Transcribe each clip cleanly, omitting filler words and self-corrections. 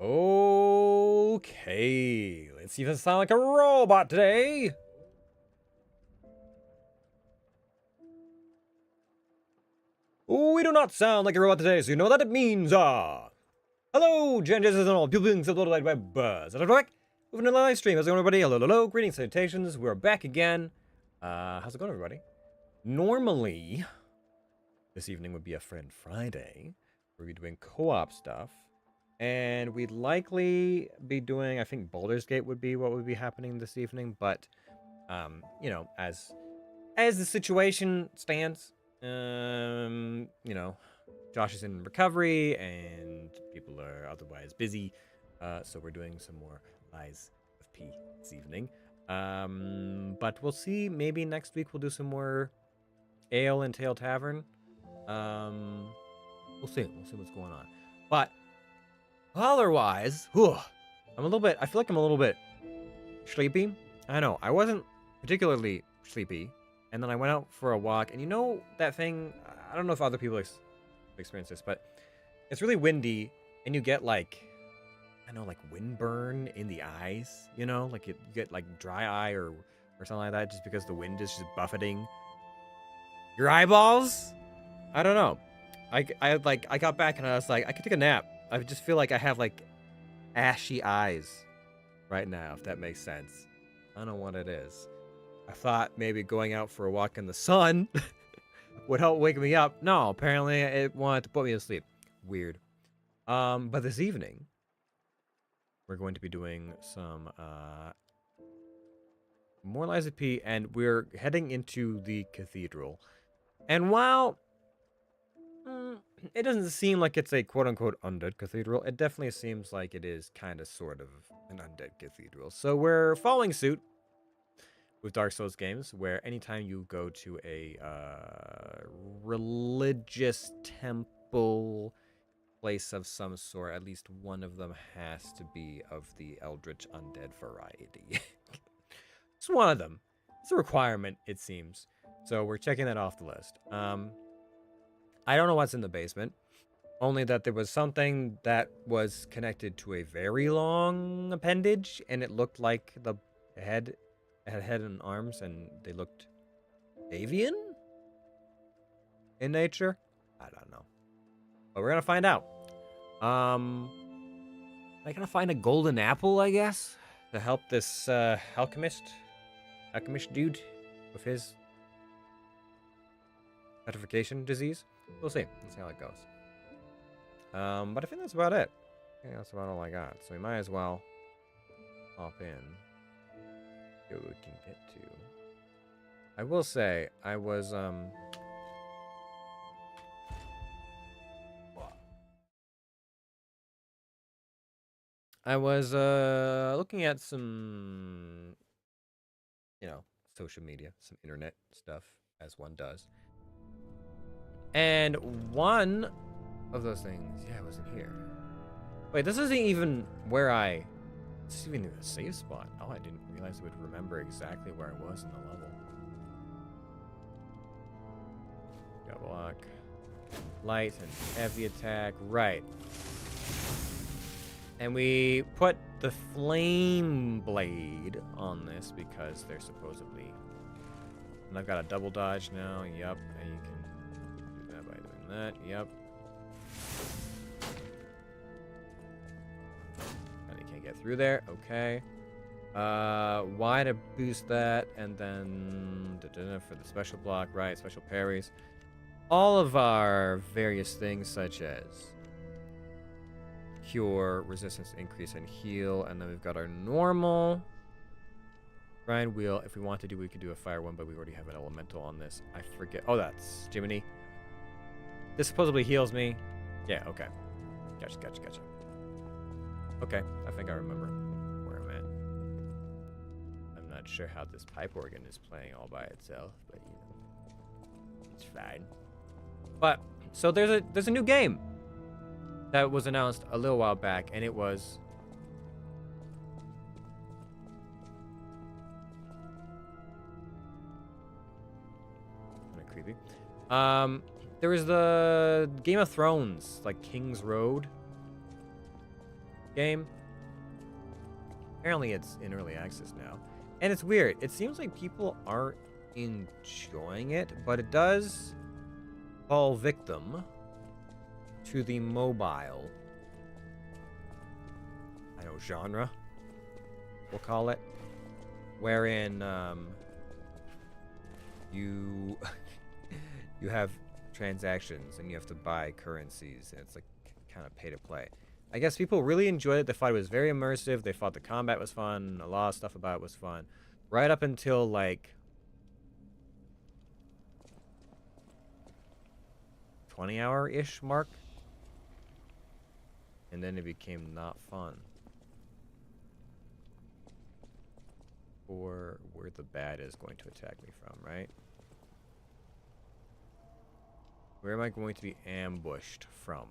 Okay, let's see if I sound like a robot today. We do not sound like a robot today, so you know what that means. Hello, Gen and all people being subtitled by Buzz. And I'm back with a live stream. How's it going, everybody? Hello, hello, greetings, salutations. We're back again. How's it going, everybody? Normally, this evening would be a Friend Friday. We're doing co-op stuff. And we'd likely be doing, I think Baldur's Gate would be what would be happening this evening, but, you know, as the situation stands, you know, Josh is in recovery and people are otherwise busy, so we're doing some more Lies of P this evening. But we'll see, maybe next week we'll do some more Ale and Tail Tavern. We'll see what's going on. But otherwise, whew, I feel like I'm a little bit sleepy. I know, I wasn't particularly sleepy, and then I went out for a walk, and you know that thing, I don't know if other people experience this, but it's really windy, and you get like, I know, like windburn in the eyes, you know, like you get like dry eye or something like that, just because the wind is just buffeting your eyeballs. I don't know. I got back and I was like, I could take a nap. I just feel like I have like ashy eyes right now, if that makes sense. I don't know what it is. I thought maybe going out for a walk in the sun would help wake me up. No, apparently it wanted to put me to sleep. Weird. But this evening, we're going to be doing some more Lies of P, and we're heading into the Cathedral. And while it doesn't seem like it's a quote-unquote undead cathedral, it definitely seems like it is kind of sort of an undead cathedral. So we're following suit with Dark Souls games, where anytime you go to a religious temple place of some sort, at least one of them has to be of the eldritch undead variety. It's one of them. It's a requirement, it seems. So we're checking that off the list. I don't know what's in the basement, only that there was something that was connected to a very long appendage, and it looked like the head had head and arms, and they looked avian in nature. I don't know, but we're gonna find out. Am I gonna find a golden apple, I guess, to help this alchemist dude with his petrification disease? We'll see. Let's see how it goes. But I think that's about it. I think that's about all I got. So we might as well hop in. See what we can get to. I will say, I was, looking at some, you know, social media, some internet stuff, as one does. And one of those things, yeah, it wasn't here. Wait, this isn't even where this isn't even a save spot. Oh, I didn't realize it would remember exactly where I was in the level. Got block. Light and heavy attack, right. And we put the flame blade on this because they're supposedly... And I've got a double dodge now, yep, and you can do that by doing that, yep. And you can't get through there, okay. Y to boost that, and then for the special block, right, special parries. All of our various things such as cure, resistance increase, and heal, and then we've got our normal grind wheel. If we want to do, we could do a fire one, but we already have an elemental on this. I forget. Oh, that's Jiminy. This supposedly heals me. Yeah, okay. Gotcha. Okay, I think I remember where I'm at. I'm not sure how this pipe organ is playing all by itself, but you know, it's fine. But so there's a new game that was announced a little while back, and it was kind of creepy. There was the Game of Thrones, like King's Road game. Apparently it's in early access now. And it's weird. It seems like people aren't enjoying it, but it does fall victim to the mobile, I know, genre, we'll call it, wherein you you have transactions and you have to buy currencies, and it's like kind of pay to play. I guess people really enjoyed it. They thought it was very immersive. They thought the combat was fun. A lot of stuff about it was fun. Right up until, like, 20-hour-ish mark. And then it became not fun. Or where the bad is going to attack me from, right? Where am I going to be ambushed from?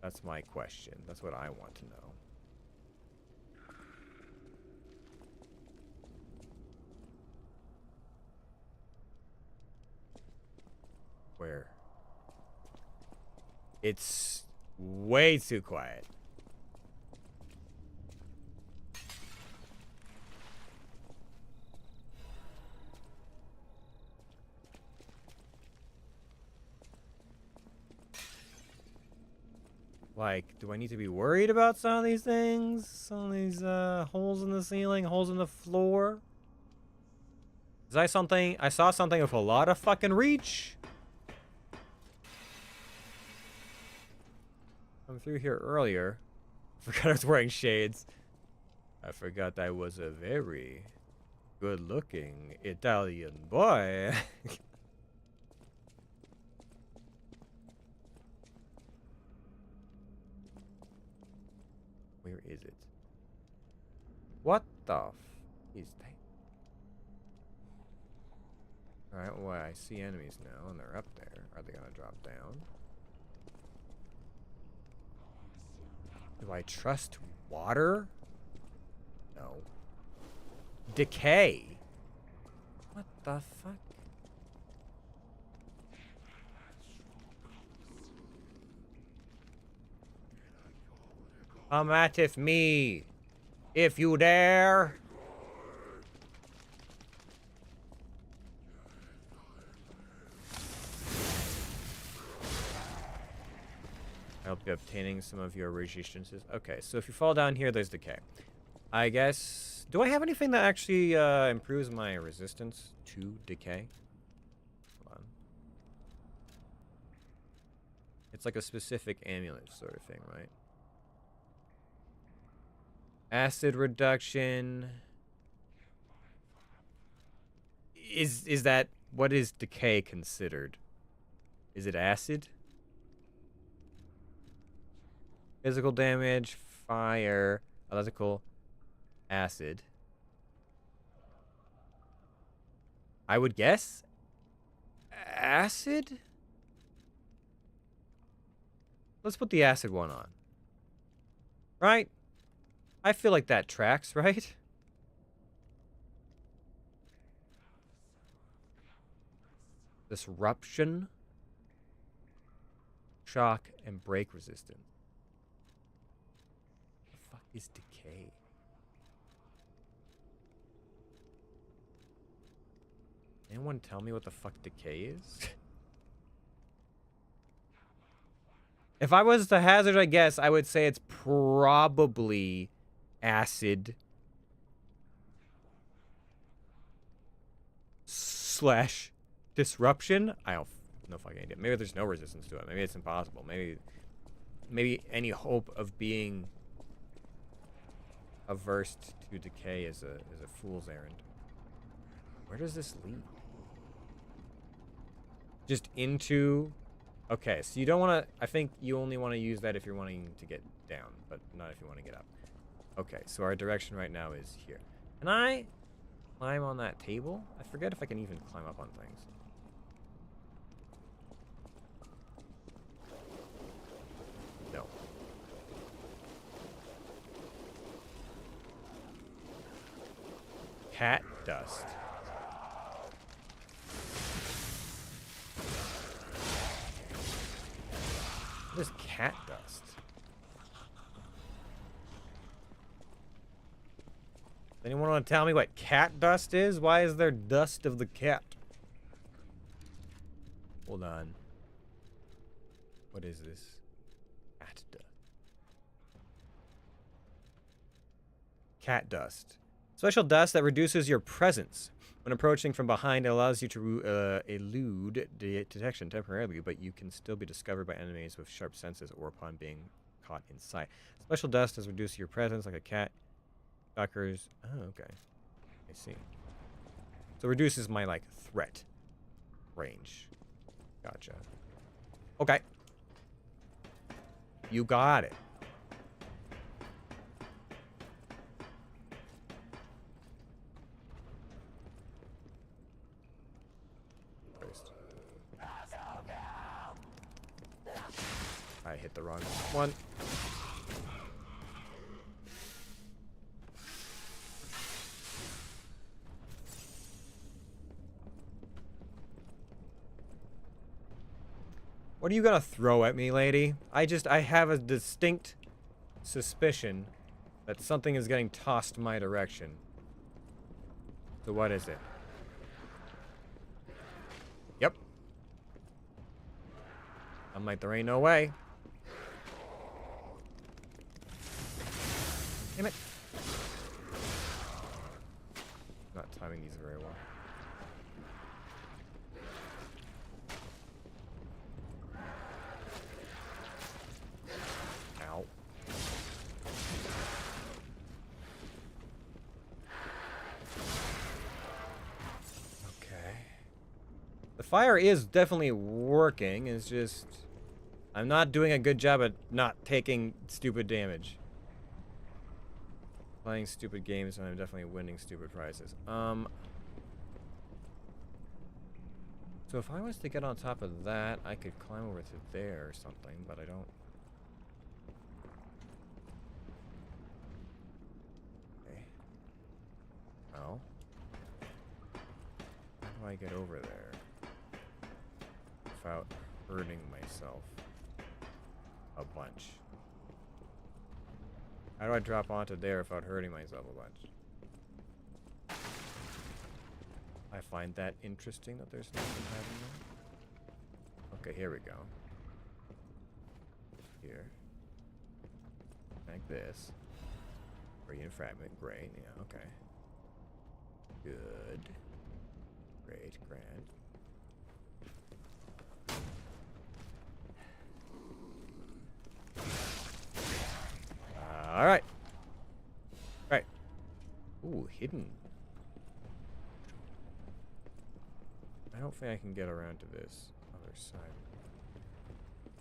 That's my question. That's what I want to know. Where? It's way too quiet. Like, do I need to be worried about some of these things? Some of these holes in the ceiling, holes in the floor? I saw something with a lot of fucking reach. I'm through here earlier. Forgot I was wearing shades. I forgot I was a very good-looking Italian boy. Where is it? What the f is that? Alright, well, I see enemies now, and they're up there. Are they gonna drop down? Do I trust water? No. Decay? What the fuck? Come at me, if you dare. I hope you're obtaining some of your resistances. Okay, so if you fall down here, there's decay. I guess... Do I have anything that actually improves my resistance to decay? Hold on. It's like a specific amulet sort of thing, right? Acid reduction. Is that... What is decay considered? Is it acid? Physical damage, fire, electrical, acid. I would guess acid? Let's put the acid one on. Right? I feel like that tracks, right? Disruption, shock, and break resistance. Is decay. Anyone tell me what the fuck decay is? If I was to hazard, I guess, I would say it's probably acid slash disruption. I don't know fucking idea. Maybe there's no resistance to it. Maybe it's impossible. Maybe any hope of being averse to decay is a fool's errand. Where does this lead? Just into... Okay, so you don't want to... I think you only want to use that if you're wanting to get down, but not if you want to get up. Okay, so our direction right now is here. Can I climb on that table? I forget if I can even climb up on things. No. Cat dust. What is cat dust? Anyone want to tell me what cat dust is? Why is there dust of the cat? Hold on. What is this? Cat dust. Cat dust. Special dust that reduces your presence. When approaching from behind, it allows you to elude detection temporarily, but you can still be discovered by enemies with sharp senses or upon being caught in sight. Special dust has reduced your presence like a cat. Stalkers. Oh, okay. I see. So it reduces my, like, threat range. Gotcha. Okay. You got it. I hit the wrong one. What are you gonna throw at me, lady? I have a distinct suspicion that something is getting tossed my direction. So what is it? Yep. I'm like, there ain't no way. Damn it. I'm not timing these very well. Ow. Okay. The fire is definitely working. It's just I'm not doing a good job at not taking stupid damage. Playing stupid games, and I'm definitely winning stupid prizes. So if I was to get on top of that, I could climb over to there or something, but I don't. Okay. Oh. How do I get over there without hurting myself a bunch? How do I drop onto there without hurting myself a bunch? I find that interesting that there's nothing happening there. Okay, here we go. Here. Like this. Radiant fragment. Great. Yeah, okay. Good. Great. Grand. Alright. Right. Ooh, hidden. I don't think I can get around to this other side.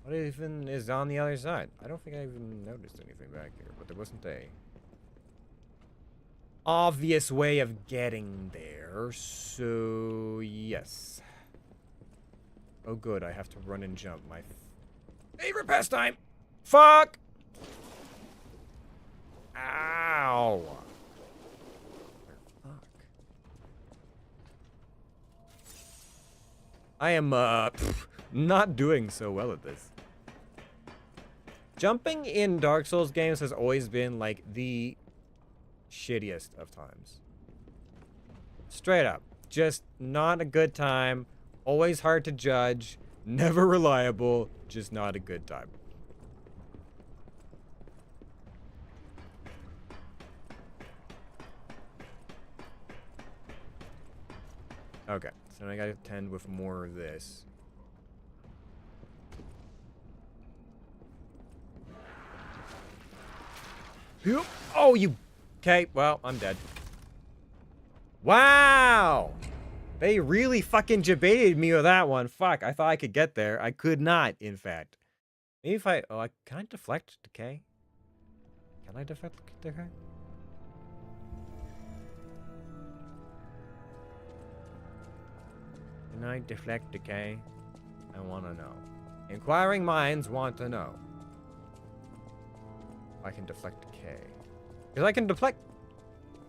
What even is on the other side? I don't think I even noticed anything back here, but there wasn't a obvious way of getting there, so yes. Oh good, I have to run and jump. My favorite pastime! Fuck! Ow! Fuck. I am, not doing so well at this. Jumping in Dark Souls games has always been, like, the shittiest of times. Straight up. Just not a good time. Always hard to judge. Never reliable. Just not a good time. Okay, so I gotta tend with more of this. Oh, you... Okay, well, I'm dead. Wow! They really fucking debated me with that one. Fuck, I thought I could get there. I could not, in fact. Maybe if I... Oh, can I deflect decay? Can I deflect decay? Can I deflect decay? I want to know. Inquiring minds want to know. I can deflect decay. Because I can deflect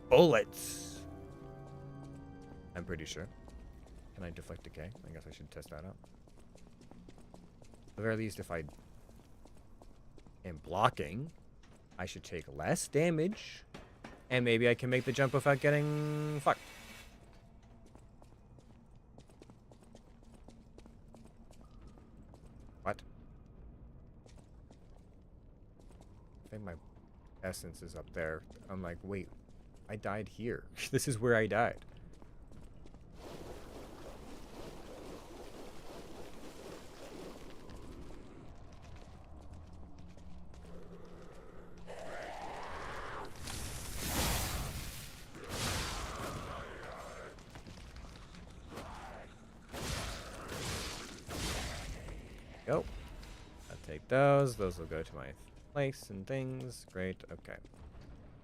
bullets. I'm pretty sure. Can I deflect decay? I guess I should test that out. At the very least, if I am blocking, I should take less damage. And maybe I can make the jump without getting fucked. What? I think my essence is up there. I'm like, wait, I died here. This is where I died. Go. I'll take those. Those will go to my place and things. Great. Okay.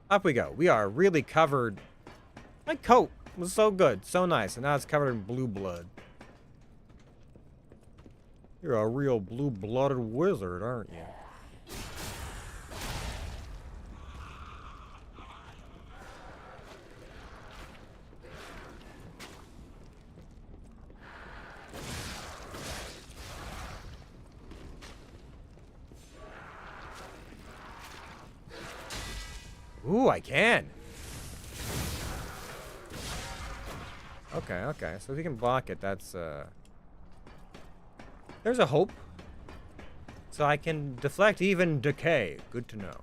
Up we go. We are really covered. My coat was so good. So nice. And now it's covered in blue blood. You're a real blue-blooded wizard, aren't you? Ooh, I can. Okay, okay. So if you can block it, that's, there's a hope. So I can deflect even decay. Good to know.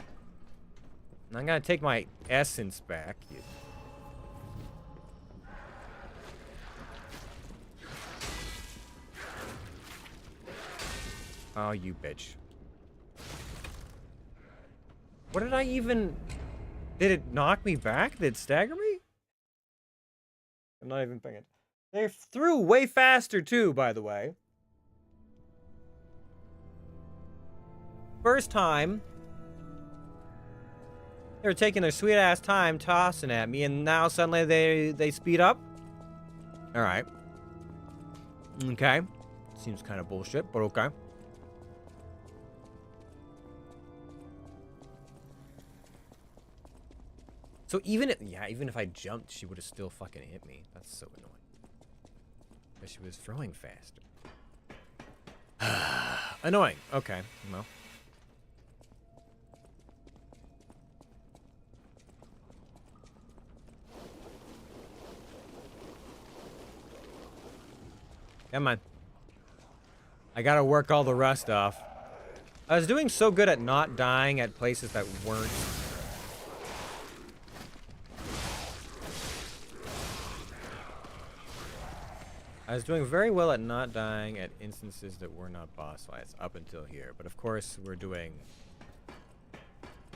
And I'm gonna take my essence back. Oh, you bitch. What did I even... Did it knock me back? Did it stagger me? I'm not even thinking. They threw way faster too, by the way. First time, they were taking their sweet ass time tossing at me, and now suddenly they speed up. All right. Okay. Seems kind of bullshit, but okay. So even if I jumped, she would have still fucking hit me. That's so annoying. But she was throwing faster. Annoying. Okay. Well. Come on. I gotta work all the rust off. I was doing so good at not dying at places that weren't. I was doing very well at not dying at instances that were not boss fights up until here. But of course, we're doing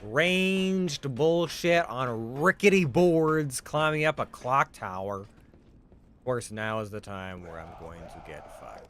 ranged bullshit on rickety boards, climbing up a clock tower. Of course, now is the time where I'm going to get fucked.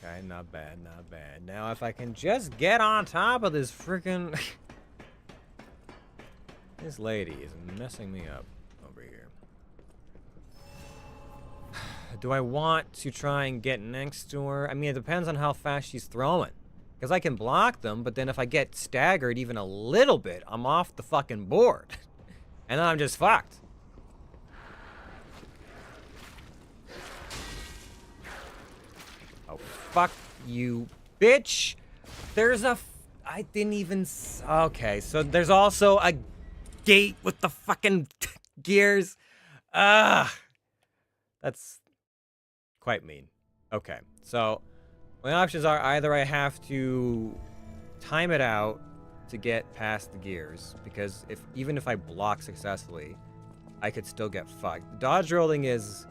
Okay, not bad, not bad. Now, if I can just get on top of this freaking... This lady is messing me up over here. Do I want to try and get next to her? I mean, it depends on how fast she's throwing. Because I can block them, but then if I get staggered even a little bit, I'm off the fucking board. And then I'm just fucked. Oh, fuck you, bitch. There's a... I didn't even... Okay, so there's also a gate with the fucking gears. That's quite mean. Okay, so my options are either I have to time it out to get past the gears, because even if I block successfully, I could still get fucked. Dodge rolling is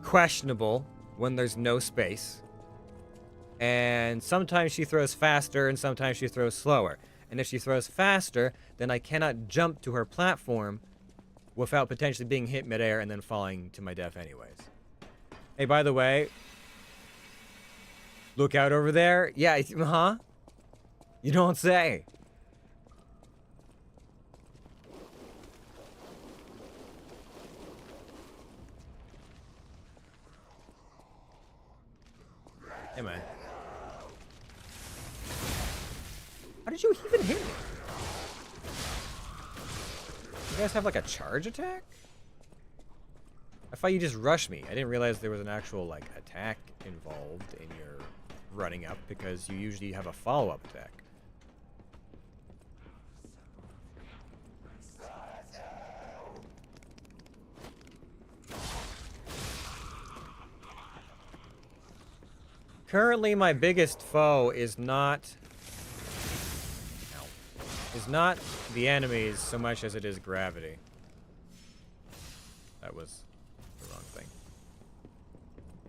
questionable when there's no space. And sometimes she throws faster and sometimes she throws slower. And if she throws faster, then I cannot jump to her platform without potentially being hit midair and then falling to my death anyways. Hey, by the way, look out over there. Yeah, huh? You don't say. Hey, man. How did you even hit me? You guys have like a charge attack? I thought you just rushed me. I didn't realize there was an actual like attack involved in your running up because you usually have a follow-up attack. Currently, my biggest foe is not the enemies so much as it is gravity. That was the wrong thing.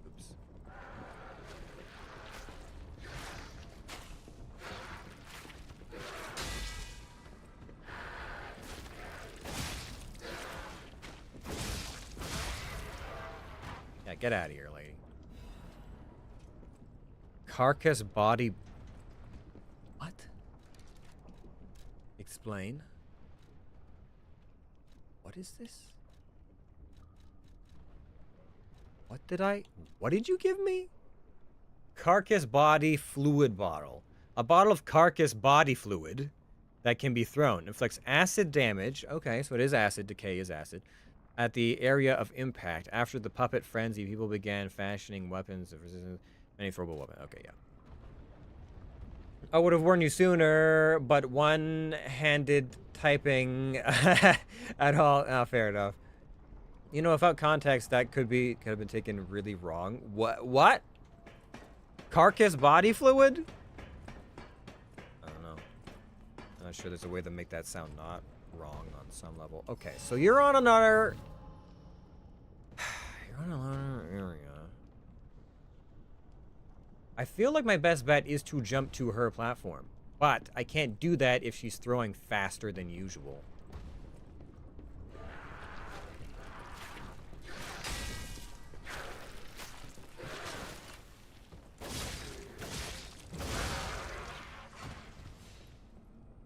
Oops. Yeah, get out of here, lady. Carcass body. What? Explain. What is this? What did you give me? Carcass body fluid bottle. A bottle of carcass body fluid that can be thrown. Inflicts acid damage. Okay, so it is acid. Decay is acid. At the area of impact. After the puppet frenzy, people began fashioning weapons of resistance. Any throwable weapon. Okay, yeah. I would have warned you sooner, but one-handed typing at all. Oh, fair enough. You know, without context, that could have been taken really wrong. What? Carcass body fluid? I don't know. I'm not sure there's a way to make that sound not wrong on some level. Okay, so you're on another... You're on another area. I feel like my best bet is to jump to her platform. But I can't do that if she's throwing faster than usual.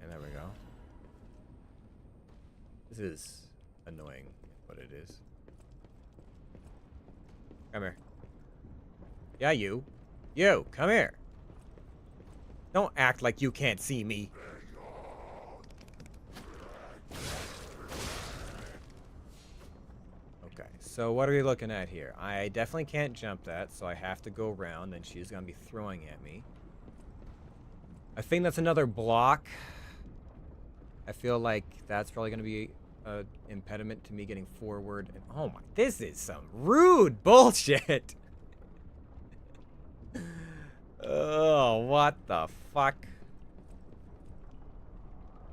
And there we go. This is annoying, what it is. Come here. Yeah, you. You, come here. Don't act like you can't see me. Okay, so what are we looking at here? I definitely can't jump that, so I have to go around, and she's gonna be throwing at me. I think that's another block. I feel like that's probably gonna be an impediment to me getting forward. And oh my, this is some rude bullshit. Oh, what the fuck?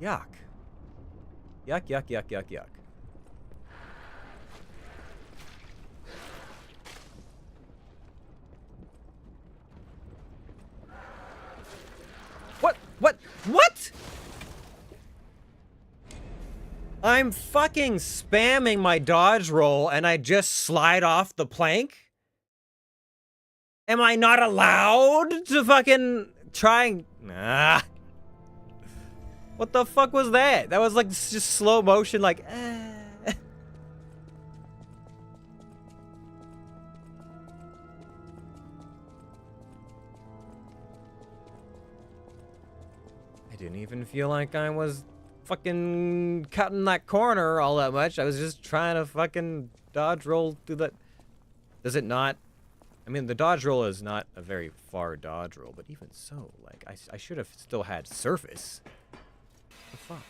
Yuck. Yuck, yuck, yuck, yuck, yuck. What? I'm fucking spamming my dodge roll and I just slide off the plank? Am I not allowed to fucking try and... Nah. What the fuck was that? That was like just slow motion, like... I didn't even feel like I was fucking cutting that corner all that much. I was just trying to fucking dodge roll through that... Does it not... I mean, the dodge roll is not a very far dodge roll, but even so, like, I should have still had surface. What the fuck?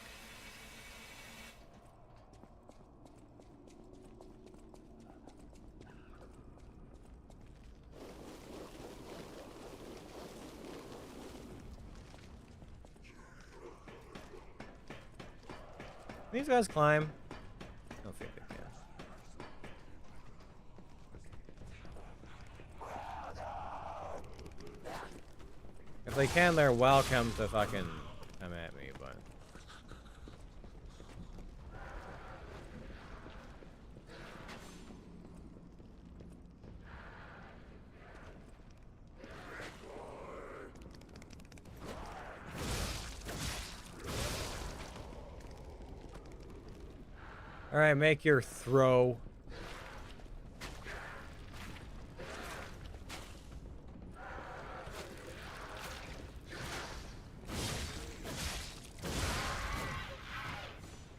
These guys climb. I don't think they can. If they can, they're welcome to fucking come at me, but... Alright, make your throw.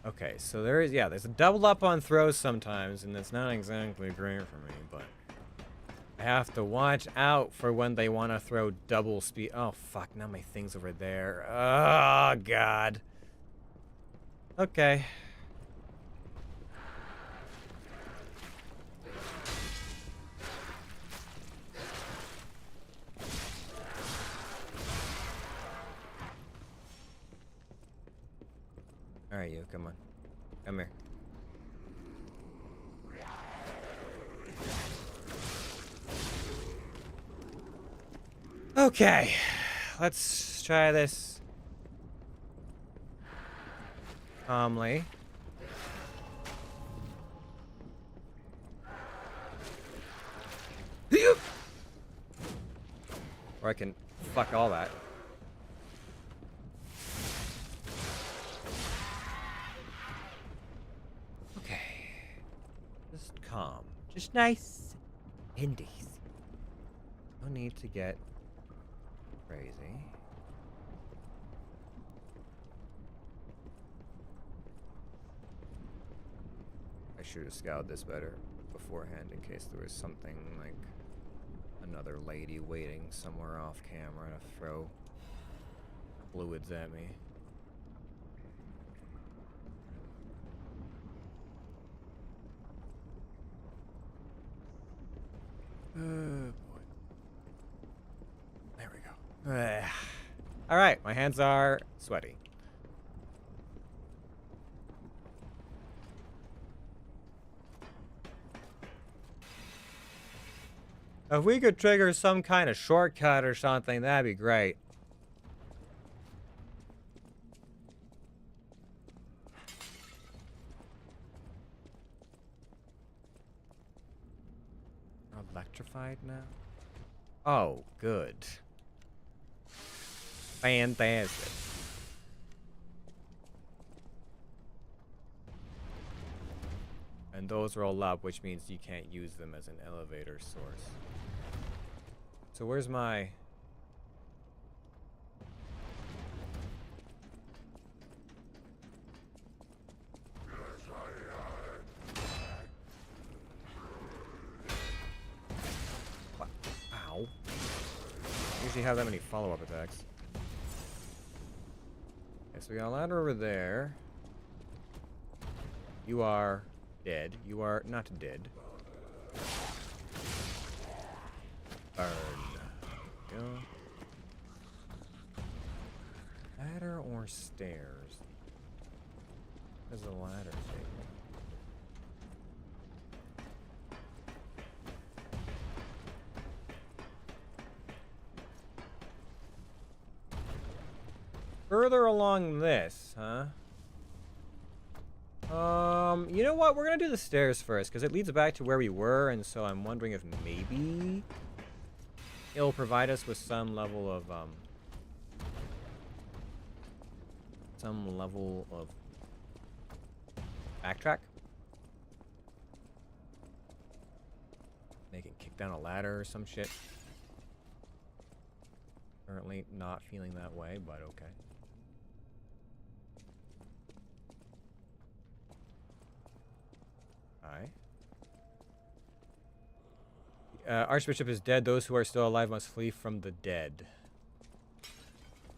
Okay, so there is, yeah, there's a double up on throws sometimes, and that's not exactly great for me, but I have to watch out for when they want to throw double speed. Oh, fuck, now my thing's over there. Oh, God. Okay. Alright, you, come on. Come here. Okay. Let's try this calmly. Or I can fuck all that. Okay. Just calm. Just nice and easy. No need to get crazy. I should have scouted this better beforehand in case there was something like another lady waiting somewhere off camera to throw fluids at me. Boy. There we go. Alright, my hands are sweaty. If we could trigger some kind of shortcut or something, that'd be great. Electrified now? Oh, good. Fantastic. And those roll up, which means you can't use them as an elevator source. So where's my... What? Ow. Usually have that many follow-up attacks. Okay, so we got a ladder over there. You are dead. You are not dead. Burn. Go. Ladder or stairs? What does the ladder take me? Further along this, huh? You know what? We're gonna do the stairs first, because it leads back to where we were, and so I'm wondering if maybe it'll provide us with some level of, backtrack. They can kick down a ladder or some shit. Currently not feeling that way, but okay. Aye. Archbishop is dead. Those who are still alive must flee from the dead.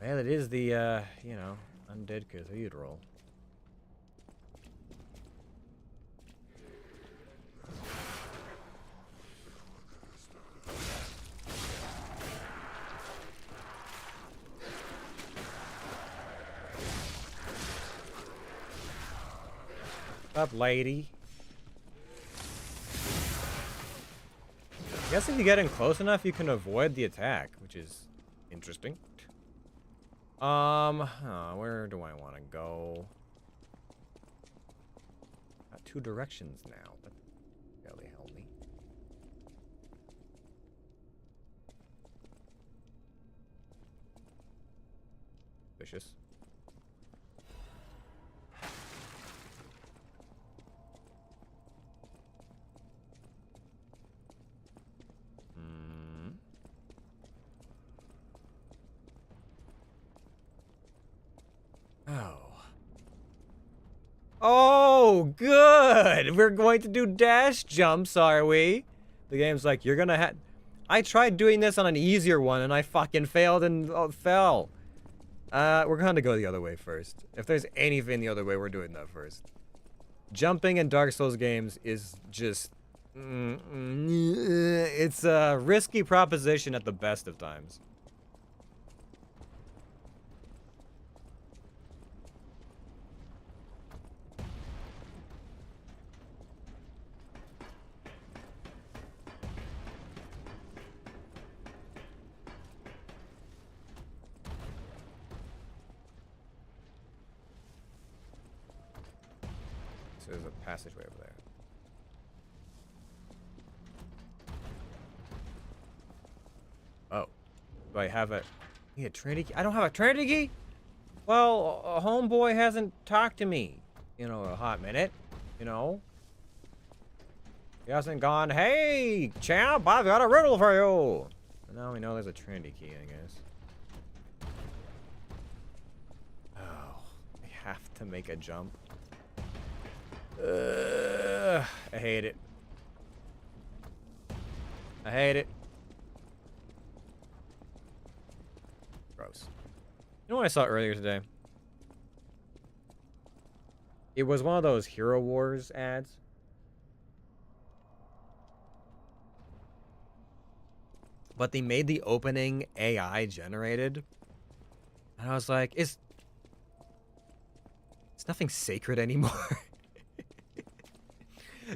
Well, it is the, you know, undead cathedral. What's up, lady? I guess if you get in close enough, you can avoid the attack, which is interesting. Where do I want to go? Got two directions now, but barely help me. Vicious. Oh. Oh, good. We're going to do dash jumps, are we? The game's like, you're gonna have... I tried doing this on an easier one, and I fucking failed and fell. We're gonna go the other way first. If there's anything the other way, we're doing that first. Jumping in Dark Souls games is just... it's a risky proposition at the best of times. So there's a passageway over there. Oh. Do I have a... a Trinity key? I don't have a Trinity key? Well, a homeboy hasn't talked to me, a hot minute, He hasn't gone, hey, champ, I've got a riddle for you. And now we know there's a Trinity key, I guess. Oh, I have to make a jump. I hate it. I hate it. Gross. You know what I saw earlier today? It was one of those Hero Wars ads. But they made the opening AI generated. And I was like, it's nothing sacred anymore.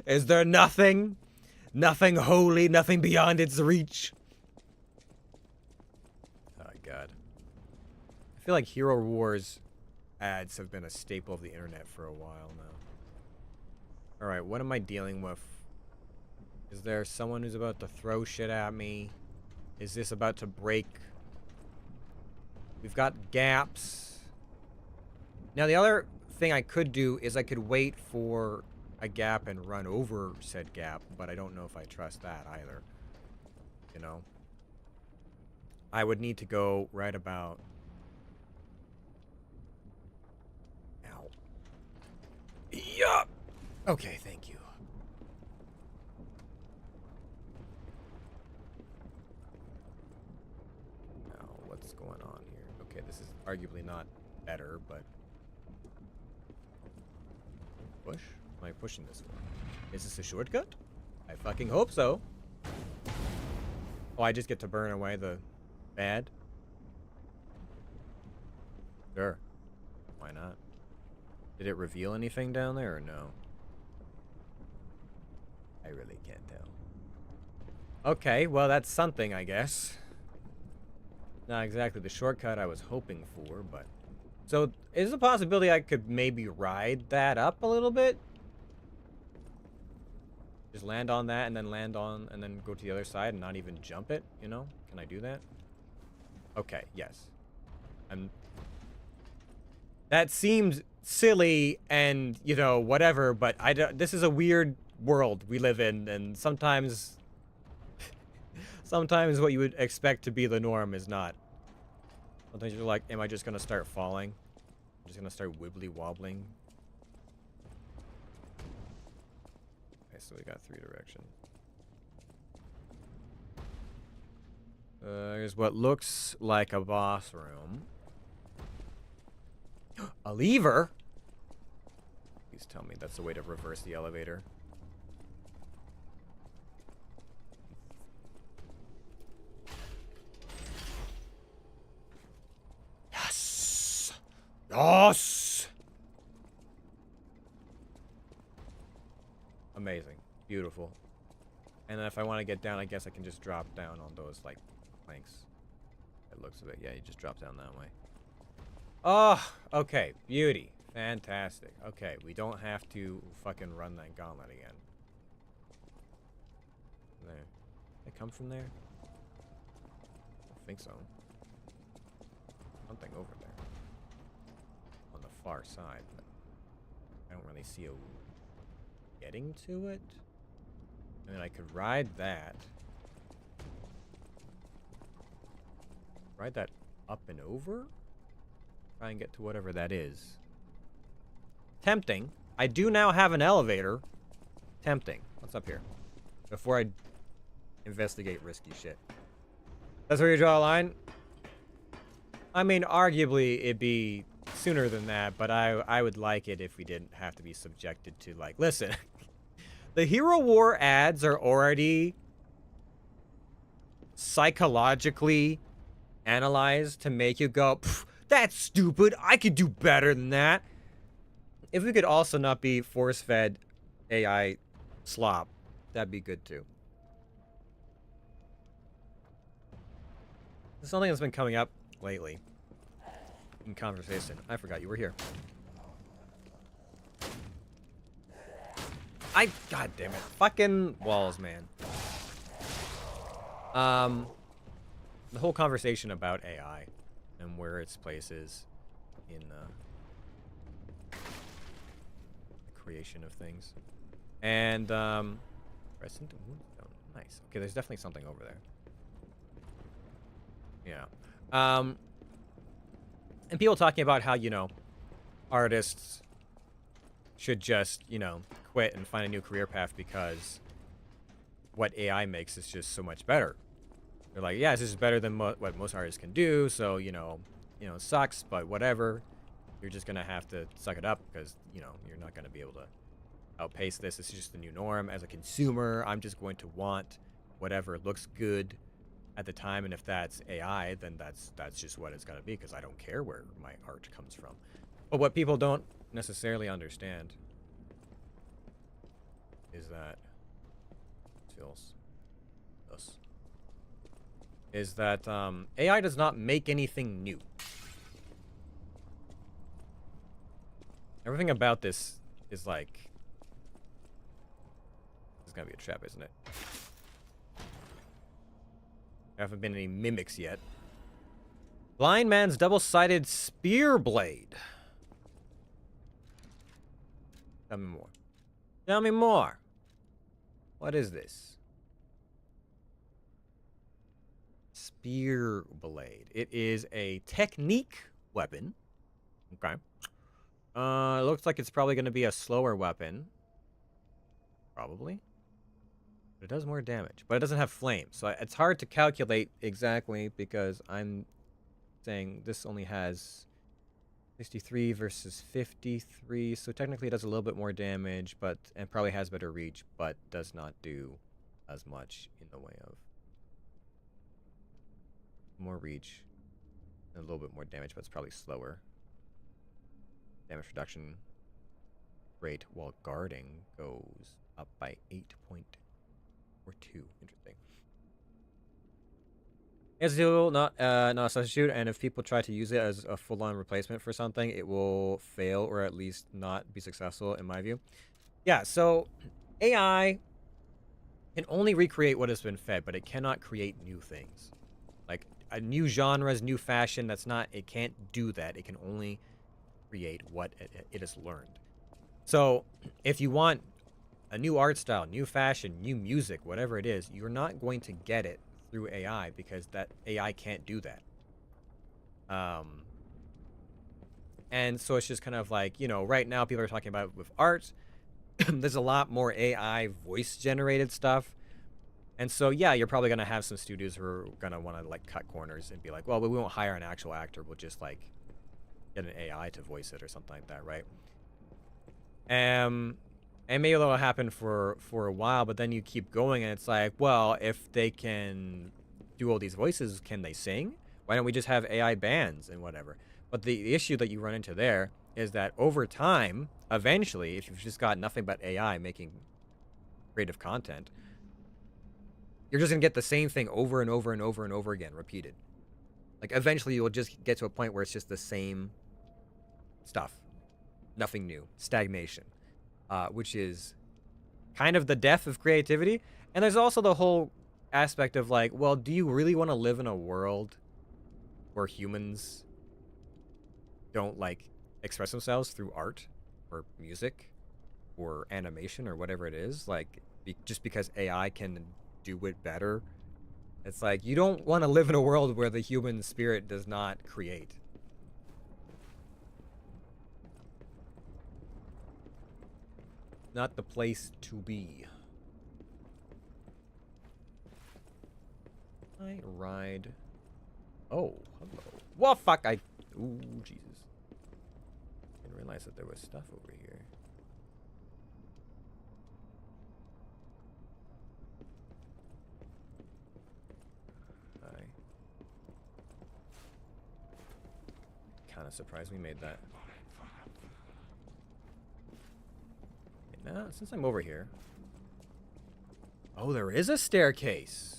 Is there nothing? Nothing holy, nothing beyond its reach? Oh, God. I feel like Hero Wars ads have been a staple of the internet for a while now. Alright, what am I dealing with? Is there someone who's about to throw shit at me? Is this about to break? We've got gaps. Now, the other thing I could do is I could wait for a gap and run over said gap, but I don't know if I trust that either. I would need to go right about... Ow. Yup! Okay, thank you. Now, what's going on here? Okay, this is arguably not better, but... Push? Am I pushing this one? Is this a shortcut? I fucking hope so. Oh, I just get to burn away the bad? Sure. Why not? Did it reveal anything down there or no? I really can't tell. Okay, well that's something, I guess. Not exactly the shortcut I was hoping for, but... So, is there a possibility I could maybe ride that up a little bit? Just land on that and then land on and then go to the other side and not even jump it, Can I do that? Okay, yes. That seems silly and, whatever, but this is a weird world we live in, and sometimes sometimes what you would expect to be the norm is not. Sometimes you're like, am I just going to start falling? I'm just going to start wibbly wobbling. So we got 3 direction. Here's what looks like a boss room. A lever? Please tell me that's the way to reverse the elevator. Yes! Yes! Amazing. Beautiful. And then if I want to get down, I guess I can just drop down on those, planks. It looks of it. Yeah, you just drop down that way. Oh, okay. Beauty. Fantastic. Okay, we don't have to fucking run that gauntlet again. There. Did I come from there? I think so. Something over there. On the far side, but I don't really see a... getting to it. And then I could ride that. Ride that up and over? Try and get to whatever that is. Tempting. I do now have an elevator. Tempting. What's up here? Before I investigate risky shit. That's where you draw a line? I mean, arguably, it'd be sooner than that, but I would like it if we didn't have to be subjected to, like, listen, the Hero War ads are already psychologically analyzed to make you go, that's stupid, I could do better than that. If we could also not be force-fed AI slop, that'd be good too. There's something that's been coming up lately in conversation. I forgot you were here. God damn it. Fucking walls, man. The whole conversation about AI and where its place is in the creation of things. And, Crescent Moonstone. Nice. Okay, there's definitely something over there. Yeah. And people talking about how, you know, artists should just, you know, quit and find a new career path because what AI makes is just so much better. They're like, yeah, this is better than what most artists can do, so, you know, it sucks, but whatever. You're just going to have to suck it up because, you know, you're not going to be able to outpace this. This is just the new norm. As a consumer, I'm just going to want whatever looks good at the time, and if that's AI, then that's just what it's going to be because I don't care where my art comes from. But what people don't necessarily understand is that AI does not make anything new. Everything about this is like, it's gonna be a trap, isn't it? There haven't been any mimics yet. Blind man's double-sided spear blade. Tell me more. Tell me more. What is this? Spear blade. It is a technique weapon. Okay. It looks like it's probably going to be a slower weapon. Probably. But it does more damage. But it doesn't have flames. So it's hard to calculate exactly because I'm saying this only has 63 versus 53. So technically it does a little bit more damage, and probably has better reach, but does not do as much in the way of more reach and a little bit more damage, but it's probably slower. Damage reduction rate while guarding goes up by 8.42. Interesting. It's a tool, not a substitute, and if people try to use it as a full-on replacement for something, it will fail or at least not be successful, in my view. Yeah, so AI can only recreate what has been fed, but it cannot create new things. Like, a new genres, new fashion, it can't do that. It can only create what it has learned. So, if you want a new art style, new fashion, new music, whatever it is, you're not going to get it through AI because that AI can't do that. And so it's just kind of like, you know, right now people are talking about with art, there's a lot more AI voice generated stuff. And so, yeah, you're probably going to have some studios who are going to want to like cut corners and be like, well, we won't hire an actual actor. We'll just like get an AI to voice it or something like that, right? And maybe that'll happen for a while, but then you keep going and it's like, well, if they can do all these voices, can they sing? Why don't we just have AI bands and whatever? But the issue that you run into there is that over time, eventually, if you've just got nothing but AI making creative content, you're just going to get the same thing over and over and over and over again, repeated. Like, eventually you'll just get to a point where it's just the same stuff. Nothing new. Stagnation. Which is kind of the death of creativity. And there's also the whole aspect of like, well, do you really want to live in a world where humans don't like express themselves through art or music or animation or whatever it is? Like, just because AI can do it better. It's like, you don't want to live in a world where the human spirit does not create. Not the place to be. I ride. Oh, hello. Well, fuck, Ooh, Jesus. Didn't realize that there was stuff over here. Hi. Kinda surprised we made that. Okay, now, since I'm over here. Oh, there is a staircase.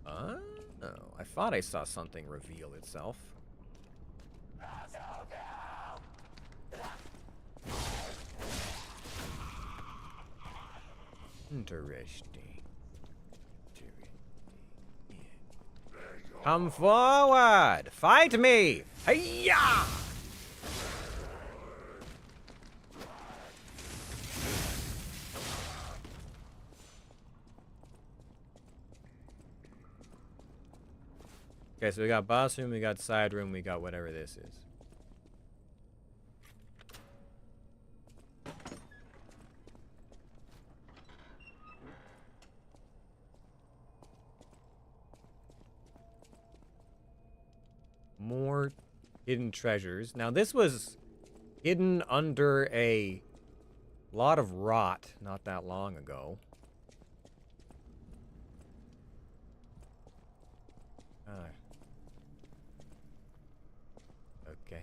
Oh, I thought I saw something reveal itself. Interesting. Come forward! Fight me! Hiya! Okay, so we got boss room, we got side room, we got whatever this is. More hidden treasures. Now, this was hidden under a lot of rot not that long ago. Okay.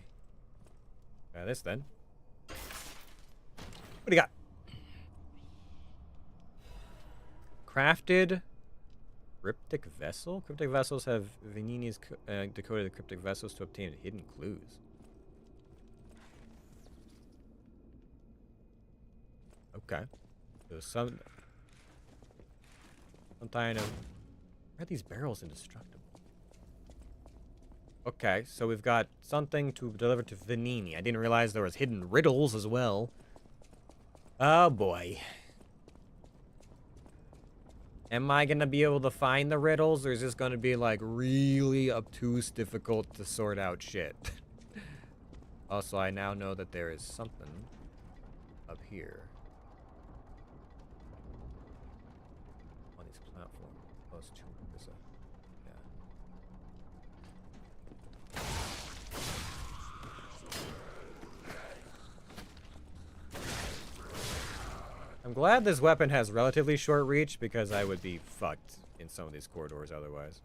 Try this then. What do you got? Crafted cryptic vessel? Cryptic vessels have Venini's decoded the cryptic vessels to obtain hidden clues. Okay. So some kind of... Are these barrels indestructible? Okay, so we've got something to deliver to Venini. I didn't realize there was hidden riddles as well. Oh boy. Am I gonna be able to find the riddles, or is this gonna be like really obtuse, difficult to sort out shit? Also, I now know that there is something up here. On these platforms. Those two. There's a... I'm glad this weapon has relatively short reach, because I would be fucked in some of these corridors otherwise.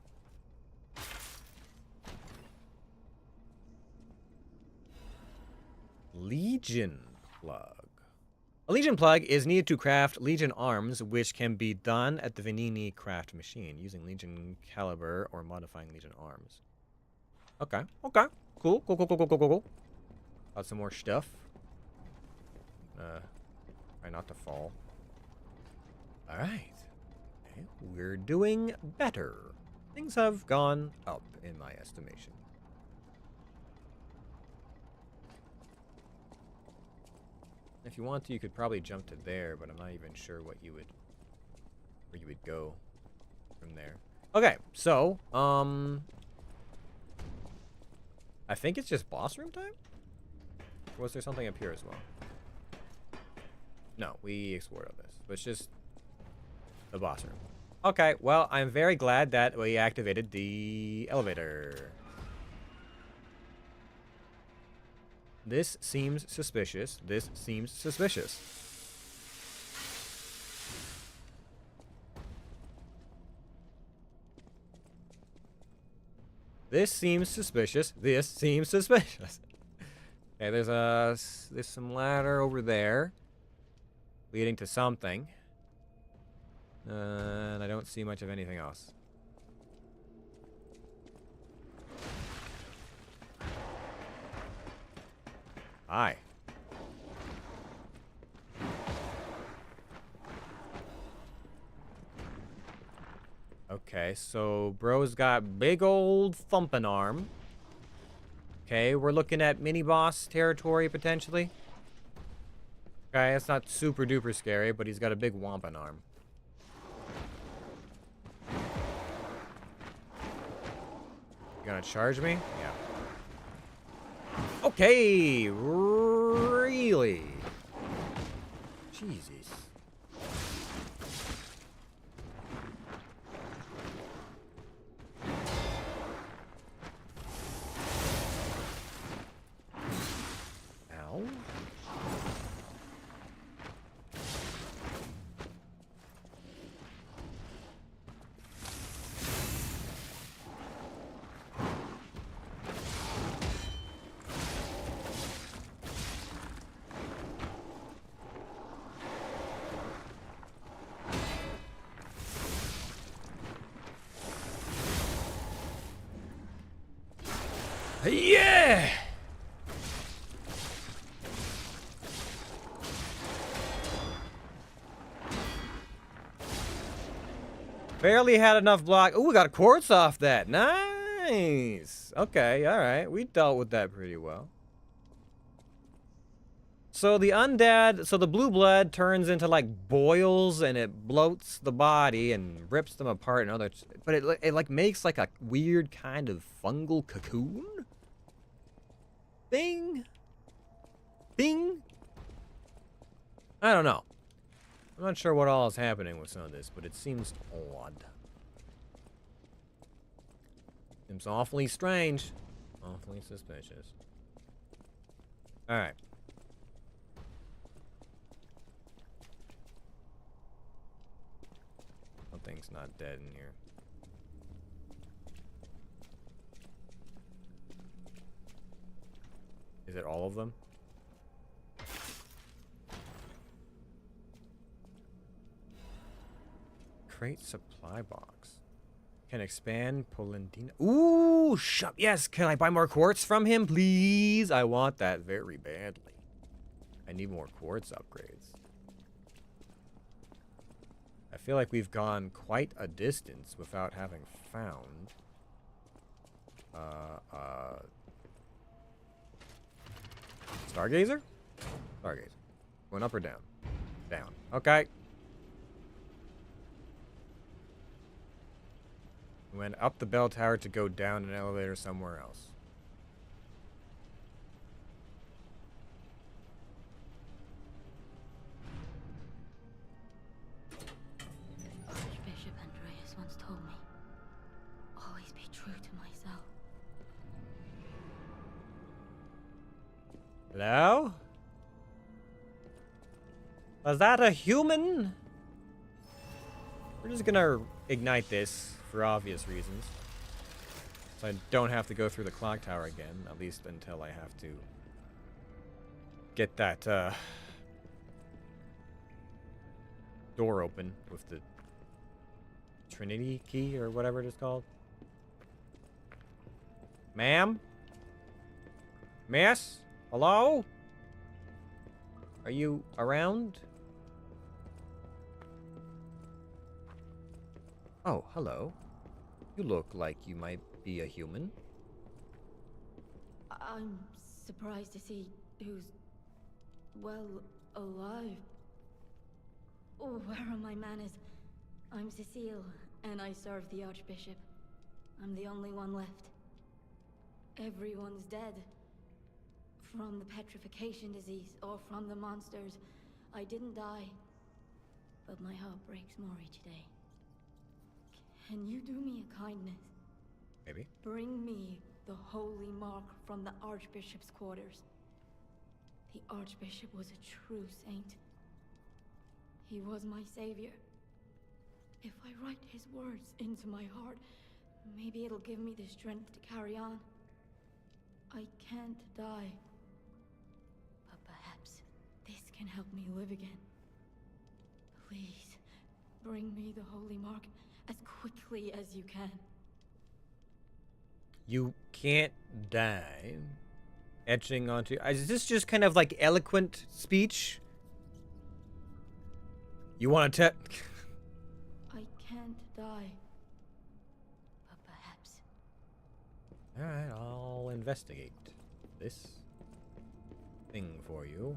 Legion plug. A Legion plug is needed to craft Legion arms, which can be done at the Venini craft machine, using Legion caliber or modifying Legion arms. Okay, okay. Cool, cool, cool, cool, cool, cool, cool. Got some more stuff. Try not to fall. Alright. Okay, we're doing better. Things have gone up, in my estimation. If you want to, you could probably jump to there, but I'm not even sure what you would... where you would go from there. Okay, so, I think it's just boss room time? Or was there something up here as well? No, we explored all this. But it's just the boss room. Okay, well, I'm very glad that we activated the elevator. This seems suspicious. This seems suspicious. This seems suspicious. This seems suspicious. Okay, there's some ladder over there. Leading to something. And I don't see much of anything else. Hi. Okay, so bro's got big old thumping arm. Okay, we're looking at mini-boss territory, potentially. Okay, it's not super duper scary, but he's got a big whomping arm. You gonna charge me? Yeah. Okay, really? Jesus. Ow. Yeah! Barely had enough block. Ooh, we got a quartz off that. Nice. Okay, alright. We dealt with that pretty well. So the undead, so the blue blood turns into like boils and it bloats the body and rips them apart and other, but it like makes like a weird kind of fungal cocoon thing. Thing. I don't know. I'm not sure what all is happening with some of this, but it seems odd. Seems awfully strange. Awfully suspicious. Alright. Something's not dead in here. Is it all of them? Crate supply box. Can expand Polendina. Ooh, shop. Yes, can I buy more quartz from him, please? I want that very badly. I need more quartz upgrades. I feel like we've gone quite a distance without having found Stargazer? Stargazer. Going up or down? Down. Okay. We went up the bell tower to go down an elevator somewhere else. Archbishop Andreas once told me, always be true to myself. Hello? Was that a human? We're just gonna ignite this for obvious reasons. So I don't have to go through the clock tower again, at least until I have to get that door open with the Trinity key or whatever it is called. Ma'am? Miss? Hello? Are you around? Oh, hello. You look like you might be a human. I'm surprised to see who's, well, alive. Oh, where are my manners? I'm Cecile, and I serve the Archbishop. I'm the only one left. Everyone's dead. From the petrification disease, or from the monsters. I didn't die. But my heart breaks more each day. Can you do me a kindness? Maybe. Bring me the holy mark from the Archbishop's quarters. The Archbishop was a true saint. He was my savior. If I write his words into my heart, maybe it'll give me the strength to carry on. I can't die. But perhaps this can help me live again. Please, bring me the holy mark as quickly as you can. You can't die. Etching onto... Is this just kind of like eloquent speech? You want to I can't die. But perhaps. Alright, I'll investigate this thing for you.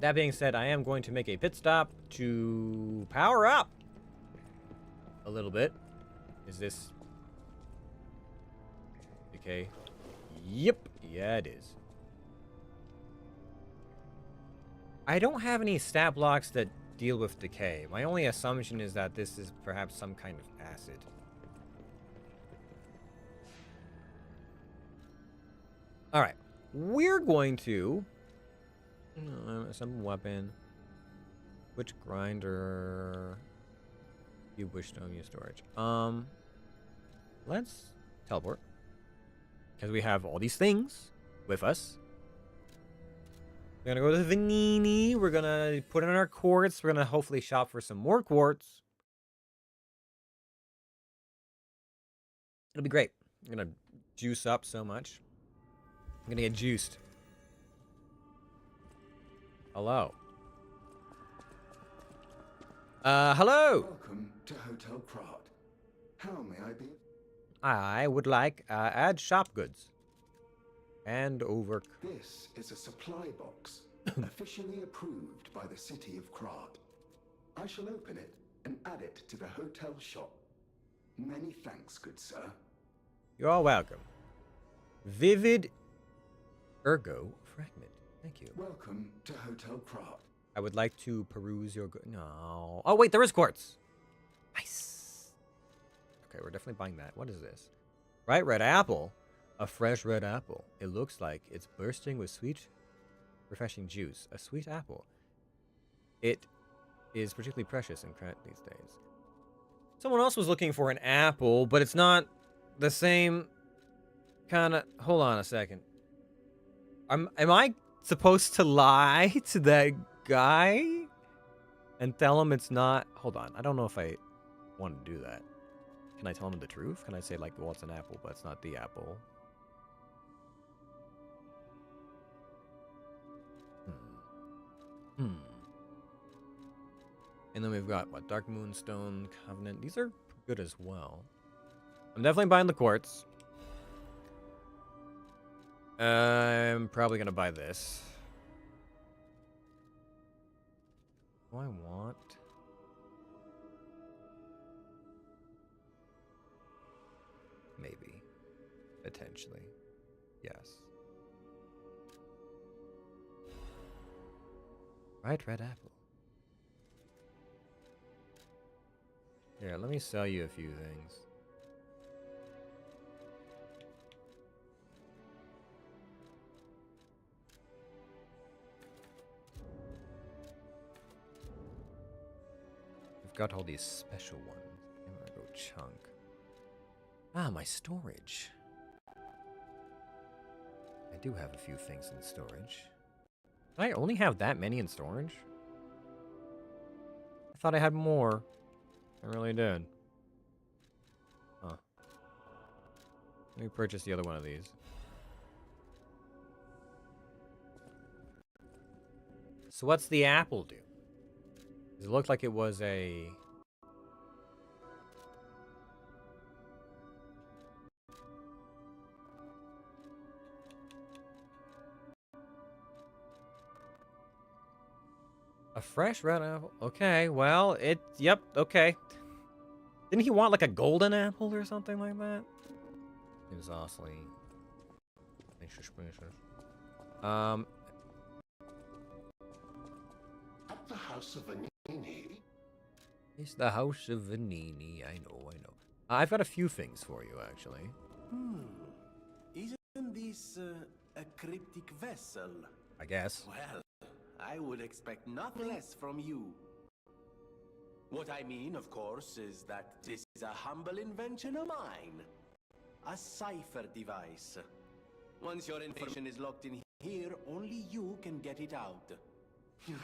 That being said, I am going to make a pit stop to power up a little bit. Is this... okay? Yep. Yeah, it is. I don't have any stat blocks that deal with decay. My only assumption is that this is perhaps some kind of acid. Alright. We're going to... assemble weapon. Which grinder... You wish to use storage. Let's teleport. Because we have all these things with us. We're gonna go to Vanini. We're gonna put in our quartz. We're gonna hopefully shop for some more quartz. It'll be great. I'm gonna juice up so much. I'm gonna get juiced. Hello. Hello. Welcome to Hotel Pratt. How may I be? I would like add shop goods. And over. This is a supply box, officially approved by the city of Krat. I shall open it and add it to the hotel shop. Many thanks, good sir. You're all welcome. Vivid Ergo Fragment. Thank you. Welcome to Hotel Pratt. I would like to peruse your... No. Oh, wait, there is quartz. Nice. Okay, we're definitely buying that. What is this? Bright red apple. A fresh red apple. It looks like it's bursting with sweet, refreshing juice. A sweet apple. It is particularly precious in Krat these days. Someone else was looking for an apple, but it's not the same kind of... Hold on a second. Am I supposed to lie to that guy and tell him it's not... Hold on. I don't know if I want to do that. Can I tell him the truth? Can I say, like, well, it's an apple, but it's not the apple? And then we've got, what, Dark Moonstone, Covenant. These are good as well. I'm definitely buying the quartz. I'm probably going to buy this. Do I want... Maybe. Potentially. Yes. Right, red apple. Here, let me sell you a few things. We've got all these special ones. I'm gonna go chunk. Ah, my storage. I do have a few things in storage. Did I only have that many in storage? I thought I had more. I really did. Huh. Let me purchase the other one of these. So what's the apple do? It looked like it was a... A fresh red apple? Okay, well, it... Yep, okay. Didn't he want, like, a golden apple or something like that? Exhaustly. At the House of Vanini. It's the House of Vanini. I know. I've got a few things for you, actually. Isn't this a cryptic vessel? I guess. Well, I would expect nothing less from you. What I mean, of course, is that this is a humble invention of mine. A cipher device. Once your information is locked in here, only you can get it out.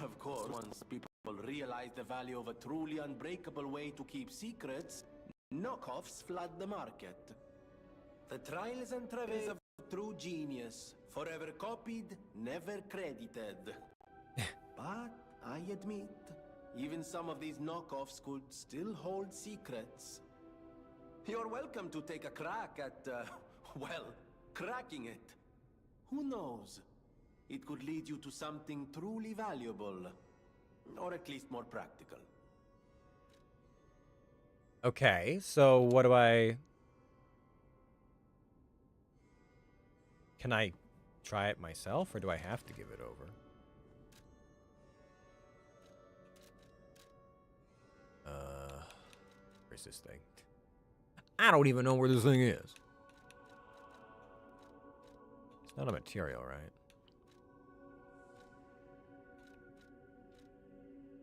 Of course, once people realize the value of a truly unbreakable way to keep secrets, knockoffs flood the market. The trials and travails of true genius, forever copied, never credited. But I admit, even some of these knockoffs could still hold secrets. You're welcome to take a crack at, well, cracking it. Who knows? It could lead you to something truly valuable. Or at least more practical. Okay, so what do I... Can I try it myself, or do I have to give it over? Where's this thing? I don't even know where this thing is. It's not a material, right?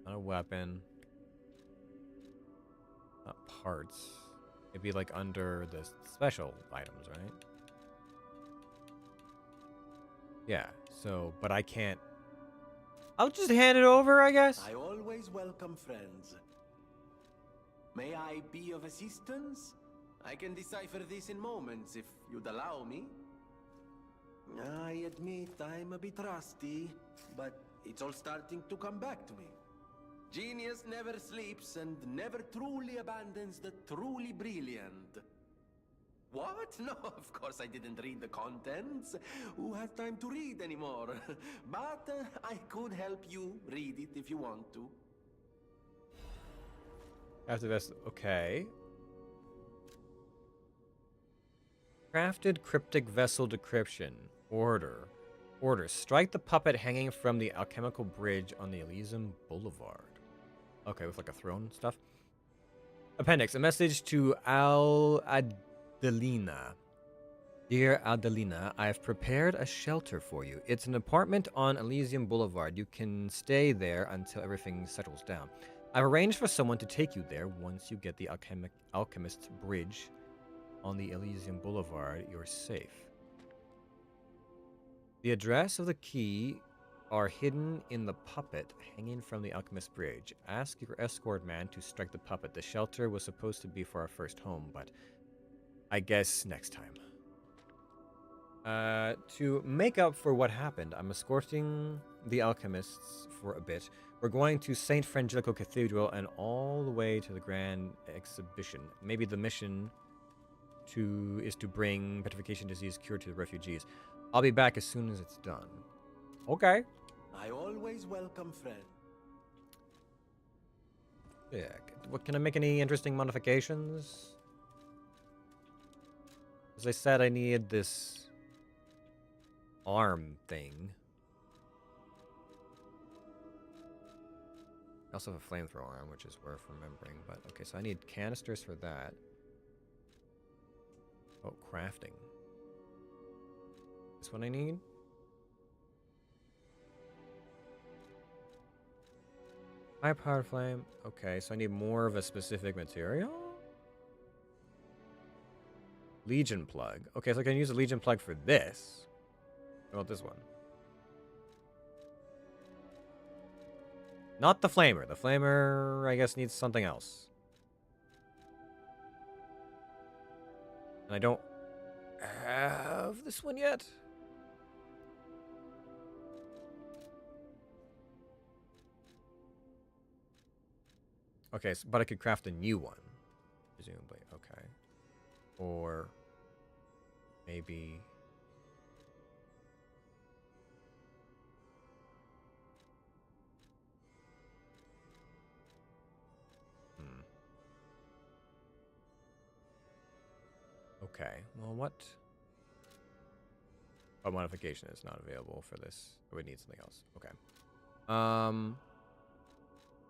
Not a weapon. Not parts. It'd be like under the special items, right? Yeah, so, but I can't. I'll just hand it over, I guess. I always welcome friends. May I be of assistance? I can decipher this in moments if you'd allow me. I admit I'm a bit rusty, but it's all starting to come back to me. Genius never sleeps and never truly abandons the truly brilliant. What? No, of course I didn't read the contents. Who has time to read anymore? But I could help you read it if you want to. After this, okay. Crafted cryptic vessel decryption. Order. Order. Strike the puppet hanging from the alchemical bridge on the Elysium Boulevard. Okay, with like a throne stuff. Appendix. A message to Adelina. Dear Adelina, I have prepared a shelter for you. It's an apartment on Elysium Boulevard. You can stay there until everything settles down. I've arranged for someone to take you there once you get the Alchemist's Bridge on the Elysium Boulevard. You're safe. The address of the key are hidden in the puppet hanging from the Alchemist's Bridge. Ask your escort man to strike the puppet. The shelter was supposed to be for our first home, but I guess next time. To make up for what happened, I'm escorting the alchemists for a bit. We're going to St. Frangelico Cathedral and all the way to the Grand Exhibition. Maybe the mission is to bring petrification disease cure to the refugees. I'll be back as soon as it's done. Okay. I always welcome friends. Yeah. What, can I make any interesting modifications? As I said, I need this arm thing. I also have a flamethrower arm, which is worth remembering. But okay, so I need canisters for that. Oh, crafting. This one I need? High powered flame. Okay, so I need more of a specific material? Legion plug. Okay, so I can use a Legion plug for this. What about this one? Not the flamer. The flamer, I guess, needs something else. And I don't have this one yet. Okay, so, but I could craft a new one, presumably. Okay. Or maybe... Okay, well, what modification is not available for this? Or we need something else. Okay.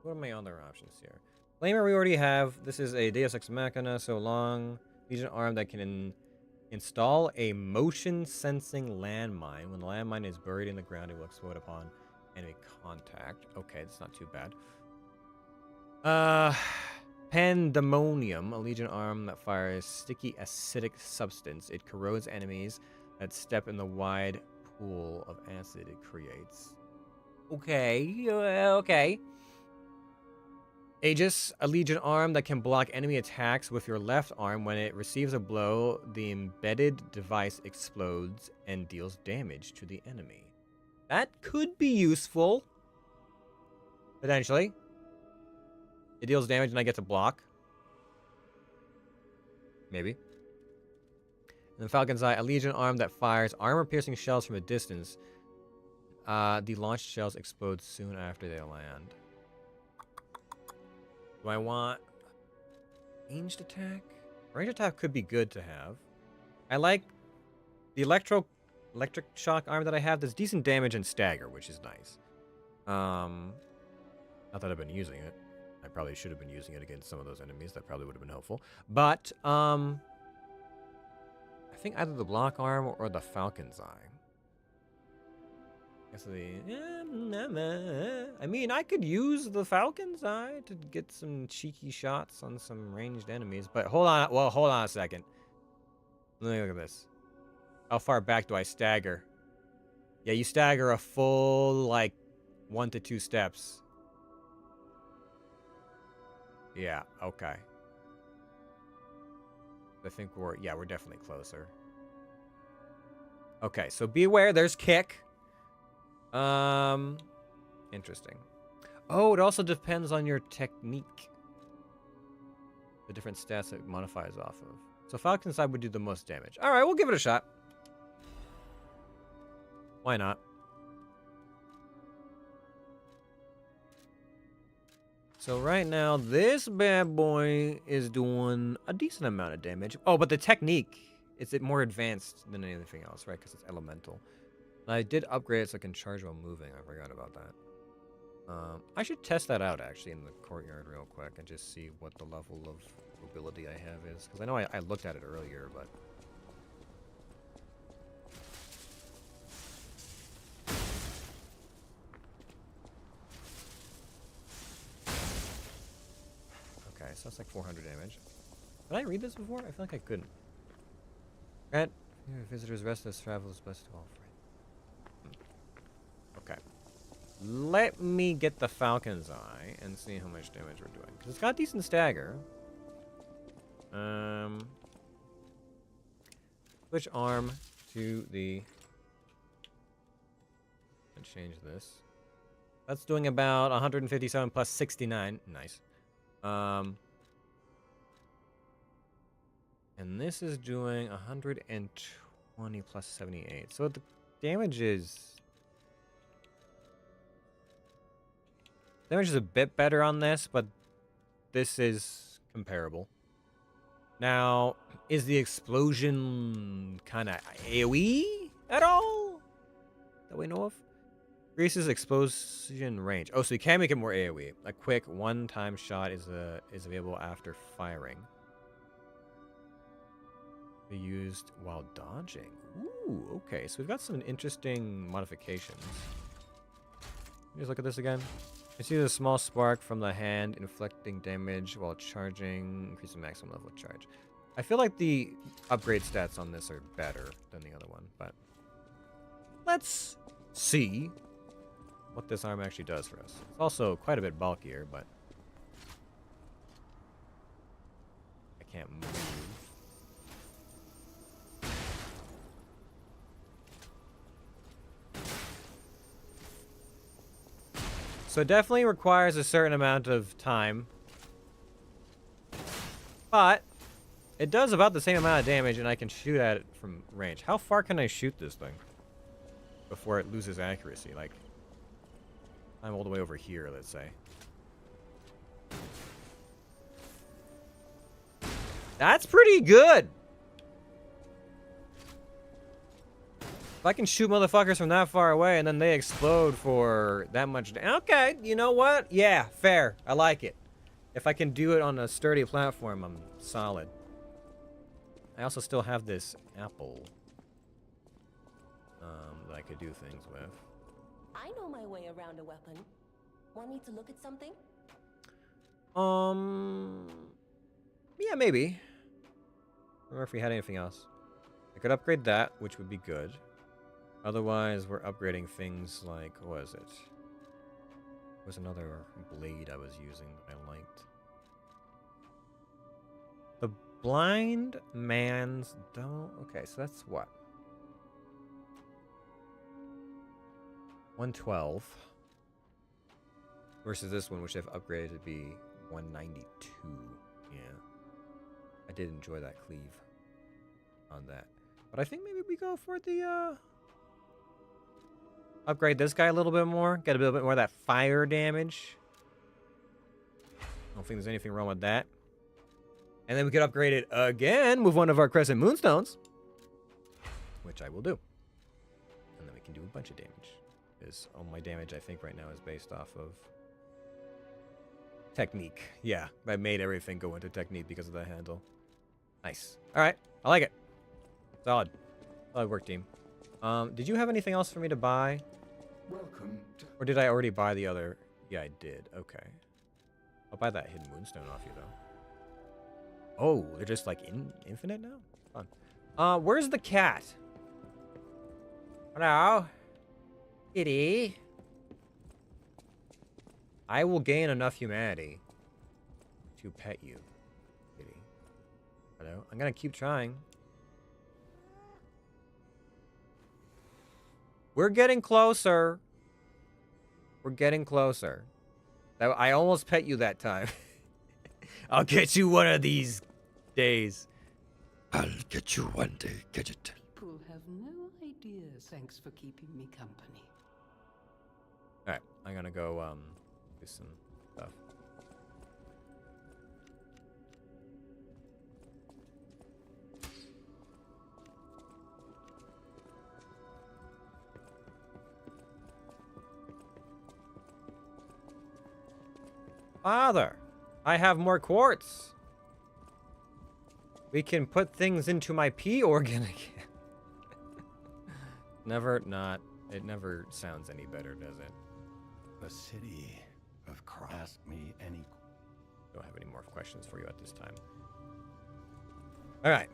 What are my other options here? Flamer we already have. This is a Deus Ex Machina, so long Legion arm that can install a motion sensing landmine. When the landmine is buried in the ground, it will explode upon enemy contact. Okay, that's not too bad. Pandemonium, a Legion arm that fires sticky acidic substance. It corrodes enemies that step in the wide pool of acid it creates. Okay, okay. Aegis, a Legion arm that can block enemy attacks with your left arm. When it receives a blow, the embedded device explodes and deals damage to the enemy. That could be useful. Potentially. It deals damage and I get to block. Maybe. And then Falcon's Eye, a Legion arm that fires armor-piercing shells from a distance. The launched shells explode soon after they land. Do I want ranged attack? Ranged attack could be good to have. I like the electric shock arm that I have. Does decent damage and stagger, which is nice. Not that I've been using it. I probably should have been using it against some of those enemies. That probably would have been helpful. But, I think either the block arm or the Falcon's Eye. I mean, I could use the Falcon's Eye to get some cheeky shots on some ranged enemies. But hold on. Well, hold on a second. Let me look at this. How far back do I stagger? Yeah, you stagger a full, like, 1 to 2 steps. Yeah, okay. I think we're definitely closer. Okay, so be aware, there's kick. Interesting. Oh, it also depends on your technique. The different stats it modifies off of. So Falcon's Eye would do the most damage. All right, we'll give it a shot. Why not? So right now, this bad boy is doing a decent amount of damage. Oh, but the technique, is it more advanced than anything else, right? Because it's elemental. I did upgrade it so I can charge while moving. I forgot about that. I should test that out, actually, in the courtyard real quick and just see what the level of mobility I have is. Because I know I looked at it earlier, but... Okay, so that's like 400 damage. Did I read this before? I feel like I couldn't. Grant visitors restless travelers blessed to all friends. Okay. Let me get the Falcon's Eye and see how much damage we're doing. Because it's got decent stagger. Switch arm to the... and change this. That's doing about 157 plus 69. Nice. And this is doing 120 plus 78. So the damage is... damage is a bit better on this, but this is comparable. Now, is the explosion kind of AoE at all that we know of? Increases explosion range. Oh, so you can make it more AoE. A quick one-time shot is available after firing. Be used while dodging. Ooh, okay. So we've got some interesting modifications. Let's look at this again. You see the small spark from the hand inflicting damage while charging, increase the maximum level of charge. I feel like the upgrade stats on this are better than the other one, but let's see what this arm actually does for us. It's also quite a bit bulkier, but I can't move. So it definitely requires a certain amount of time. But it does about the same amount of damage, and I can shoot at it from range. How far can I shoot this thing before it loses accuracy? Like, I'm all the way over here, let's say. That's pretty good! If I can shoot motherfuckers from that far away and then they explode for that much okay, you know what? Yeah, fair. I like it. If I can do it on a sturdy platform, I'm solid. I also still have this apple that I could do things with. I know my way around a weapon. Want me to look at something? Yeah, maybe. I don't remember if we had anything else. I could upgrade that, which would be good. Otherwise, we're upgrading things like, what was it? There was another blade I was using that I liked. The blind man's don't. Okay, so that's what? 112 versus this one, which I've upgraded to be 192. Yeah, I did enjoy that cleave on that, but I think maybe we go for the upgrade this guy a little bit more, get a little bit more of that fire damage. I don't think there's anything wrong with that. And then we could upgrade it again with one of our Crescent Moonstones, which I will do. And then we can do a bunch of damage. Because all my damage, I think, right now is based off of technique. Yeah, I made everything go into technique because of the handle. Nice. All right, I like it. Solid. Solid work, team. Did you have anything else for me to buy? Welcome to... Or did I already buy the other? Yeah, I did. Okay. I'll buy that hidden moonstone off you, though. Oh, they're just, like, infinite now? Fun. Where's the cat? Hello? Kitty? I will gain enough humanity to pet you, kitty. Hello? I'm gonna keep trying. We're getting closer. We're getting closer. I almost pet you that time. I'll get you one of these days. I'll get you one day, Gadget. People have no idea. Thanks for keeping me company. Alright, I'm gonna go, do some stuff. Father, I have more quartz. We can put things into my pee organ again. It never sounds any better, does it? The city of Cross. Ask me any. Don't have any more questions for you at this time. All right.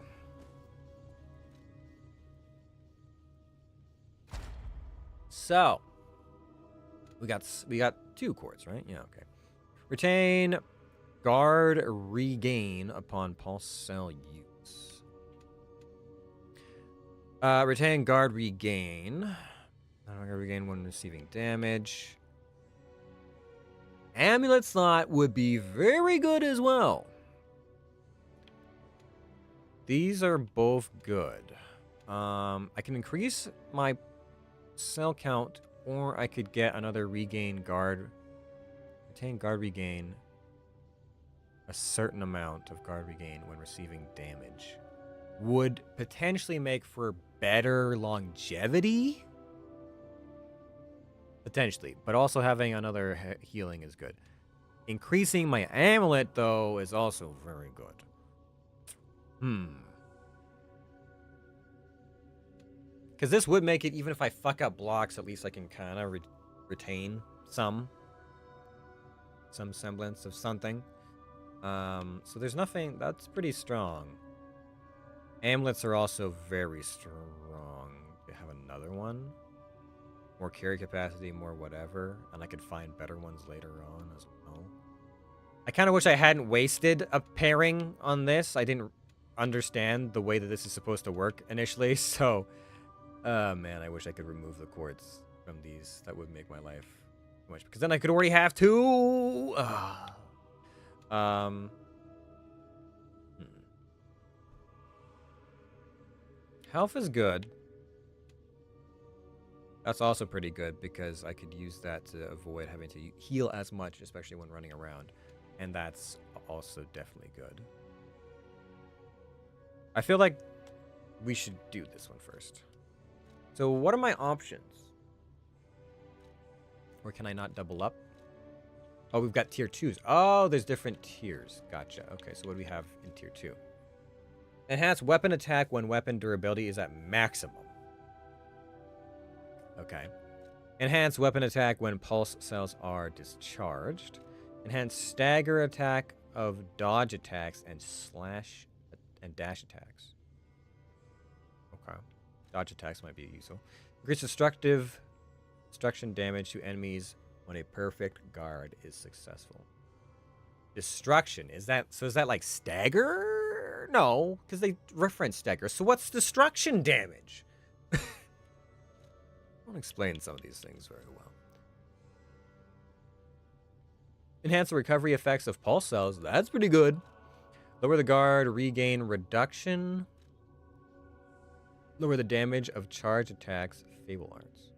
So, we got 2 quartz, right? Yeah, okay. Retain guard regain upon pulse cell use. Retain guard regain. Guard regain when receiving damage. Amulet slot would be very good as well. These are both good. I can increase my cell count, or I could get another regain guard. Retain guard regain. A certain amount of guard regain when receiving damage. Would potentially make for better longevity. Potentially. But also having another healing is good. Increasing my amulet, though, is also very good. Because this would make it, even if I fuck up blocks, at least I can kind of retain some semblance of something. So there's nothing, that's pretty strong. Amulets are also very strong. They have another one. More carry capacity, more whatever. And I could find better ones later on as well. I kind of wish I hadn't wasted a pairing on this. I didn't understand the way that this is supposed to work initially. So, man, I wish I could remove the quartz from these. That would make my life much. Because then I could already have 2. Health is good. That's also pretty good because I could use that to avoid having to heal as much, especially when running around. And that's also definitely good. I feel like we should do this one first. So what are my options? Or can I not double up? Oh, we've got tier 2s. Oh, there's different tiers. Gotcha. Okay, so what do we have in tier 2? Enhance weapon attack when weapon durability is at maximum. Okay. Enhance weapon attack when pulse cells are discharged. Enhance stagger attack of dodge attacks and slash and dash attacks. Okay. Dodge attacks might be useful. Increase destruction damage to enemies when a perfect guard is successful. Destruction, is that like stagger? No, because they reference stagger. So what's destruction damage? I don't explain some of these things very well. Enhance the recovery effects of pulse cells. That's pretty good. Lower the guard, regain reduction. Lower the damage of charge attacks, Fable Arts.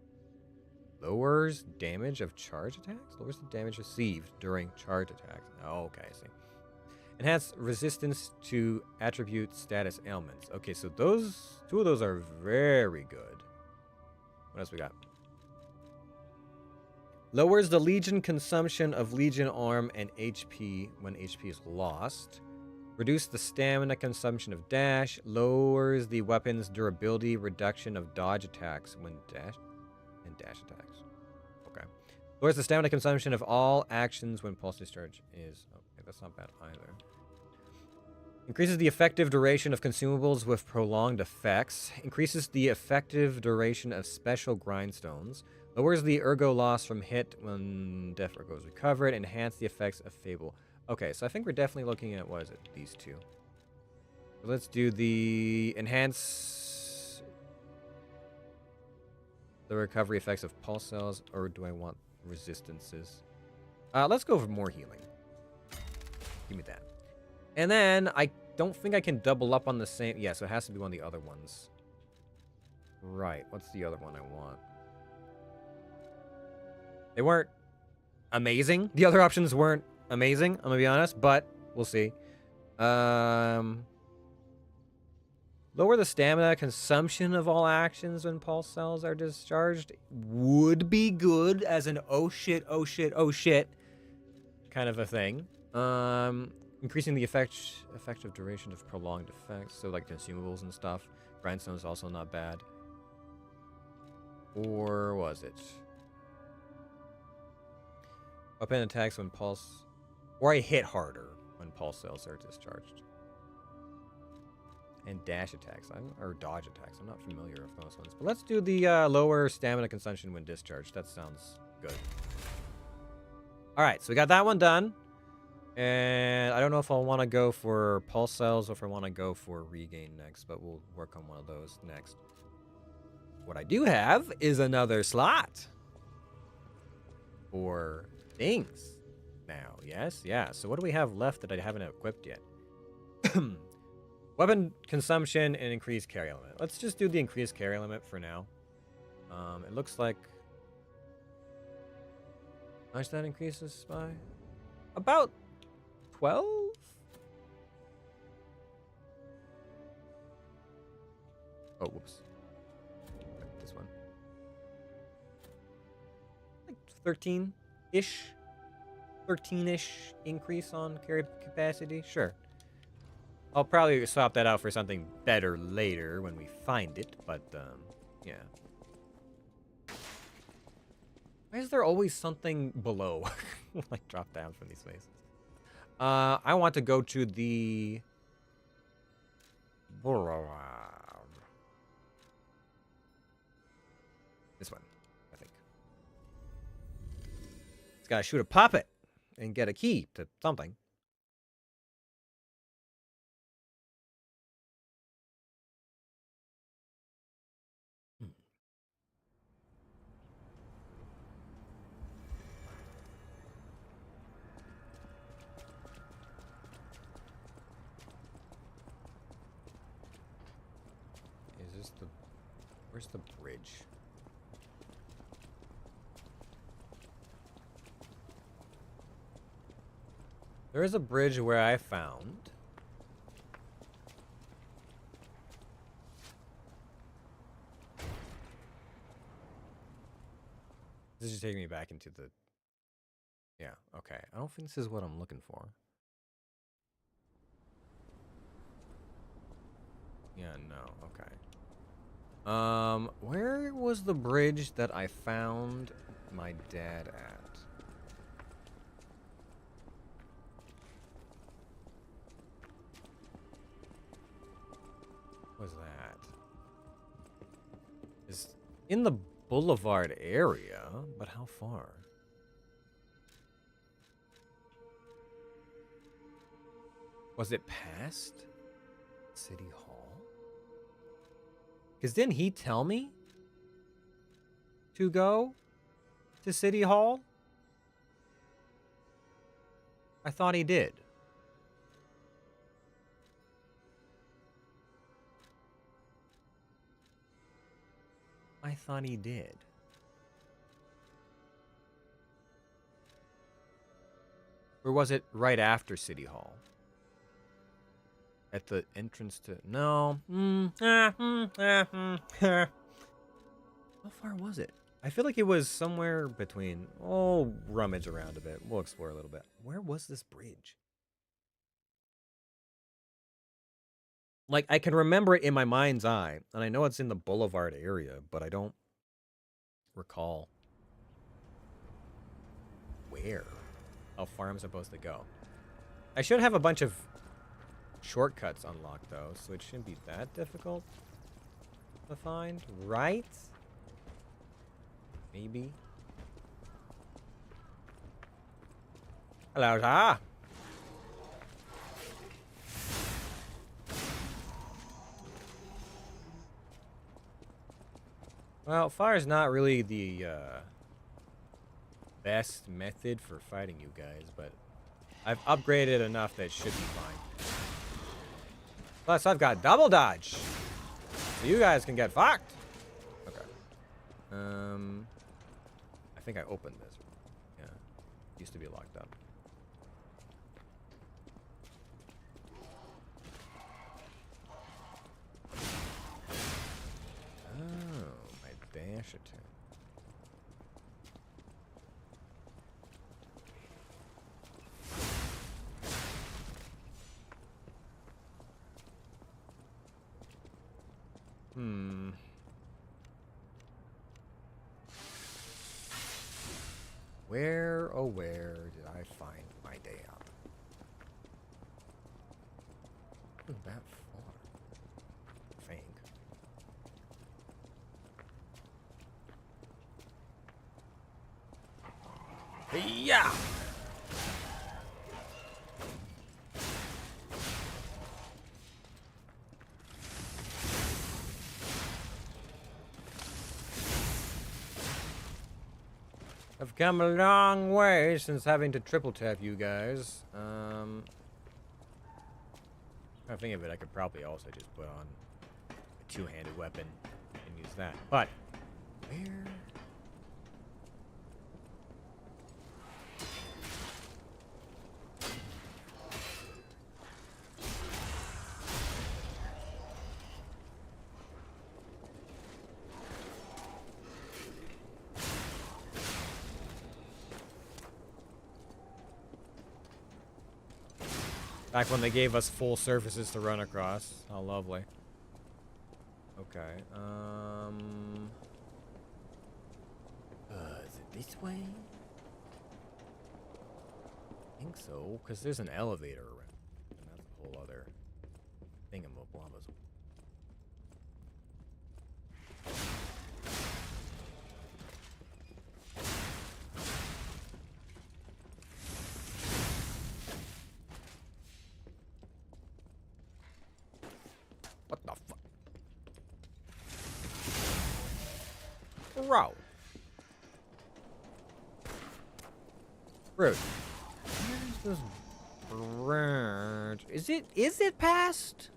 Lowers damage of charge attacks? Lowers the damage received during charge attacks. Oh, okay, I see. Enhance resistance to attribute status ailments. Okay, so those 2 of those are very good. What else we got? Lowers the Legion consumption of Legion arm and HP when HP is lost. Reduce the stamina consumption of dash. Lowers the weapon's durability reduction of dodge attacks when dash attacks. Okay. Lowers the stamina consumption of all actions when pulse discharge is. Okay, that's not bad either. Increases the effective duration of consumables with prolonged effects. Increases the effective duration of special grindstones. Lowers the ergo loss from hit when death ergo is recovered. Enhance the effects of Fable. Okay, so I think we're definitely looking at, what is it, these two. So let's do the enhance the recovery effects of pulse cells, or do I want resistances? Let's go for more healing. Give me that. And then I don't think I can double up on the same. Yeah, so it has to be one of the other ones. Right, what's the other one I want? They weren't amazing. The other options weren't amazing, I'm gonna be honest, but we'll see. Lower the stamina consumption of all actions when pulse cells are discharged would be good as an oh shit kind of a thing. Increasing the effective duration of prolonged effects, so like consumables and stuff. Grindstone is also not bad. Or was it? Weapon attacks when pulse... Or I hit harder when pulse cells are discharged. And dash attacks, or dodge attacks. I'm not familiar with those ones. But let's do the lower stamina consumption when discharged. That sounds good. Alright, so we got that one done. And I don't know if I want to go for pulse cells or if I want to go for regain next, but we'll work on one of those next. What I do have is another slot for things now. Yes, yeah. So what do we have left that I haven't equipped yet? Weapon consumption and increased carry limit. Let's just do the increased carry limit for now. It looks like... How much that increases by? About 12? Oh, whoops. This one. Like 13-ish? 13-ish increase on carry capacity? Sure. I'll probably swap that out for something better later when we find it, but, yeah. Why is there always something below? Like, drop down from these places. I want to go to the... This one, I think. It's gotta shoot a puppet and get a key to something. Is this the... Where's the bridge? There is a bridge where I found. This is taking me back into the... Yeah, okay. I don't think this is what I'm looking for. Yeah, no, okay. Where was the bridge that I found my dad at? What was that? It's in the Boulevard area, but how far? Was it past City Hall? Because didn't he tell me to go to City Hall? I thought he did. I thought he did. Or was it right after City Hall? At the entrance to... No. How far was it? I feel like it was somewhere between. Oh, rummage around a bit. We'll explore a little bit. Where was this bridge? Like, I can remember it in my mind's eye, and I know it's in the boulevard area, but I don't recall where. How far I'm supposed to go. I should have a bunch of shortcuts unlocked, though, so it shouldn't be that difficult to find, right? Maybe. Hello, sir. Well, fire's not really the best method for fighting you guys, but I've upgraded enough that it should be fine. Plus, I've got double dodge, so you guys can get fucked. Okay. I think I opened this. Yeah, it used to be locked up. Oh, my dash attack. Where, oh where did I find my day up? Wasn't that far, I think. Yeah. I've come a long way since having to triple tap you guys. I think of it, I could probably also just put on a two-handed weapon and use that. But where? Back when they gave us full surfaces to run across. How lovely. Okay, is it this way? I think so, because there's an elevator around. And that's a whole other thingamabobbers. What the fuck? Bro. Rude. Where's this branch? Is it past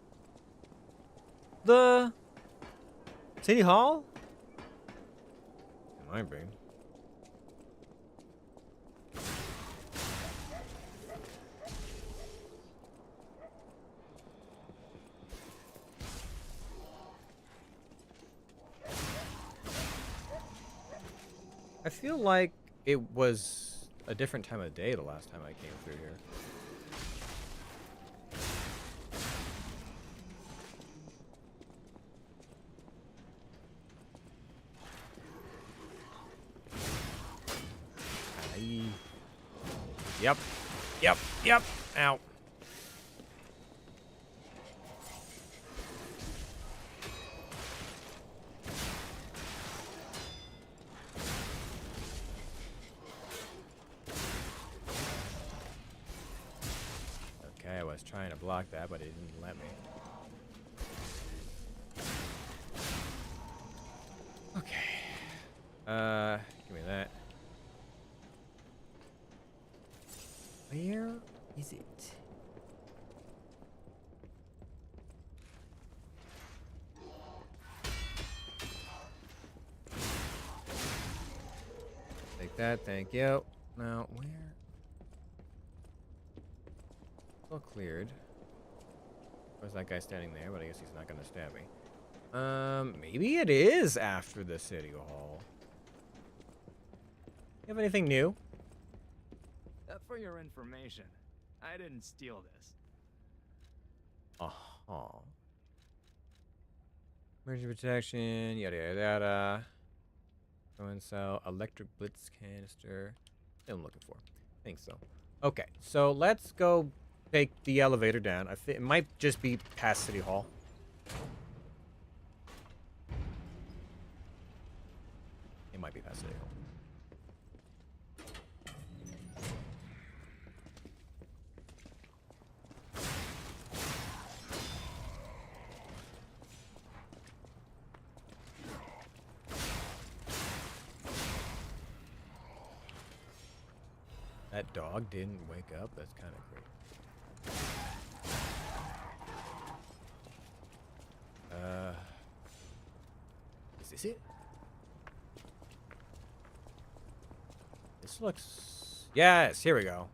the City Hall? It might be. I feel like it was a different time of day the last time I came through here. Aye. Yep. Yep. Yep. Ow. Okay, I was trying to block that, but it didn't let me. Okay. Give me that. Where is it? Take that, thank you. Now, where? All cleared. Where's that guy standing there? But I guess he's not gonna stab me. Maybe it is after the City Hall. You have anything new? For your information, I didn't steal this. Uh-huh. Emergency protection, yada yada yada. So and so. Electric blitz canister. What I'm looking for. I think so. Okay, so let's go take the elevator down. I think it might just be past City Hall. It might be past City Hall. That dog didn't wake up? That's kind of great. Is this it? This looks... Yes, here we go.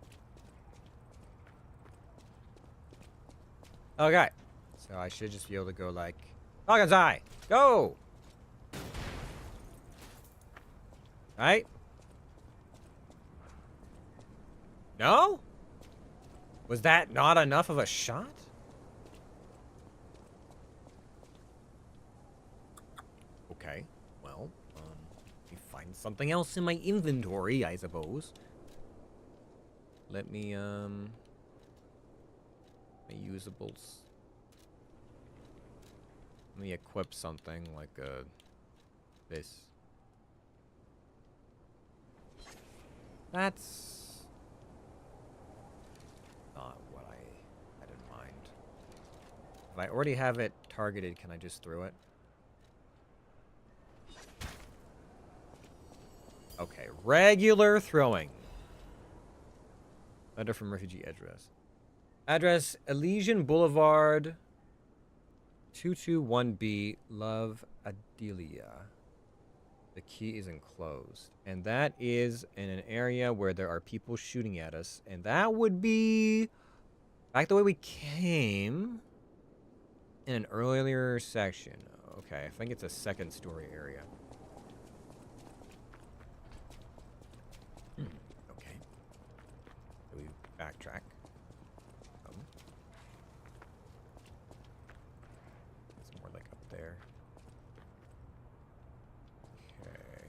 Okay. So I should just be able to go like... Falcon's Eye! Go! Right? No? Was that not enough of a shot? Okay, well, let me find something else in my inventory, I suppose. Let me, my usables. Let me equip something like, this. That's not what I had in mind. If I already have it targeted, can I just throw it? Okay, regular throwing. Letter from refugee address. Address, Elysian Boulevard, 221B, Love Adelia. The key is enclosed. And that is in an area where there are people shooting at us. And that would be back the way we came in an earlier section. Okay, I think it's a second story area. Okay. So we backtrack. It's more like up there. Okay.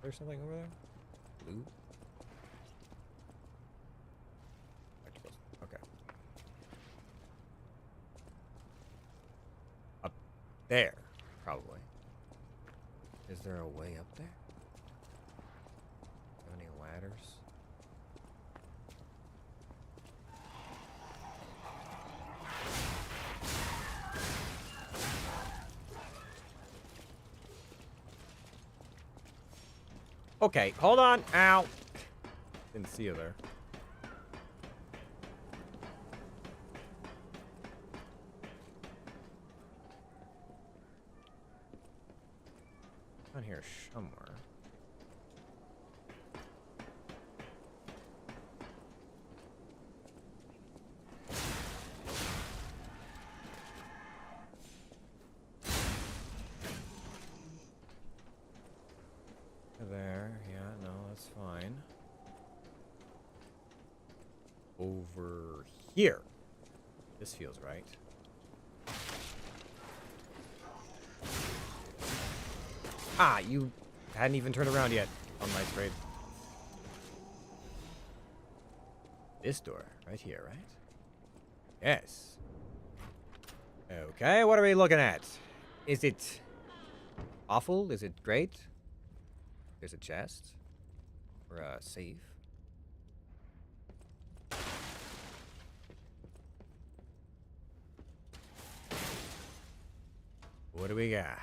There's something over there? Blue? Okay. Up there, probably. Is there a way up there? Have any ladders? Okay, hold on. Ow. Didn't see you there. Down here somewhere. There, yeah, no, that's fine. Over here. This feels right. Ah, you hadn't even turned around yet on my trade. This door, right here, right? Yes. Okay, what are we looking at? Is it awful? Is it great? There's a chest. Or a safe. What do we got?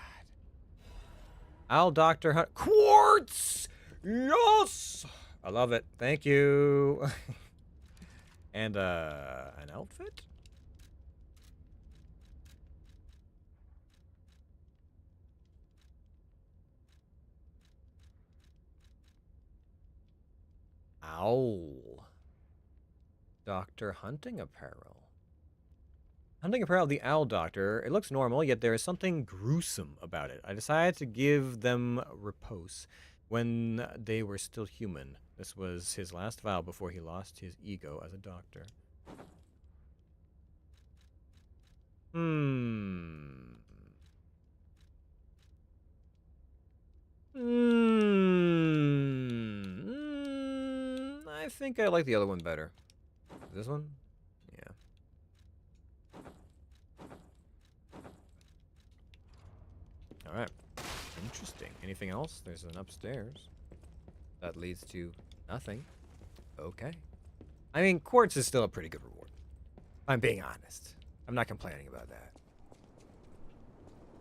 Owl Doctor Hunt. Quartz! Yes! I love it. Thank you. And, an outfit? Owl. Doctor Hunting Apparel. Hunting Apparel, the Owl Doctor. It looks normal, yet there is something gruesome about it. I decided to give them repose. when they were still human. This was his last vow before he lost his ego as a doctor. I think I like the other one better. This one? Yeah. Alright. Interesting. Anything else? There's an upstairs. That leads to nothing. Okay. I mean, quartz is still a pretty good reward. I'm being honest. I'm not complaining about that.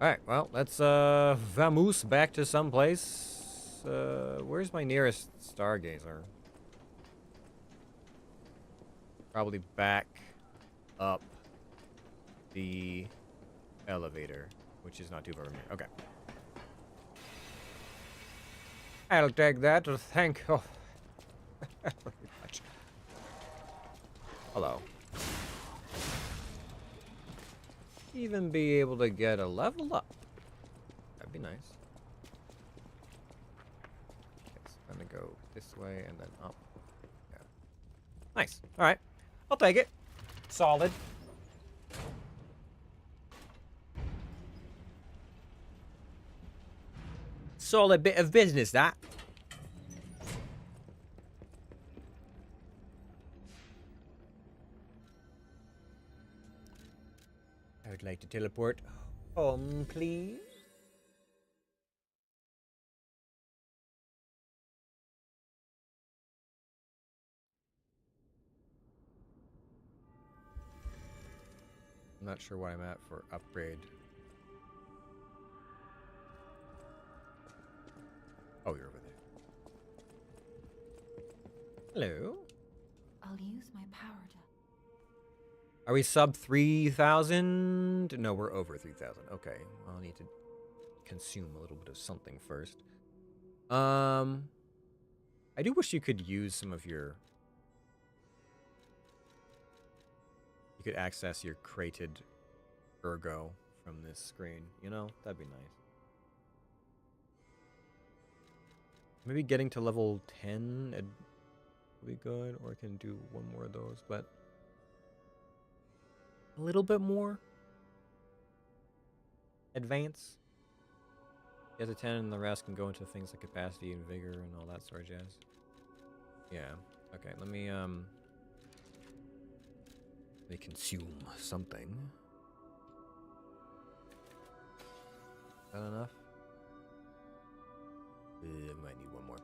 Alright, well, let's vamoose back to someplace. Where's my nearest stargazer? Probably back up the elevator, which is not too far from here. Okay. I'll take that. Thank you very much. Hello. Even be able to get a level up. That'd be nice. It's gonna go this way and then up. Yeah. Nice. Alright. I'll take it. Solid. Solid bit of business, that. I would like to teleport home, please. I'm not sure what I'm at for upgrade. Oh, you're over there. Hello. I'll use my power to... Are we sub 3,000? No, we're over 3,000. Okay. I'll need to consume a little bit of something first. I do wish you could use some of your... You could access your crated ergo from this screen. You know, that'd be nice. Maybe getting to level 10 would be good, or I can do one more of those, but a little bit more advance. Get to 10 and the rest can go into things like capacity and vigor and all that sort of jazz. Yeah. Okay, let me consume something. Is that enough? Might need one more.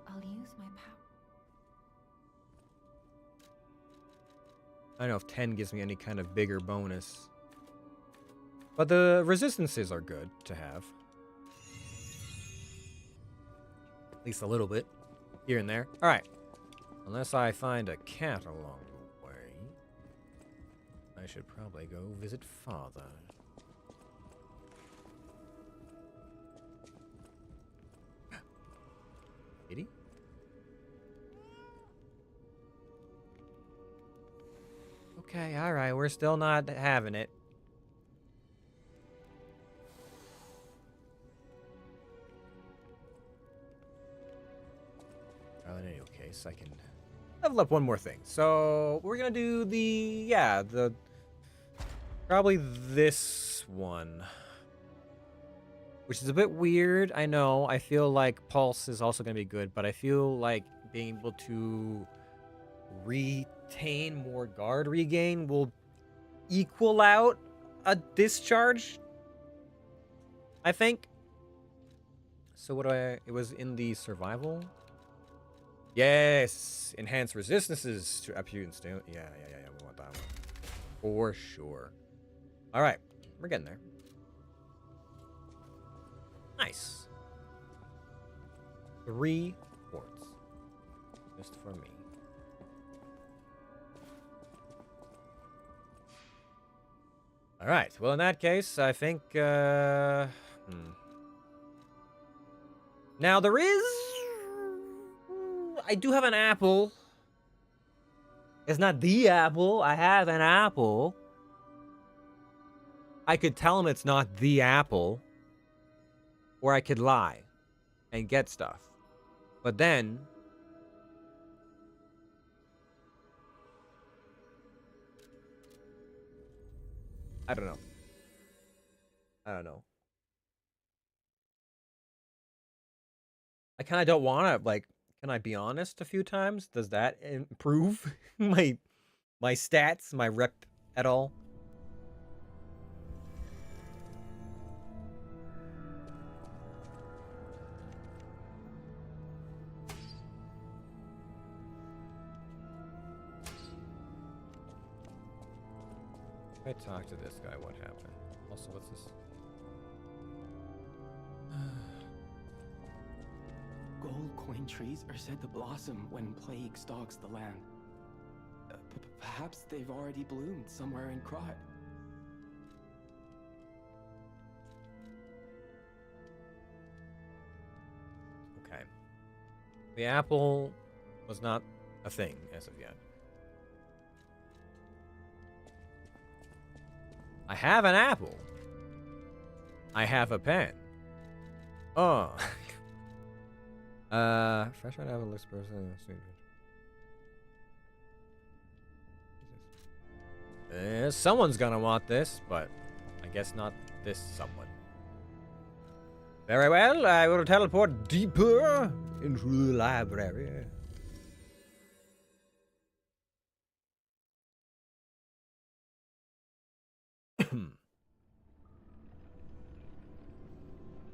I'll use my power. I don't know if 10 gives me any kind of bigger bonus. But the resistances are good to have. At least a little bit. Here and there. Alright. Unless I find a cat along the way, I should probably go visit Father. Kitty? Okay, alright, we're still not having it. Well, in any case, I can level up one more thing. So, we're gonna do probably this one. Which is a bit weird, I know. I feel like Pulse is also going to be good, but I feel like being able to retain more guard regain will equal out a discharge, I think. So what it was in the survival? Yes! Enhanced resistances to appear and stay. Yeah, we want that one. For sure. Alright, we're getting there. Nice. 3 quartz. Just for me. Alright, well in that case, I think, Now there is... I do have an apple. It's not the apple. I have an apple. I could tell him it's not the apple. where I could lie and get stuff. But then I don't know. I don't know. I kind of don't want to, like, can I be honest a few times? Does that improve my stats, my rep at all? If I talk to this guy, what happened? Also, what's this? Gold coin trees are said to blossom when plague stalks the land. Perhaps they've already bloomed somewhere in Krot. Okay. The apple was not a thing as of yet. I have an apple. I have a pen. Oh. Fresh red apple looks person. Someone's gonna want this, but I guess not this someone. Very well, I will teleport deeper into the library.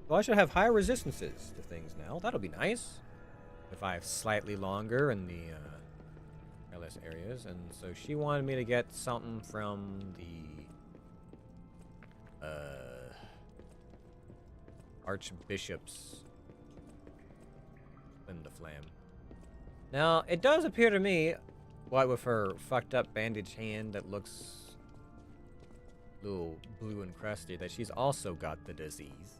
Well, I should have higher resistances to things now. That'll be nice. If I have slightly longer in the careless areas. And so she wanted me to get something from the Archbishop's Linda Flam. Now, it does appear to me, what with her fucked up bandaged hand that looks a little blue and crusty, that she's also got the disease.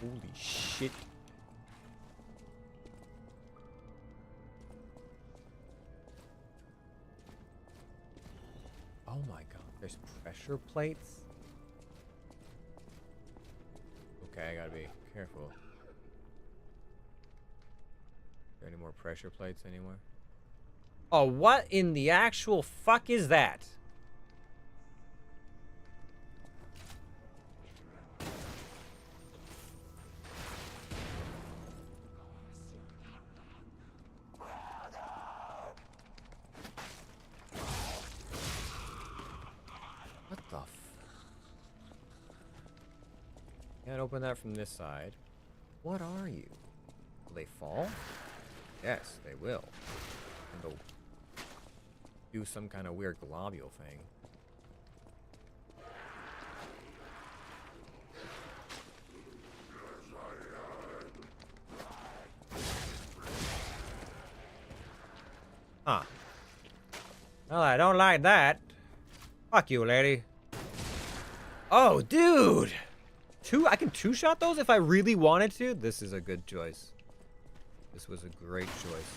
Holy shit. Oh my god, there's pressure plates? Okay, I gotta be careful. Are there any more pressure plates anywhere? Oh, what in the actual fuck is that? What the f... Can't open that from this side. What are you? Will they fall? Yes, they will. And they'll do some kind of weird globule thing. Huh. Well, I don't like that. Fuck you, lady. Oh, dude! I can two-shot those if I really wanted to? This is a good choice. This was a great choice.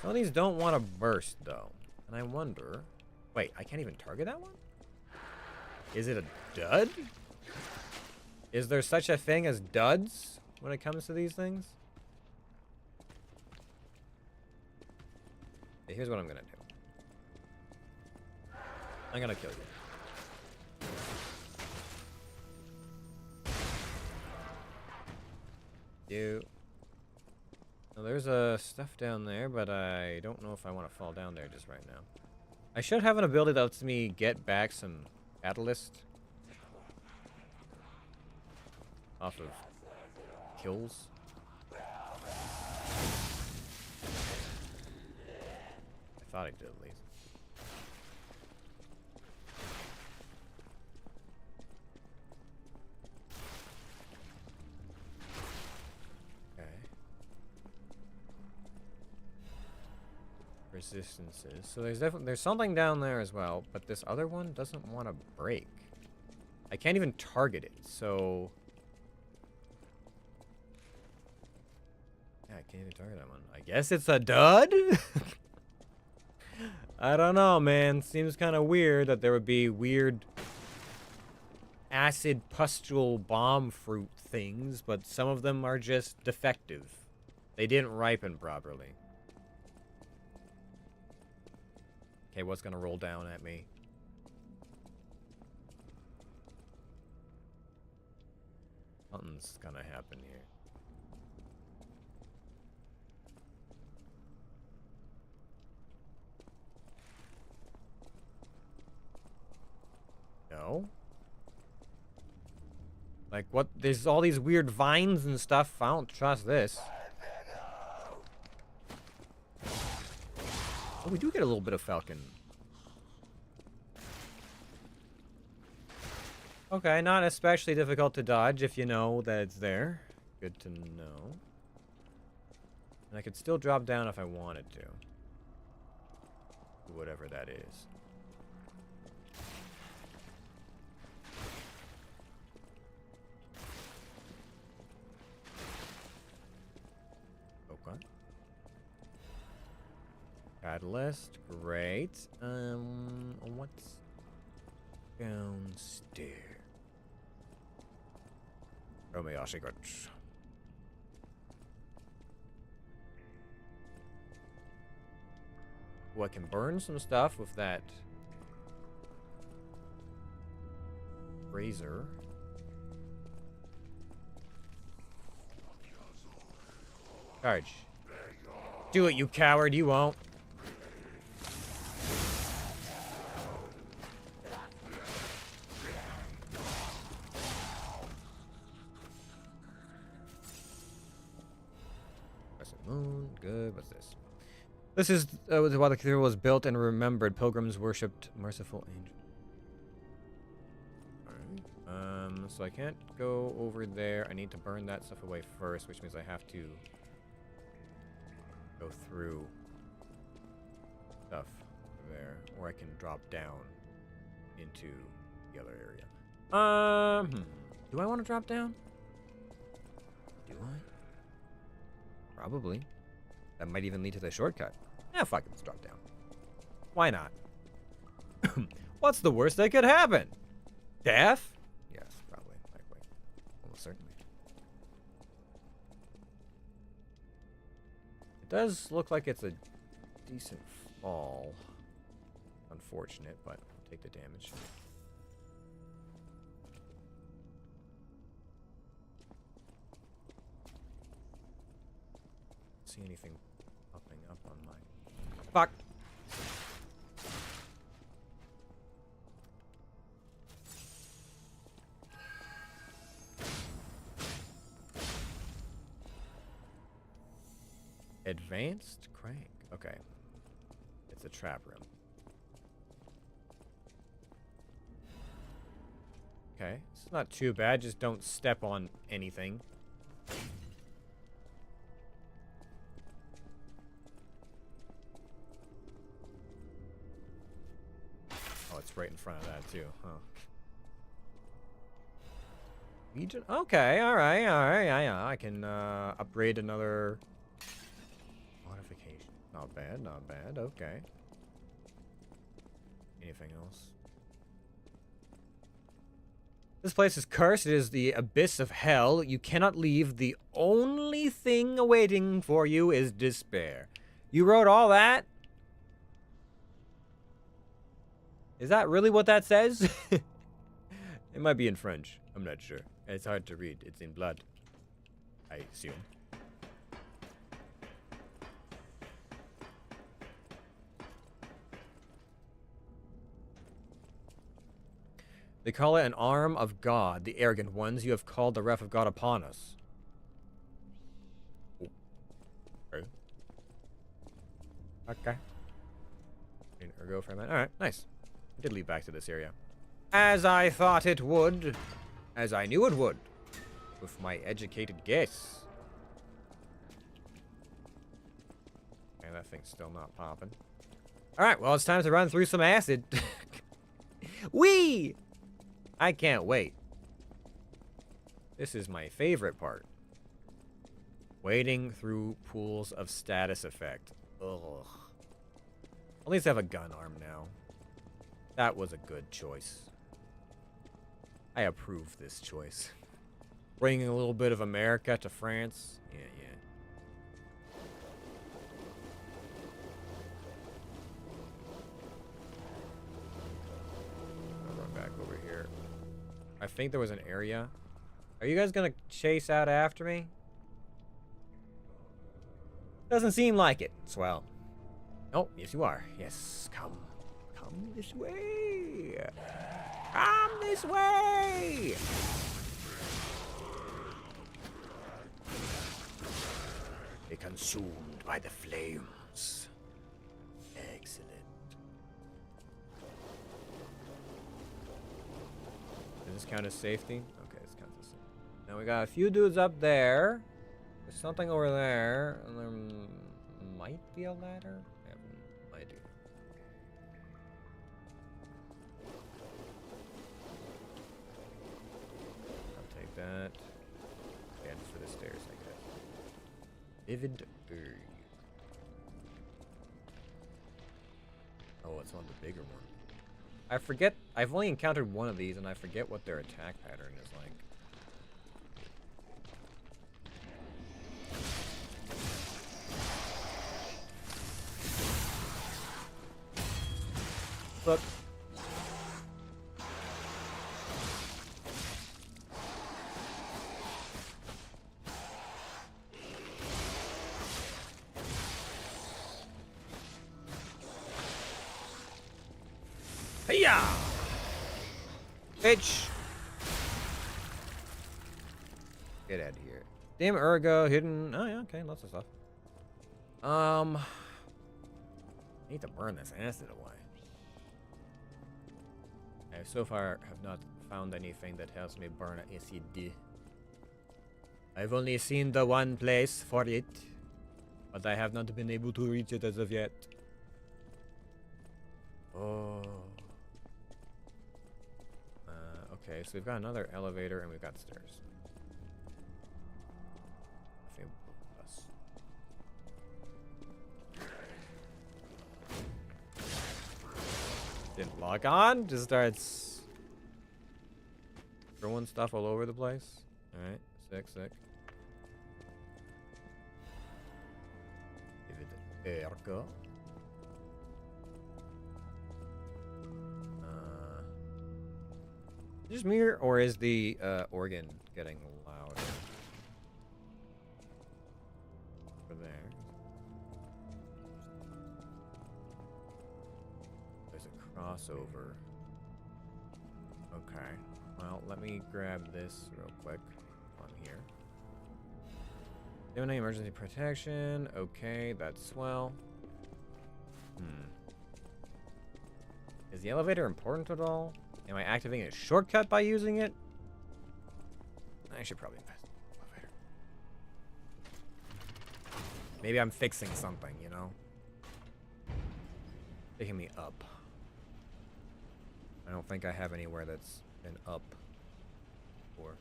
Some of these don't want to burst, though. And I wonder... Wait, I can't even target that one? Is it a dud? Is there such a thing as duds when it comes to these things? Okay, here's what I'm gonna do. I'm gonna kill you. Now, there's stuff down there, but I don't know if I want to fall down there just right now. I should have an ability that lets me get back some catalyst off of kills. I thought I did at least. Resistances. So there's something down there as well, but this other one doesn't want to break. I can't even target it, so yeah, I can't even target that one. I guess it's a dud. I don't know, man. Seems kind of weird that there would be weird acid pustule bomb fruit things, but some of them are just defective. They didn't ripen properly. Okay, what's gonna roll down at me? Something's gonna happen here. No? Like, what? There's all these weird vines and stuff. I don't trust this. Oh, we do get a little bit of falcon. Okay, not especially difficult to dodge if you know that it's there. Good to know. And I could still drop down if I wanted to. Whatever that is. Okay. Catalyst, great. What's downstairs? Oh my gosh, I got. Well, I can burn some stuff with that razor. Charge. Do it, you coward. You won't. Crescent moon. Good. What's this? This is while the cathedral was built and remembered. Pilgrims worshipped merciful angels. Alright. So I can't go over there. I need to burn that stuff away first, which means I have to go through stuff there, or I can drop down into the other area. Do I want to drop down? Do I? Probably. That might even lead to the shortcut. Yeah, fuck it, let's drop down. Why not? What's the worst that could happen? Death? Yes, probably. Likely. Almost certainly. It does look like it's a decent fall. Unfortunate, but I'll take the damage. See anything popping up on my... Fuck! Advanced crank. Okay. It's a trap room. Okay. It's not too bad. Just don't step on anything. Oh, it's right in front of that too, huh? Legion? Okay, alright, yeah. I can upgrade another modification. Not bad, okay. Anything else? This place is cursed. It is the abyss of hell. You cannot leave. The only thing awaiting for you is despair. You wrote all that? Is that really what that says? It might be in French. I'm not sure. It's hard to read. It's in blood, I assume. They call it an arm of God. The arrogant ones, you have called the wrath of God upon us. Oh. Okay. Okay. Ergo for a minute. Alright, nice. I did lead back to this area. As I thought it would. As I knew it would. With my educated guess. Okay, that thing's still not popping. Alright, well, it's time to run through some acid. Whee! I can't wait. This is my favorite part. Wading through pools of status effect. Ugh. At least I have a gun arm now. That was a good choice. I approve this choice. Bringing a little bit of America to France. Yeah, yeah. I'll run back over here. I think there was an area. Are you guys gonna chase out after me? Doesn't seem like it. Swell. Oh, yes you are. Yes, come. Come this way. Come this way. Be consumed by the flames. Excellent. Does this count as safety? Okay, this counts as safety. Now we got a few dudes up there. There's something over there, and there might be a ladder. I have no idea. I'll take that. Yeah, just for the stairs, I guess. Vivid Berg. Oh, it's on the bigger one. I forget. I've only encountered one of these, and I forget what their attack pattern is like. Look. Hiya! Bitch! Get out of here. Damn ergo, hidden. Oh yeah, okay, lots of stuff. I need to burn this acid away. I so far have not found anything that helps me burn acid. I've only seen the one place for it, but I have not been able to reach it as of yet. Oh. Okay, so we've got another elevator and we've got stairs. I think us. Didn't log on, just starts throwing stuff all over the place. Alright, sick, sick. Give it an ergo. Just me, or is the organ getting louder? Over there. There's a crossover. Okay. Well, let me grab this real quick on here. Doing emergency protection. Okay, that's swell. Is the elevator important at all? Am I activating a shortcut by using it? I should probably invest in the elevator. Maybe I'm fixing something, you know? Taking me up. I don't think I have anywhere that's been up before.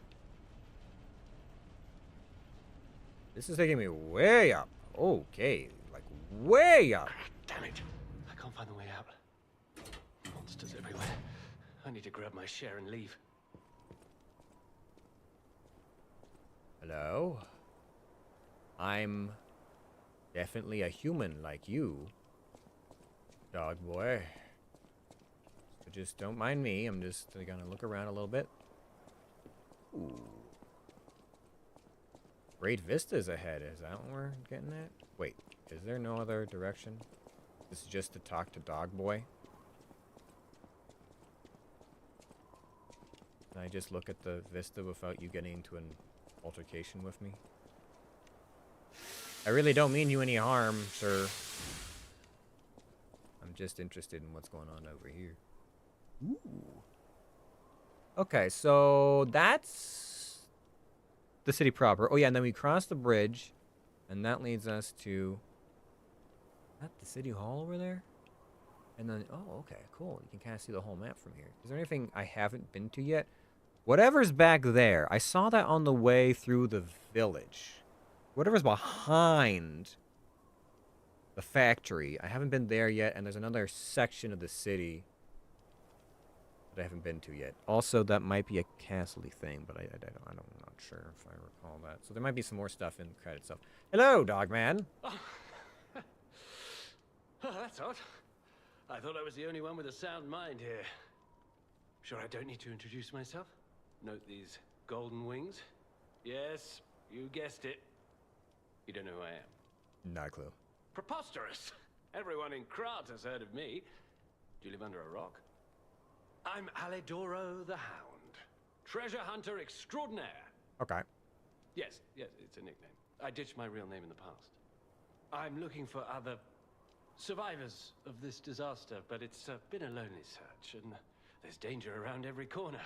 This is taking me way up. Okay, like way up. Damn it. I can't find the way out. Monsters everywhere. I need to grab my share and leave. Hello? I'm definitely a human like you, dog boy. So just don't mind me. I'm just gonna look around a little bit. Ooh. Great vistas ahead. Is that what we're getting at? Wait, is there no other direction? This is just to talk to dog boy? Can I just look at the vista without you getting into an altercation with me? I really don't mean you any harm, sir. I'm just interested in what's going on over here. Ooh. Okay, so that's the city proper. Oh yeah, and then we cross the bridge, and that leads us to... Is that the city hall over there? And then, oh, okay, cool. You can kind of see the whole map from here. Is there anything I haven't been to yet? Whatever's back there, I saw that on the way through the village. Whatever's behind the factory. I haven't been there yet, and there's another section of the city that I haven't been to yet. Also, that might be a castle-y thing, but I'm not sure if I recall that. So there might be some more stuff in the credit stuff. Hello, Dogman. Oh. Oh, that's odd. I thought I was the only one with a sound mind here. Sure I don't need to introduce myself? Note these golden wings? Yes, you guessed it. You don't know who I am. Not a clue. Preposterous! Everyone in Krat has heard of me. Do you live under a rock? I'm Alidoro the Hound. Treasure hunter extraordinaire. Okay. Yes, it's a nickname. I ditched my real name in the past. I'm looking for other survivors of this disaster, but it's been a lonely search, and there's danger around every corner.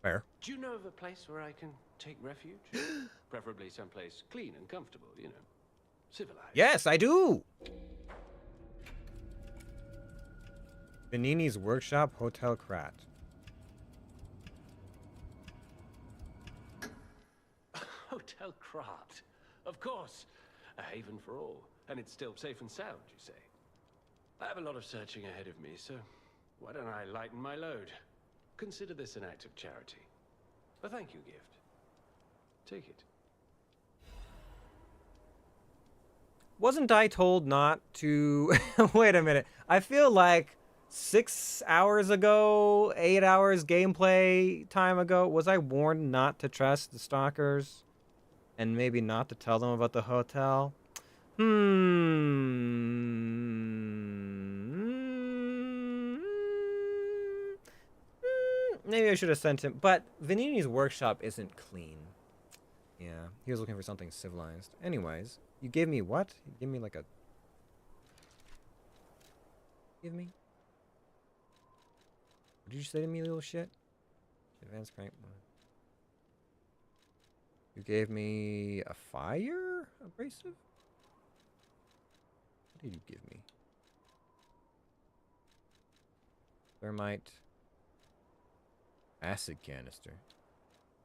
Fair. Do you know of a place where I can take refuge? Preferably someplace clean and comfortable, you know. Civilized. Yes, I do! Benini's Workshop, Hotel Krat. Hotel Krat. Of course. A haven for all. And it's still safe and sound, you say? I have a lot of searching ahead of me, so why don't I lighten my load? Consider this an act of charity. A thank you gift. Take it. Wasn't I told not to... Wait a minute. I feel like 6 hours ago, 8 hours gameplay time ago, was I warned not to trust the stalkers? And maybe not to tell them about the hotel? Maybe I should have sent him. But Venini's workshop isn't clean. Yeah, he was looking for something civilized. Anyways, you gave me what? You gave me like a... Give me? What did you say to me, little shit? Advanced crank. You gave me a fire abrasive? What did you give me? Thermite. Acid canister.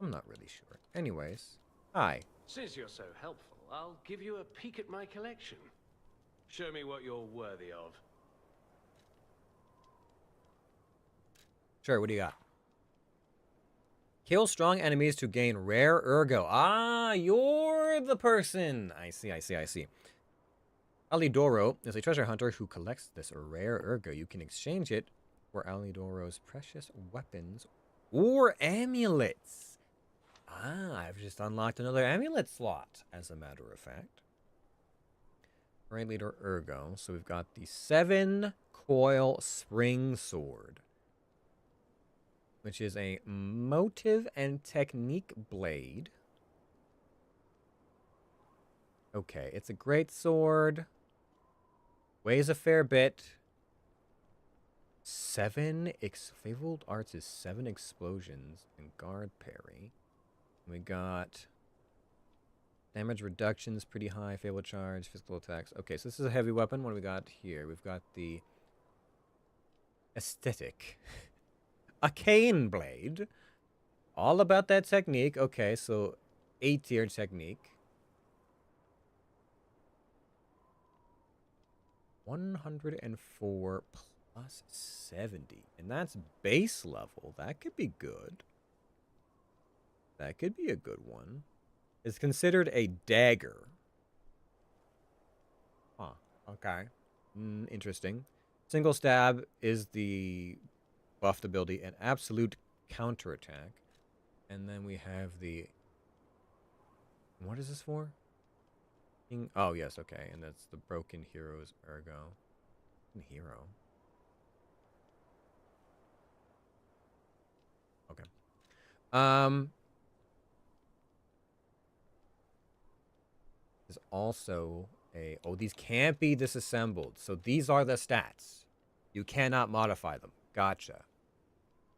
I'm not really sure. Anyways. Hi. Since you're so helpful, I'll give you a peek at my collection. Show me what you're worthy of. Sure, what do you got? Kill strong enemies to gain rare ergo. Ah, you're the person. I see. Alidoro is a treasure hunter who collects this rare ergo. You can exchange it for Alidoro's precious weapons or amulets. Ah, I've just unlocked another amulet slot, as a matter of fact. Great leader ergo. So we've got the 7-coil spring sword, which is a motive and technique blade. Okay, it's a great sword. Weighs a fair bit. Fabled arts is 7 explosions and guard parry. We got damage reductions pretty high, fabled charge, physical attacks. Okay, so this is a heavy weapon. What do we got here? We've got the aesthetic. A cane blade. All about that technique. Okay, so 8-tier technique. 104 plus 70. And that's base level. That could be good. That could be a good one. It's considered a dagger. Huh. Okay. Interesting. Single stab is the buffed ability and absolute counterattack. And then we have the... What is this for? Oh, yes, okay. And that's the Broken Hero's Ergo. Hero. Okay. There's also a... Oh, these can't be disassembled. So these are the stats. You cannot modify them. Gotcha.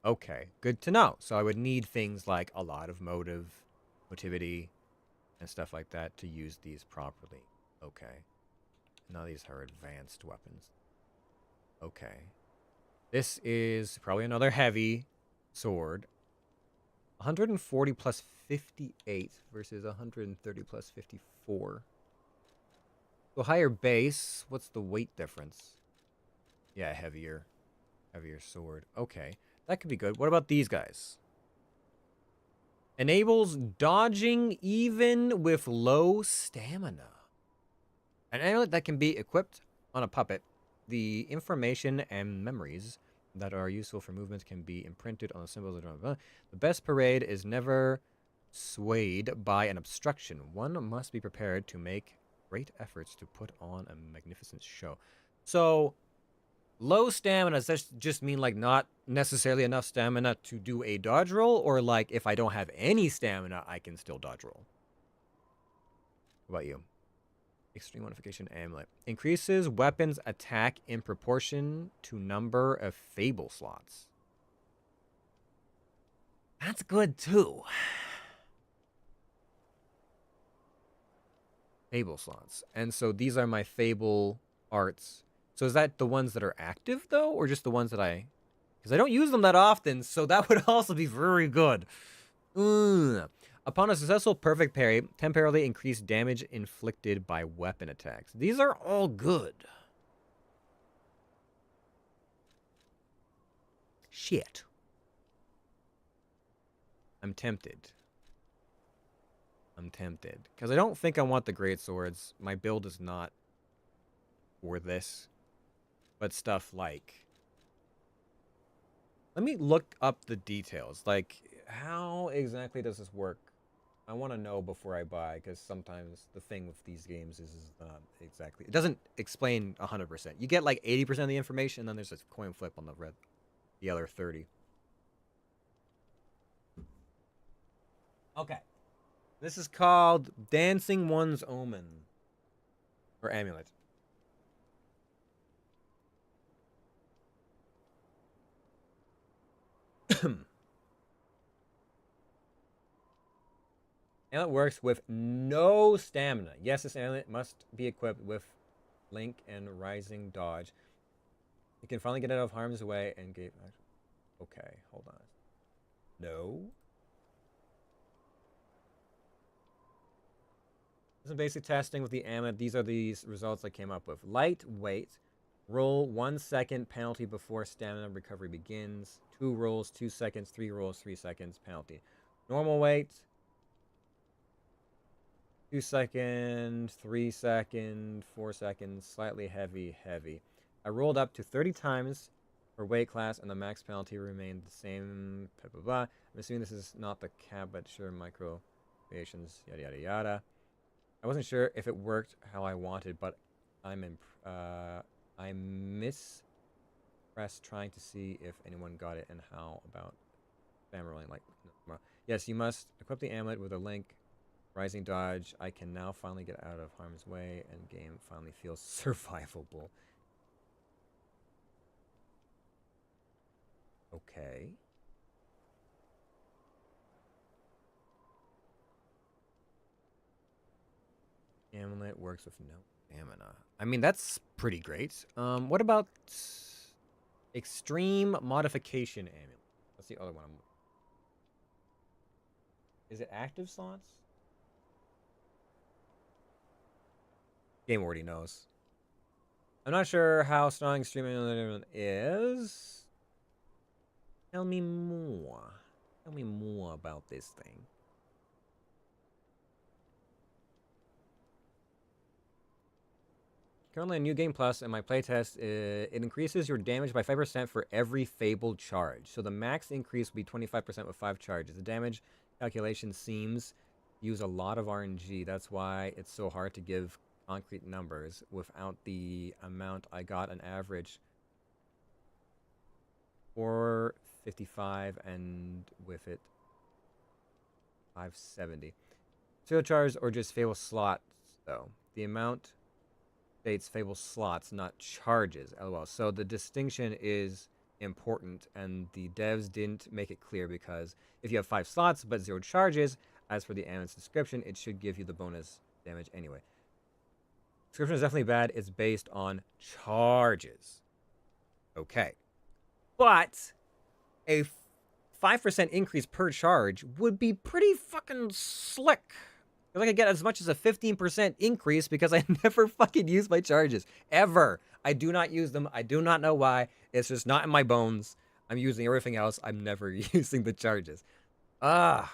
Okay, good to know. So I would need things like a lot of motivity, and stuff like that to use these properly. Okay. Now these are advanced weapons. Okay. This is probably another heavy sword. 140 plus 58 versus 130 plus 54. So higher base. What's the weight difference? Yeah, heavier. Heavier sword. Okay. That could be good. What about these guys? Enables dodging even with low stamina. An amulet that can be equipped on a puppet. The information and memories that are useful for movements can be imprinted on the symbols of the best parade is never swayed by an obstruction. One must be prepared to make great efforts to put on a magnificent show. So, low stamina, does that just mean like not necessarily enough stamina to do a dodge roll? Or like if I don't have any stamina, I can still dodge roll? What about you? Extreme modification amulet. Increases weapons attack in proportion to number of fable slots. That's good too. Fable slots. And so these are my fable arts. So is that the ones that are active though? Or just the ones that I... Because I don't use them that often, so that would also be very good. Upon a successful perfect parry, temporarily increased damage inflicted by weapon attacks. These are all good. Shit. I'm tempted. I'm tempted. Because I don't think I want the great swords. My build is not for this. But stuff like... Let me look up the details. Like, how exactly does this work? I want to know before I buy, because sometimes the thing with these games is not exactly... It doesn't explain 100%. You get like 80% of the information, and then there's a coin flip on the other 30. Okay. This is called Dancing One's Omen. Or Amulet. Amulet works with no stamina. Yes, this amulet must be equipped with Link and Rising Dodge. You can finally get out of harm's way and get... Okay, hold on. No? Some basic testing with the amulet. These are the results I came up with. Lightweight. Roll 1 second penalty before stamina recovery begins. 2 rolls, 2 seconds. 3 rolls, 3 seconds penalty. Normal weight. 2 seconds, 3 seconds, 4 seconds, slightly heavy, heavy. I rolled up to 30 times for weight class, and the max penalty remained the same. Blah, blah, blah. I'm assuming this is not the cap, but sure, micro variations, yada, yada, yada. I wasn't sure if it worked how I wanted, but I mispressed trying to see if anyone got it, and how about spam rolling. Like, no. Yes, you must equip the amulet with a Link Rising Dodge. I can now finally get out of harm's way, and game finally feels survivable. Okay. Amulet works with no stamina. I mean, that's pretty great. What about Extreme Modification Amulet? That's the other one. Is it active slots? Game already knows. I'm not sure how strong Extreme Amulet is. Tell me more. Tell me more about this thing. Currently in New Game Plus, in my playtest, it increases your damage by 5% for every fabled charge. So the max increase will be 25% with 5 charges. The damage calculation seems to use a lot of RNG. That's why it's so hard to give concrete numbers. Without the amount, I got an average 455, and with it 570. Serial charge or just fable slots, though. The amount states fable slots, not charges. LOL. So the distinction is important, and the devs didn't make it clear, because if you have 5 slots but 0 charges, as for the amulet's description, it should give you the bonus damage anyway. Description is definitely bad. It's based on charges. Okay. But a 5% increase per charge would be pretty fucking slick. Because I could get as much as a 15% increase because I never fucking use my charges. Ever. I do not use them. I do not know why. It's just not in my bones. I'm using everything else. I'm never using the charges. Ah.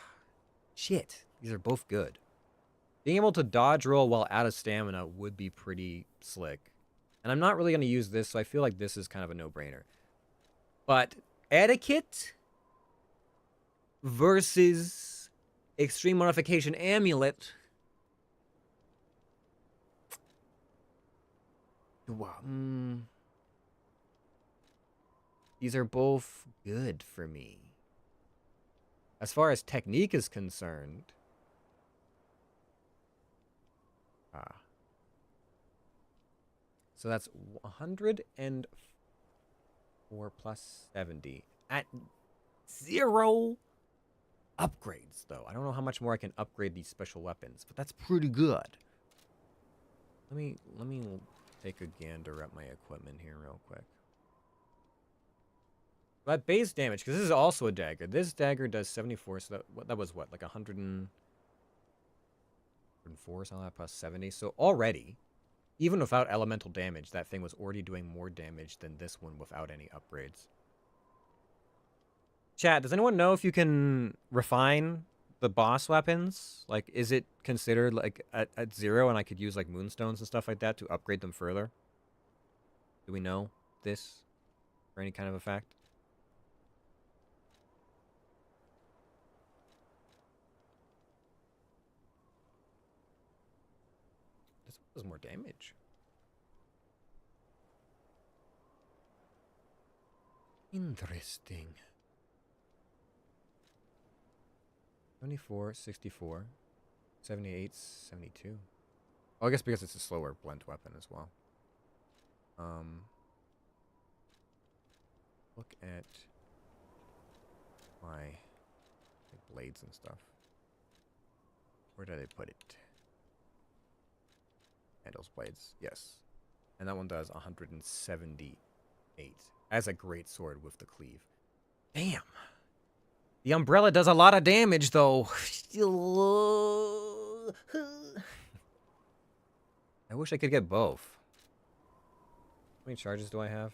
Shit. These are both good. Being able to dodge roll while out of stamina would be pretty slick. And I'm not really going to use this, so I feel like this is kind of a no-brainer. But etiquette versus extreme modification amulet. Wow. These are both good for me. As far as technique is concerned. So that's 104 plus 70. At 0 upgrades, though. I don't know how much more I can upgrade these special weapons, but that's pretty good. Let me take a gander at my equipment here real quick. That base damage, because this is also a dagger. This dagger does 74, so that was what, like 104 something like that, plus 70. So already, even without elemental damage, that thing was already doing more damage than this one without any upgrades. Chat, does anyone know if you can refine the boss weapons? Like, is it considered like at 0 and I could use like moonstones and stuff like that to upgrade them further? Do we know this for any kind of effect? This one does more damage. Interesting. 74, 64, 78, 72. Oh, I guess because it's a slower blend weapon as well. Look at my blades and stuff. Where did I put it? Handles blades, yes. And that one does 178. As a great sword with the cleave. Damn. The umbrella does a lot of damage, though. I wish I could get both. How many charges do I have?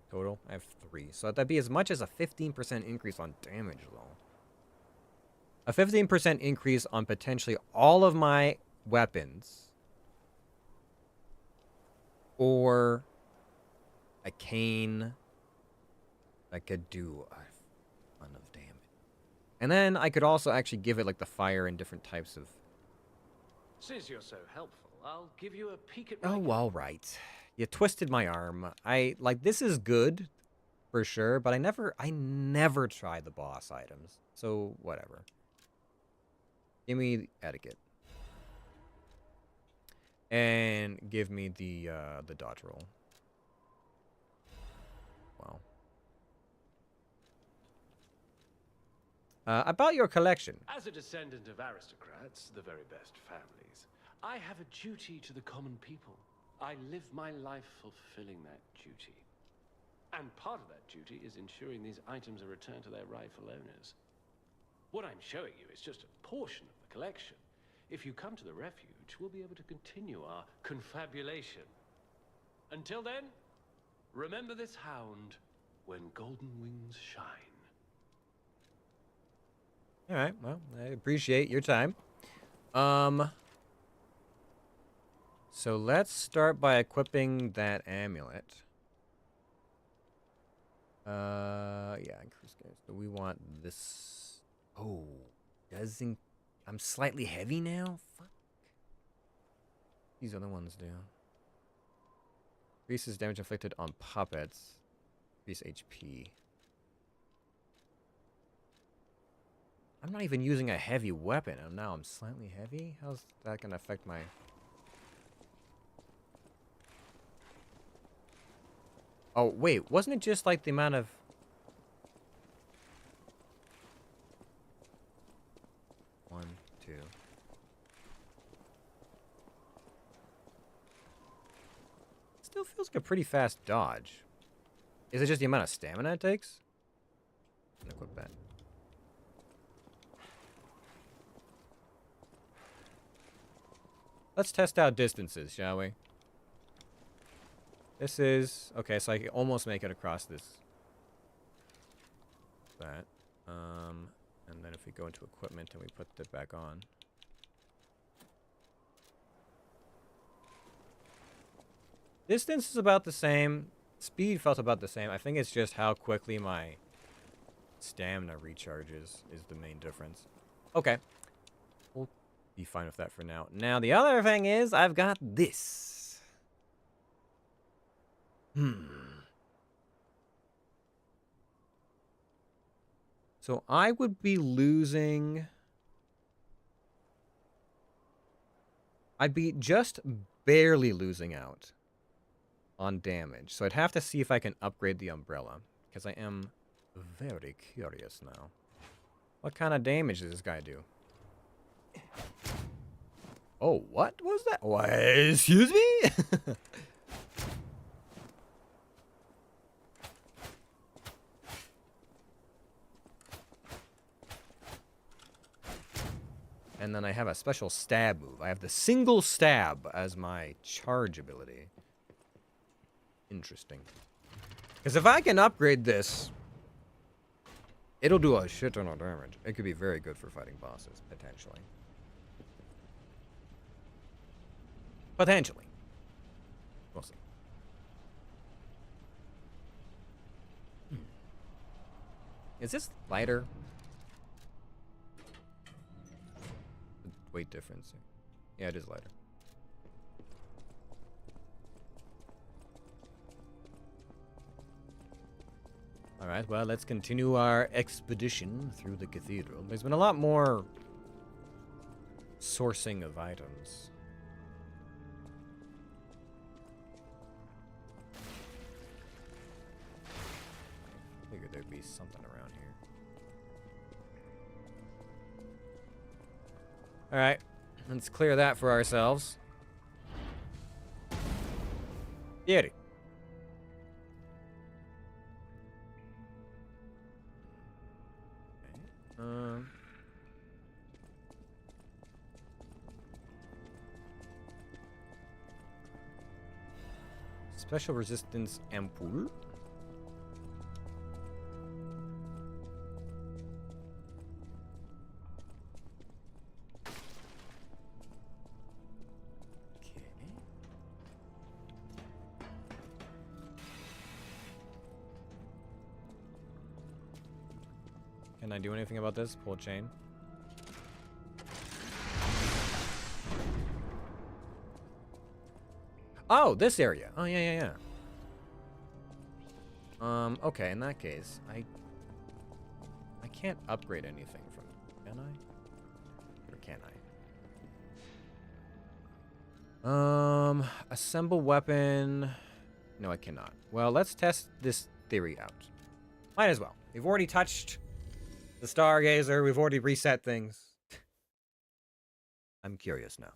Total? I have 3. So that'd be as much as a 15% increase on damage, though. A 15% increase on potentially all of my weapons. Or a cane that could do a ton of damage. And then I could also actually give it like the fire and different types of... Since you're so helpful, I'll give you a peek at my... Oh, all right. You twisted my arm. This is good for sure, but I never try the boss items. So, whatever. Give me the etiquette. And give me the dodge roll. Wow. About your collection. As a descendant of aristocrats, the very best families, I have a duty to the common people. I live my life fulfilling that duty. And part of that duty is ensuring these items are returned to their rightful owners. What I'm showing you is just a portion of the collection. If you come to the refuge, we'll be able to continue our confabulation. Until then, remember this hound when golden wings shine. All right, well, I appreciate your time. So let's start by equipping that amulet. Yeah, increase games. So we want this. Oh, doesn't. I'm slightly heavy now? Fuck. These other ones do. Increases damage inflicted on puppets. Increase HP. I'm not even using a heavy weapon, and now I'm slightly heavy? How's that gonna affect my... Oh, wait, wasn't it just like the amount of... One, two... Still feels like a pretty fast dodge. Is it just the amount of stamina it takes? Equip that. Let's test out distances, shall we? This is... Okay, so I can almost make it across this. That. And then if we go into equipment and we put that back on. Distance is about the same. Speed felt about the same. I think it's just how quickly my stamina recharges is the main difference. Okay. We'll be fine with that for now. Now, the other thing is I've got this. So I would be losing... I'd be just barely losing out on damage. So I'd have to see if I can upgrade the umbrella, because I am very curious now. What kind of damage does this guy do? Oh, what was that? What? Excuse me? And then I have a special stab move. I have the single stab as my charge ability. Interesting. Because if I can upgrade this, it'll do a shit ton of damage. It could be very good for fighting bosses, potentially. Potentially. We'll see. Is this lighter? Weight difference. Yeah, it is lighter. Alright, well, let's continue our expedition through the cathedral. There's been a lot more sourcing of items. I figured there'd be something around here. Alright, let's clear that for ourselves. Beauty. Okay. Special resistance ampoule. Can I do anything about this? Pull chain. Oh, this area. Oh, yeah. Okay, in that case, I can't upgrade anything from it, can I? Or can I? Assemble weapon. No, I cannot. Well, let's test this theory out. Might as well. We've already touched the Stargazer. We've already reset things. I'm curious now.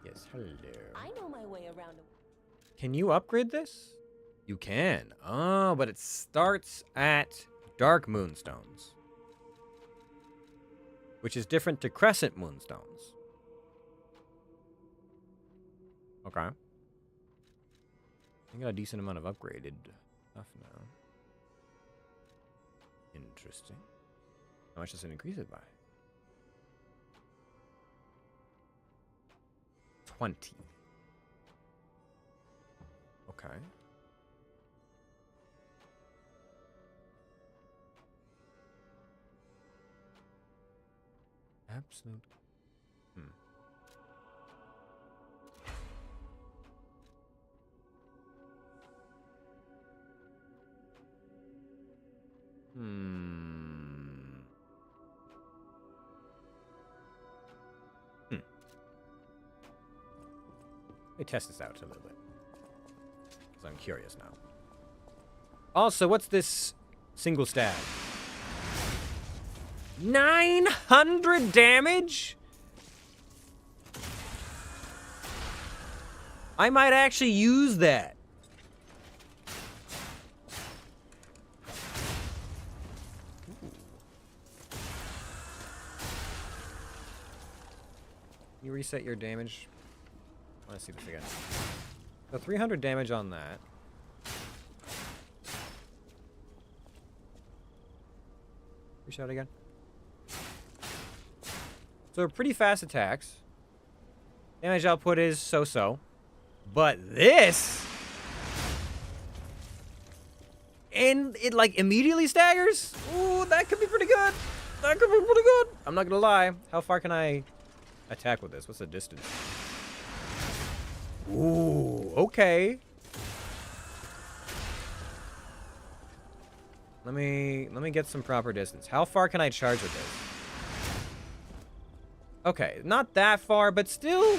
Yes, hello. I know my way around. Can you upgrade this? You can. Oh, but it starts at Dark Moonstones, which is different to Crescent Moonstones. Okay. I got a decent amount of upgraded stuff now. Interesting. How much does it increase it by? 20. Okay. Absolute. Let me test this out a little bit, because I'm curious now. Also, what's this single stab? 900 damage? I might actually use that. You reset your damage. I want to see this again. So 300 damage on that. Reset again. So pretty fast attacks. Damage output is so-so. But this... And it, like, immediately staggers? Ooh, that could be pretty good. That could be pretty good. I'm not gonna lie. How far can I attack with this? What's the distance? Ooh, okay. Let me get some proper distance. How far can I charge with this? Okay, not that far, but still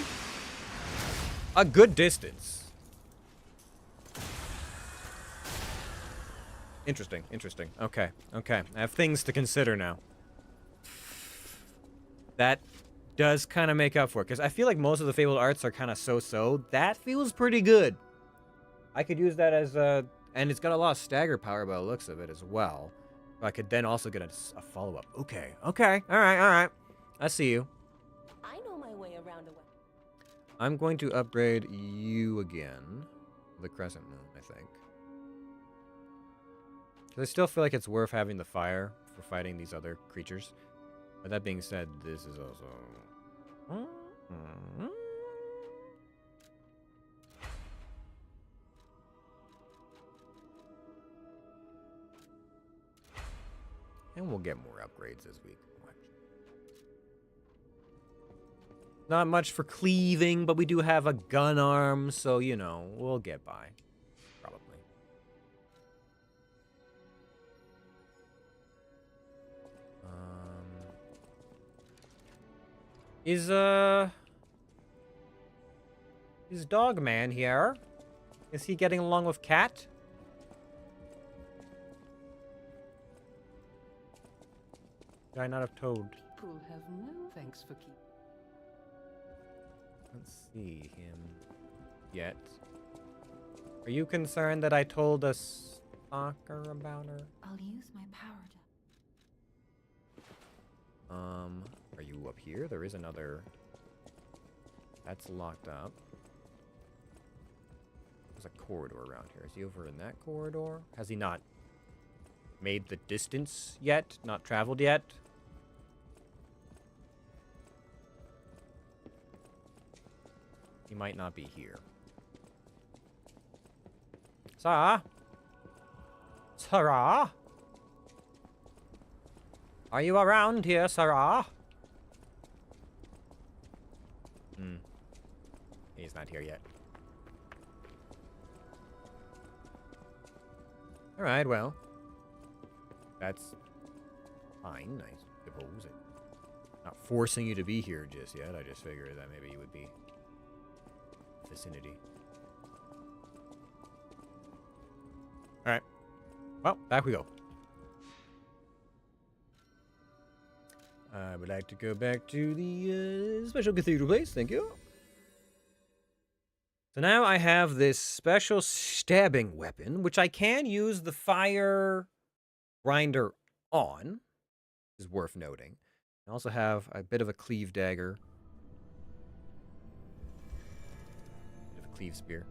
a good distance. Interesting, interesting. Okay, okay. I have things to consider now. That does kind of make up for it, because I feel like most of the Fabled Arts are kind of so-so. That feels pretty good. I could use that as a... And it's got a lot of stagger power by the looks of it as well. So I could then also get a follow-up. Okay, okay. All right, all right. I see you. I know my way around a weapon. I'm going to upgrade you again. The Crescent Moon, I think. Because I still feel like it's worth having the fire for fighting these other creatures. But that being said, this is also... And we'll get more upgrades as we go. Not much for cleaving, but we do have a gun arm, so, you know, we'll get by. Probably. Is Dogman here? Is he getting along with Cat? Did I not have Toad? People have no thanks for keeping. Let's see him yet. Are you concerned that I told a stalker about her? I'll use my power to... Are you up here? There is another... That's locked up. There's a corridor around here. Is he over in that corridor? Has he not made the distance yet? Not traveled yet? He might not be here. Sarah? Sarah? Are you around here, Sarah? He's not here yet. Alright, well. That's fine, I suppose. Not forcing you to be here just yet. I just figured that maybe you would be vicinity. Alright. Well, back we go. I would like to go back to the special cathedral place. Thank you. So now I have this special stabbing weapon, which I can use the fire grinder on. Is worth noting. I also have a bit of a cleave dagger. Bit of a cleave spear.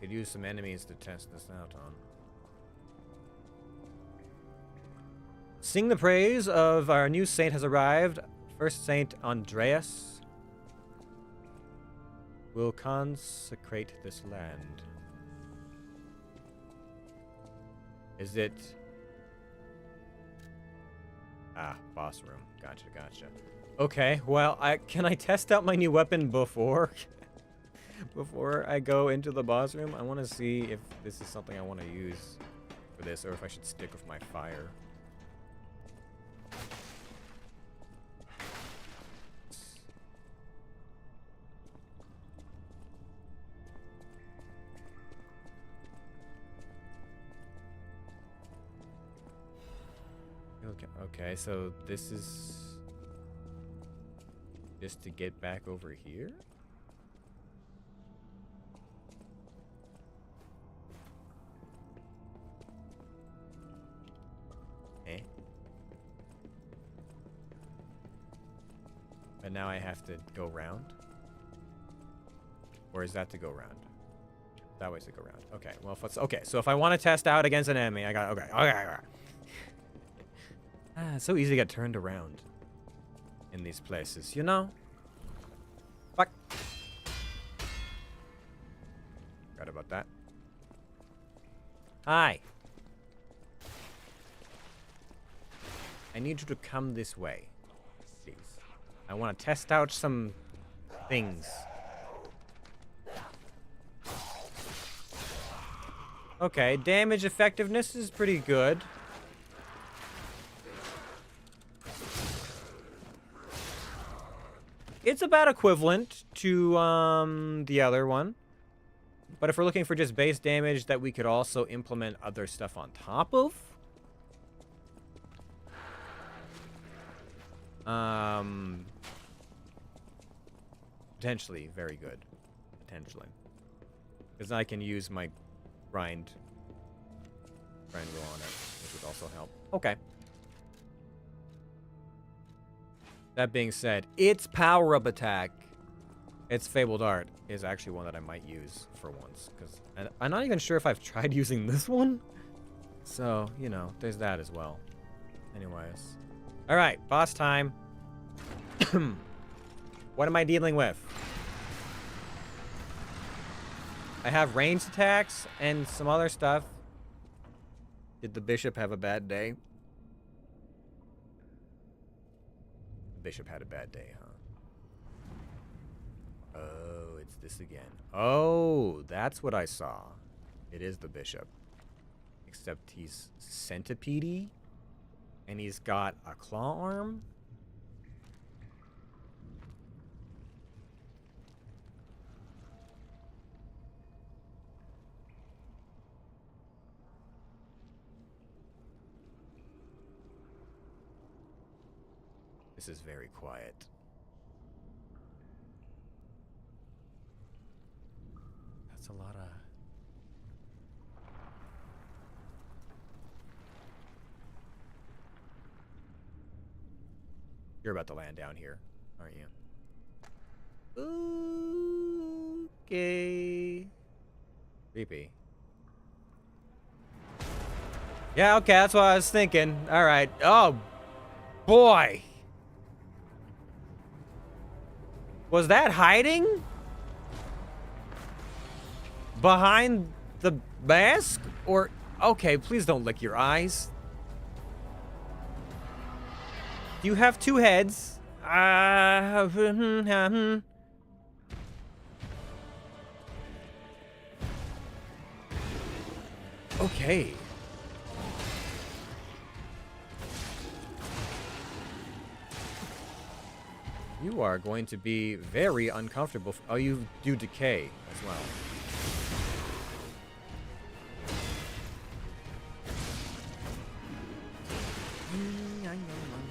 Could use some enemies to test this out on. Sing the praise of our new saint has arrived. First Saint Andreas will consecrate this land. Is it... Ah, boss room. Gotcha, gotcha. Okay, well, can I test out my new weapon before... before I go into the boss room? I want to see if this is something I want to use for this, or if I should stick with my fire. Okay, so this is just to get back over here? And now I have to go round? Or is that to go round? That way's to go round. Okay, well, if it's, okay, so if I want to test out against an enemy, I got, okay. It's so easy to get turned around in these places, you know? Fuck. Forgot about that. Hi. I need you to come this way, please. I want to test out some things. Okay, damage effectiveness is pretty good. It's about equivalent to the other one. But if we're looking for just base damage that we could also implement other stuff on top of, potentially very good. Potentially. Because I can use my grind wheel on it, which would also help. Okay. That being said, its power-up attack, its Fabled Art, is actually one that I might use for once. Because I'm not even sure if I've tried using this one. So, you know, there's that as well. Anyways. Alright, boss time. What am I dealing with? I have ranged attacks and some other stuff. Did the bishop have a bad day? The bishop had a bad day, huh? Oh, it's this again. Oh, that's what I saw. It is the bishop. Except he's centipede-y. And he's got a claw arm. This is very quiet. That's a lot of... You're about to land down here, aren't you? Okay. Creepy. Yeah, okay, that's what I was thinking. Alright. Oh, boy. Was that hiding? Behind the mask? Or, okay, please don't lick your eyes. You have two heads. Okay. You are going to be very uncomfortable. Oh, you do decay as well.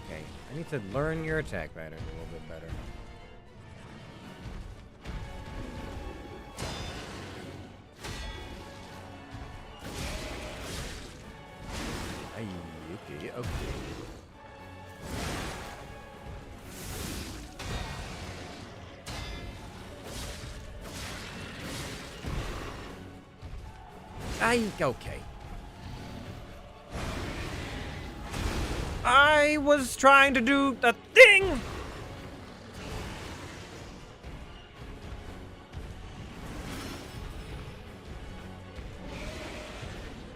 Okay. I need to learn your attack pattern a little bit better. Okay, okay. Okay. I was trying to do the thing!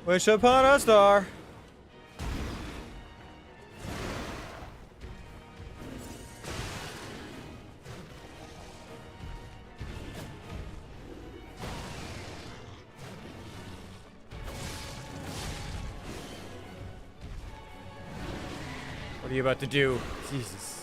Wish upon a star. What are you about to do? Jesus.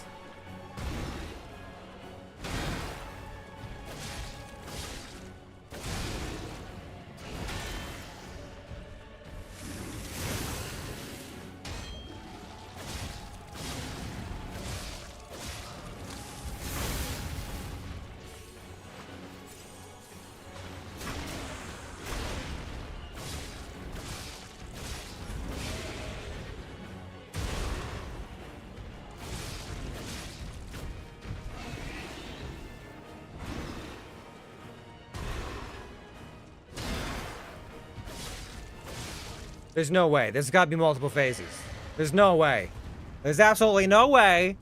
There's no way. There's got to be multiple phases. There's no way. There's absolutely no way.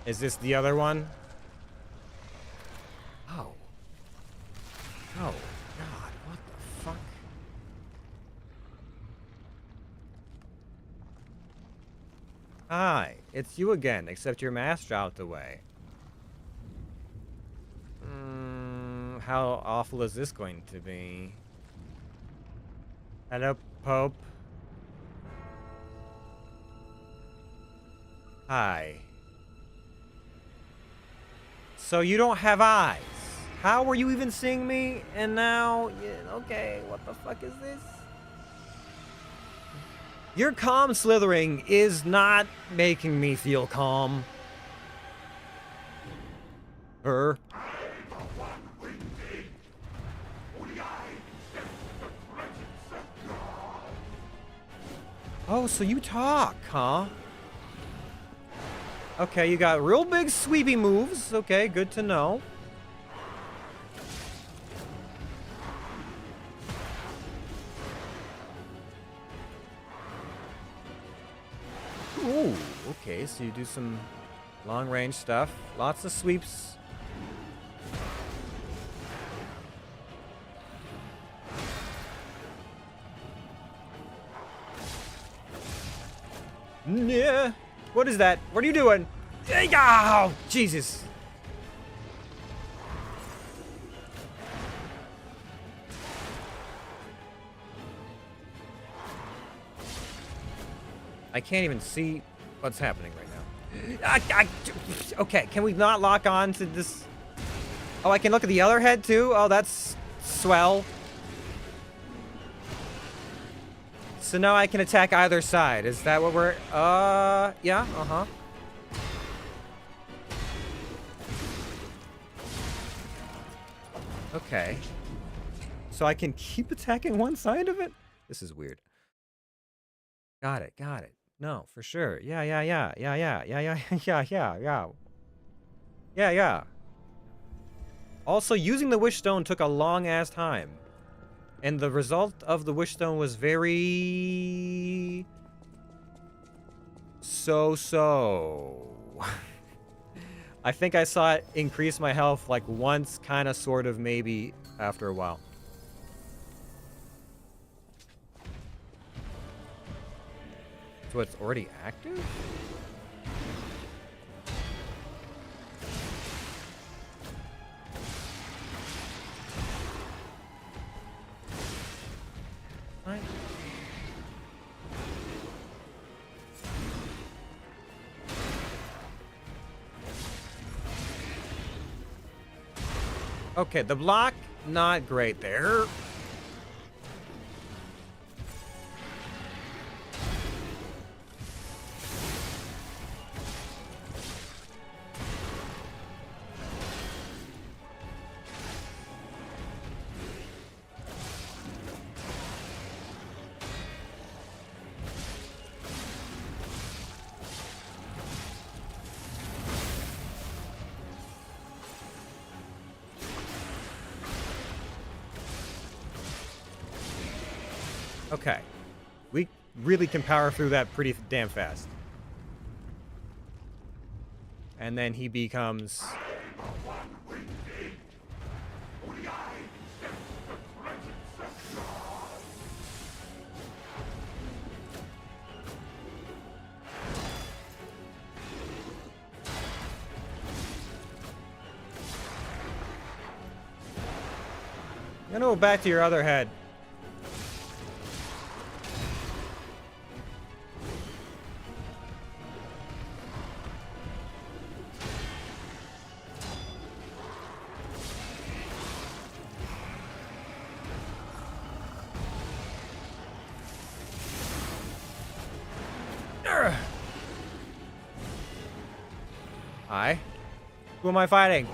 Is this the other one? Oh. Oh, God. What the fuck? Hi. It's you again, except your mask dropped away. How awful is this going to be? Hello, Pope. Hi. So you don't have eyes. How were you even seeing me? And now, yeah, okay, what the fuck is this? Your calm slithering is not making me feel calm. Her. Oh, so you talk, huh? Okay, you got real big sweepy moves. Okay, good to know. Ooh, okay, so you do some long-range stuff. Lots of sweeps. Yeah. What is that? What are you doing? Oh, Jesus. I can't even see what's happening right now. Okay, can we not lock on to this? Oh, I can look at the other head too? Oh, that's swell. So now I can attack either side. Is that what we're... yeah, uh-huh. Okay. So I can keep attacking one side of it? This is weird. Got it, got it. No, for sure. Yeah. Yeah. Also, using the Wish Stone took a long-ass time. And the result of the Wish Stone was very... so. I think I saw it increase my health like once, kind of, sort of, maybe, after a while. So it's already active? Right. Okay, the block, not great there. Okay. We really can power through that pretty damn fast. And then he becomes... I'm gonna go back to your other head. Hi. Who am I fighting?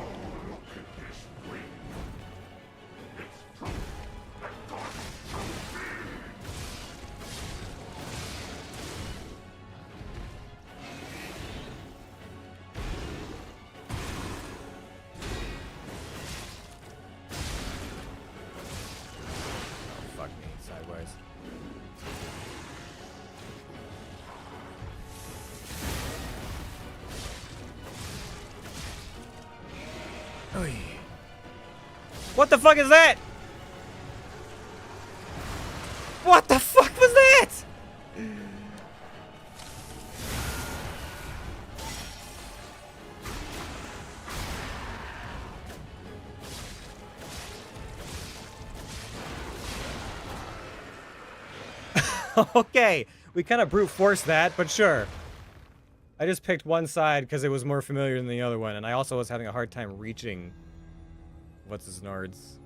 Oy. What the fuck is that? What the fuck was that? Okay, we kind of brute forced that, but sure. I just picked one side because it was more familiar than the other one, and I also was having a hard time reaching what's his nards?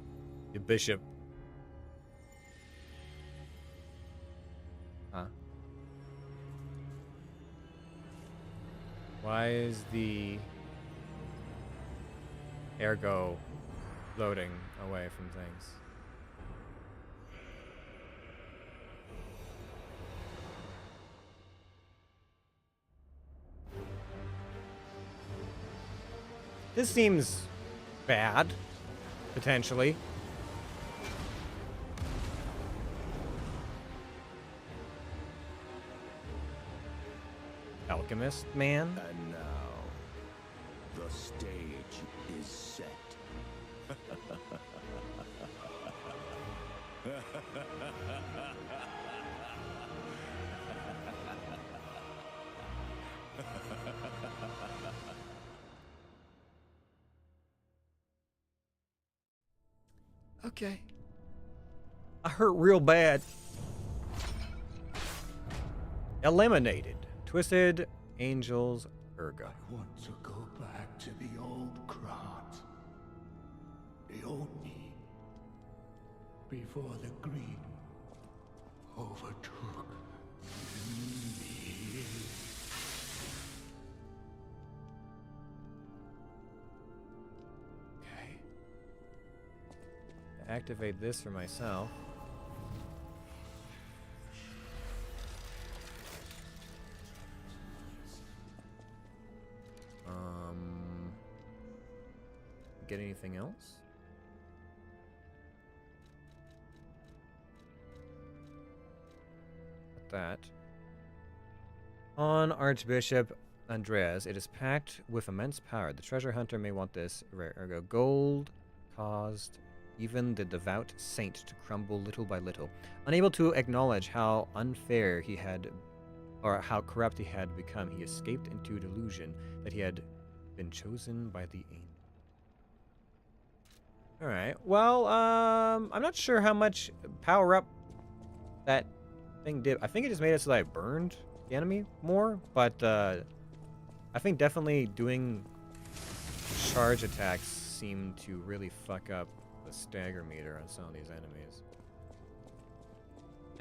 The bishop. Huh? Why is the ergo loading away from things? This seems bad, potentially. Alchemist man? And now, the stage is set. Okay. I hurt real bad. Eliminated. Twisted Angel's Ergo. I want to go back to the old Krat. The old me. Before the greed overtook me. Okay. Activate this for myself. Get anything else? That. On Archbishop Andreas, it is packed with immense power. The treasure hunter may want this rare ergo. Gold caused even the devout saint to crumble little by little. Unable to acknowledge how unfair he had, or how corrupt he had become, he escaped into delusion that he had been chosen by the angel. Alright, well, I'm not sure how much power up that thing did. I think it just made it so that I burned the enemy more, but I think definitely doing charge attacks seemed to really fuck up the stagger meter on some of these enemies.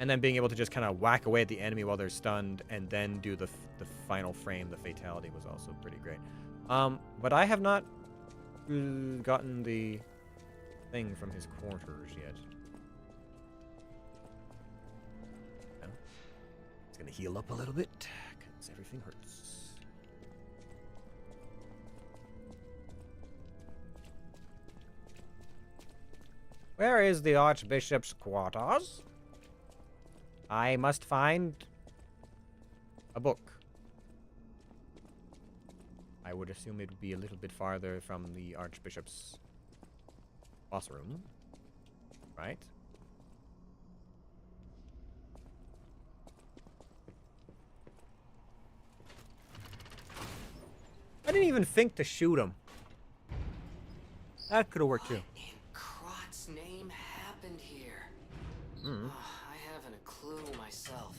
And then being able to just kind of whack away at the enemy while they're stunned and then do the final frame, the fatality, was also pretty great. But I have not gotten the thing from his quarters yet. No. It's gonna heal up a little bit, because everything hurts. Where is the Archbishop's quarters? I must find a book. I would assume it would be a little bit farther from the Archbishop's boss room, right? I didn't even think to shoot him. That could have worked too. What in Krat's name happened here? Mm. I haven't a clue myself.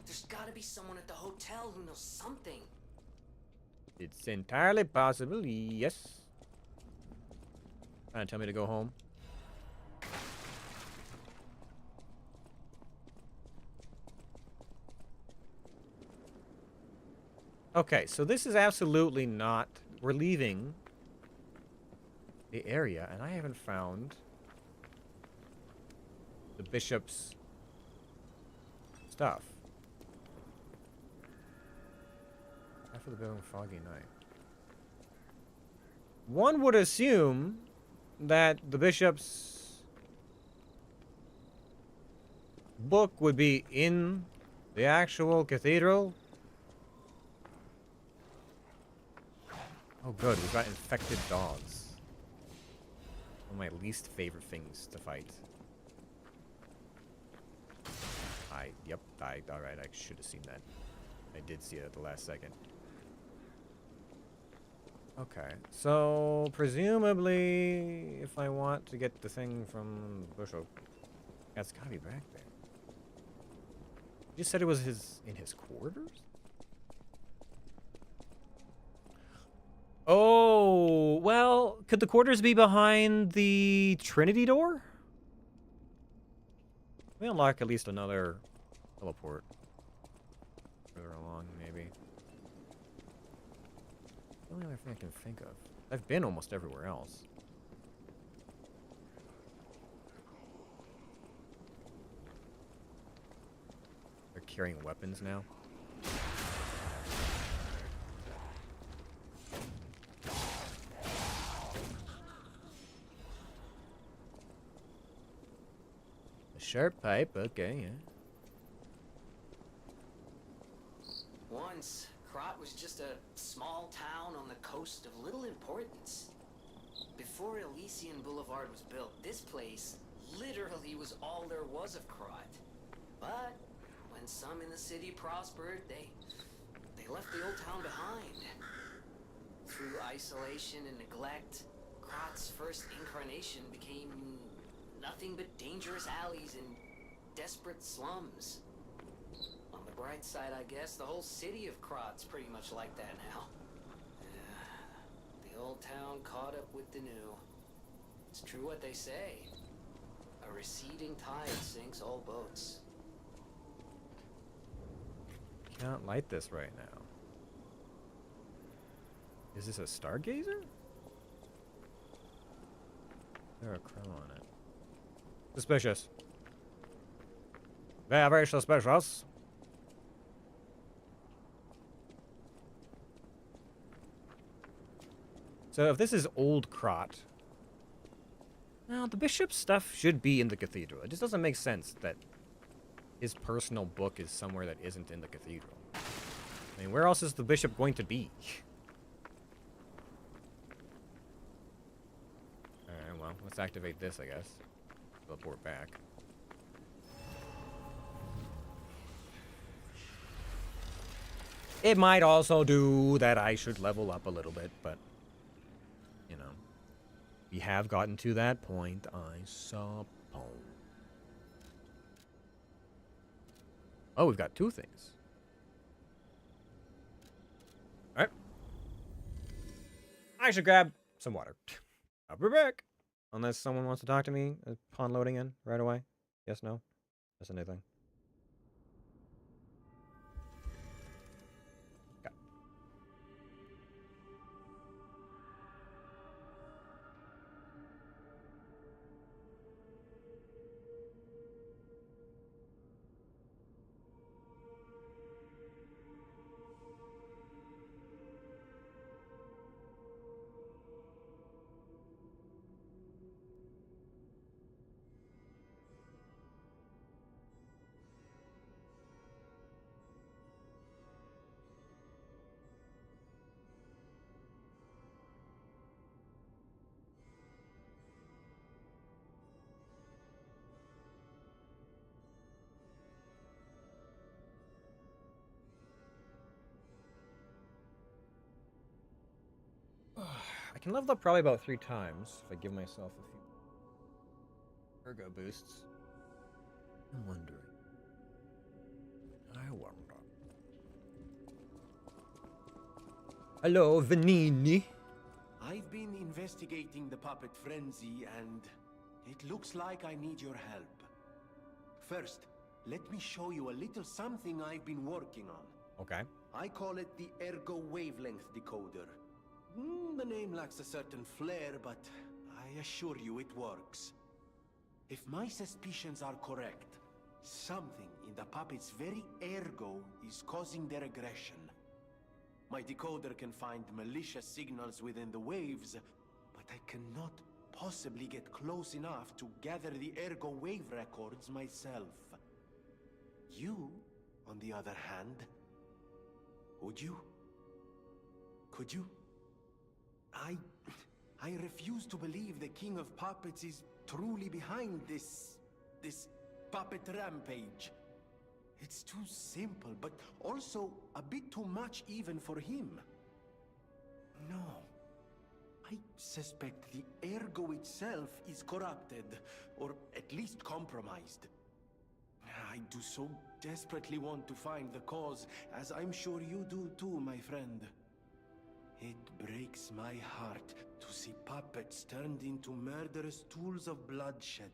There's gotta be someone at the hotel who knows something. It's entirely possible, yes. Trying to tell me to go home. Okay, so this is absolutely not... We're leaving the area, and I haven't found the bishop's stuff. After the building, foggy night. One would assume that the bishop's book would be in the actual cathedral. Oh good, we've got infected dogs. One of my least favorite things to fight. Yep, alright, I should have seen that. I did see it at the last second. Okay, so presumably, if I want to get the thing from Bushel, that's gotta be back there. You said it was in his quarters? Oh, well, could the quarters be behind the Trinity door? We unlock at least another teleport. Further along, maybe. The only other thing I can think of. I've been almost everywhere else. They're carrying weapons now. A sharp pipe, okay, yeah. Once, Krot was just a small town on the coast of little importance. Before Elysian Boulevard was built, this place literally was all there was of Krot. But when some in the city prospered, they left the old town behind. Through isolation and neglect, Krot's first incarnation became nothing but dangerous alleys and desperate slums. On the bright side, I guess, the whole city of Krot's pretty much like that now. The old town caught up with the new. It's true what they say. A receding tide sinks all boats. Can't light this right now. Is this a stargazer? There a crow on it. Suspicious. Very suspicious. So if this is old Krot, now the bishop's stuff should be in the cathedral. It just doesn't make sense that his personal book is somewhere that isn't in the cathedral. I mean, where else is the bishop going to be? Alright, well, let's activate this, I guess. Teleport back. It might also do that I should level up a little bit, but, you know, we have gotten to that point, I suppose. Oh, we've got two things. Alright. I should grab some water. I'll be back. Unless someone wants to talk to me upon loading in right away. Yes, no? That's anything. Okay. I can level up probably about 3 times if I give myself a few ergo boosts. I'm wondering. I wonder. Hello, Vanini. I've been investigating the puppet frenzy, and it looks like I need your help. First, let me show you a little something I've been working on. Okay. I call it the Ergo Wavelength Decoder. The name lacks a certain flair, but I assure you it works. If my suspicions are correct, something in the puppet's very ergo is causing their aggression. My decoder can find malicious signals within the waves, but I cannot possibly get close enough to gather the ergo wave records myself. You, on the other hand, would you? Could you? I refuse to believe the King of Puppets is truly behind this puppet rampage. It's too simple, but also a bit too much even for him. No. I suspect the ergo itself is corrupted, or at least compromised. I do so desperately want to find the cause, as I'm sure you do too, my friend. It breaks my heart to see puppets turned into murderous tools of bloodshed.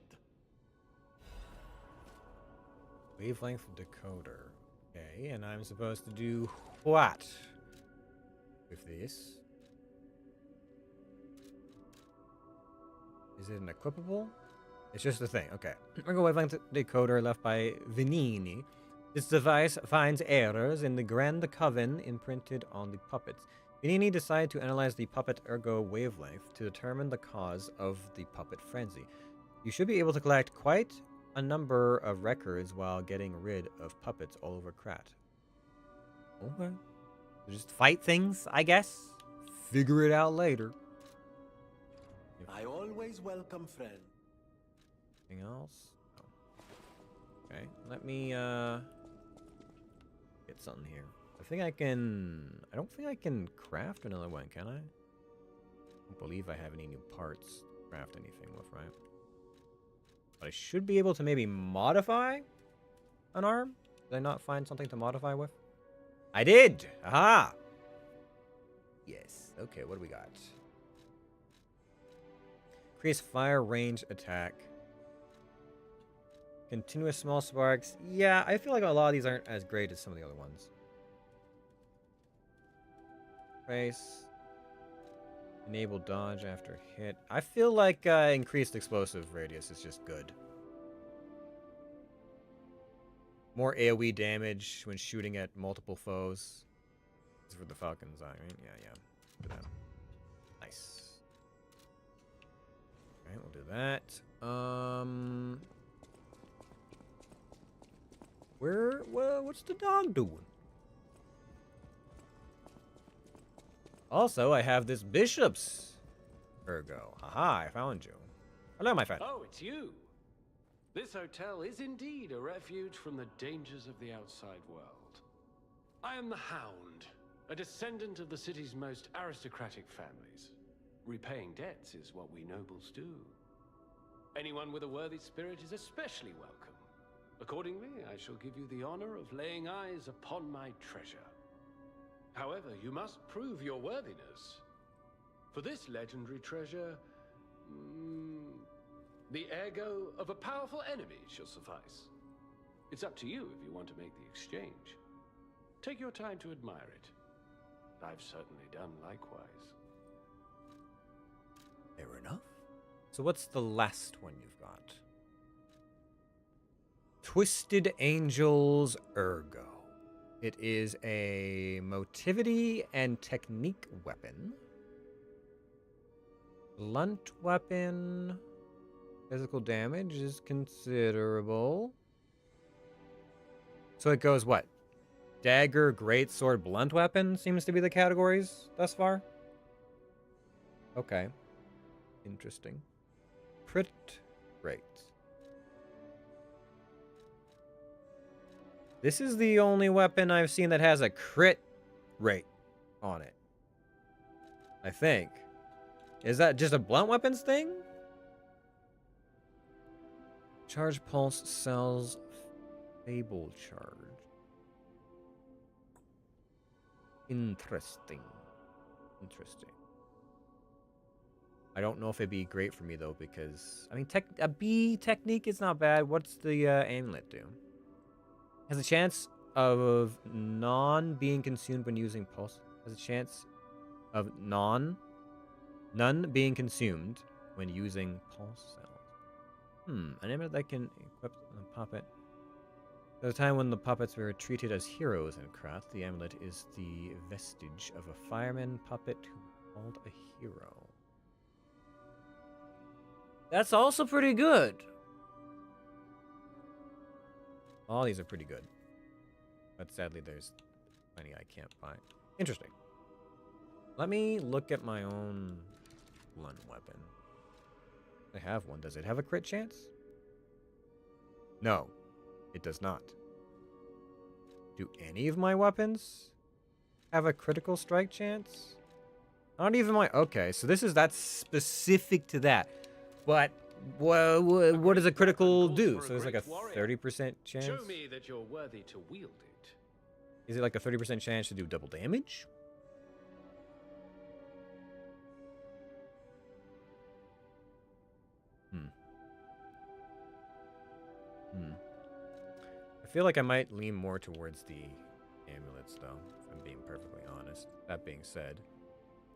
Wavelength decoder. Okay, and I'm supposed to do what with this? Is it an equipable? It's just a thing. Okay. Ergo wavelength decoder left by Venini. This device finds errors in the Grand Coven imprinted on the puppets. Venini decided to analyze the puppet ergo wavelength to determine the cause of the puppet frenzy. You should be able to collect quite a number of records while getting rid of puppets all over Krat. Okay. So just fight things, I guess. Figure it out later. I always welcome friends. Anything else? Oh. Okay, let me get something here. I don't think I can craft another one, can I? I don't believe I have any new parts to craft anything with, right? But I should be able to maybe modify an arm. Did I not find something to modify with? I did! Aha! Yes. Okay, what do we got? Increase fire range attack. Continuous small sparks. Yeah, I feel like a lot of these aren't as great as some of the other ones. Trace. Enable dodge after hit. I feel like increased explosive radius is just good. More AoE damage when shooting at multiple foes. This is for the Falcon's Eye, right? Yeah. Do that. Nice. Alright, we'll do that. What's the dog doing? Also, I have this bishop's ergo. Haha, I found you. Hello, my friend. Oh, it's you. This hotel is indeed a refuge from the dangers of the outside world. I am the Hound, a descendant of the city's most aristocratic families. Repaying debts is what we nobles do. Anyone with a worthy spirit is especially welcome. Accordingly, I shall give you the honor of laying eyes upon my treasure. However, you must prove your worthiness. For this legendary treasure, the ergo of a powerful enemy shall suffice. It's up to you if you want to make the exchange. Take your time to admire it. I've certainly done likewise. Fair enough. So what's the last one you've got? Twisted Angel's Ergo. It is a motivity and technique weapon. Blunt weapon. Physical damage is considerable. So it goes what? Dagger, greatsword, blunt weapon seems to be the categories thus far. Okay. Interesting. Crit rate. This is the only weapon I've seen that has a crit rate on it. I think. Is that just a blunt weapons thing? Charge pulse cells fable charge. Interesting. I don't know if it'd be great for me though, because I mean, a B technique is not bad. What's the amulet do? Has a chance of being consumed when using pulse. Has a chance of none being consumed when using pulse cells. An amulet that can equip the puppet. At the time when the puppets were treated as heroes in Krat, the amulet is the vestige of a fireman puppet who called a hero. That's also pretty good. All these are pretty good. But sadly, there's plenty I can't find. Interesting. Let me look at my own blunt weapon. I have one. Does it have a crit chance? No, it does not. Do any of my weapons have a critical strike chance? Not even my... Okay, so that's specific to that. But what does a critical do? So there's like a 30% chance? Show me that you're worthy to wield it. Is it like a 30% chance to do double damage? I feel like I might lean more towards the amulets, though, if I'm being perfectly honest. That being said,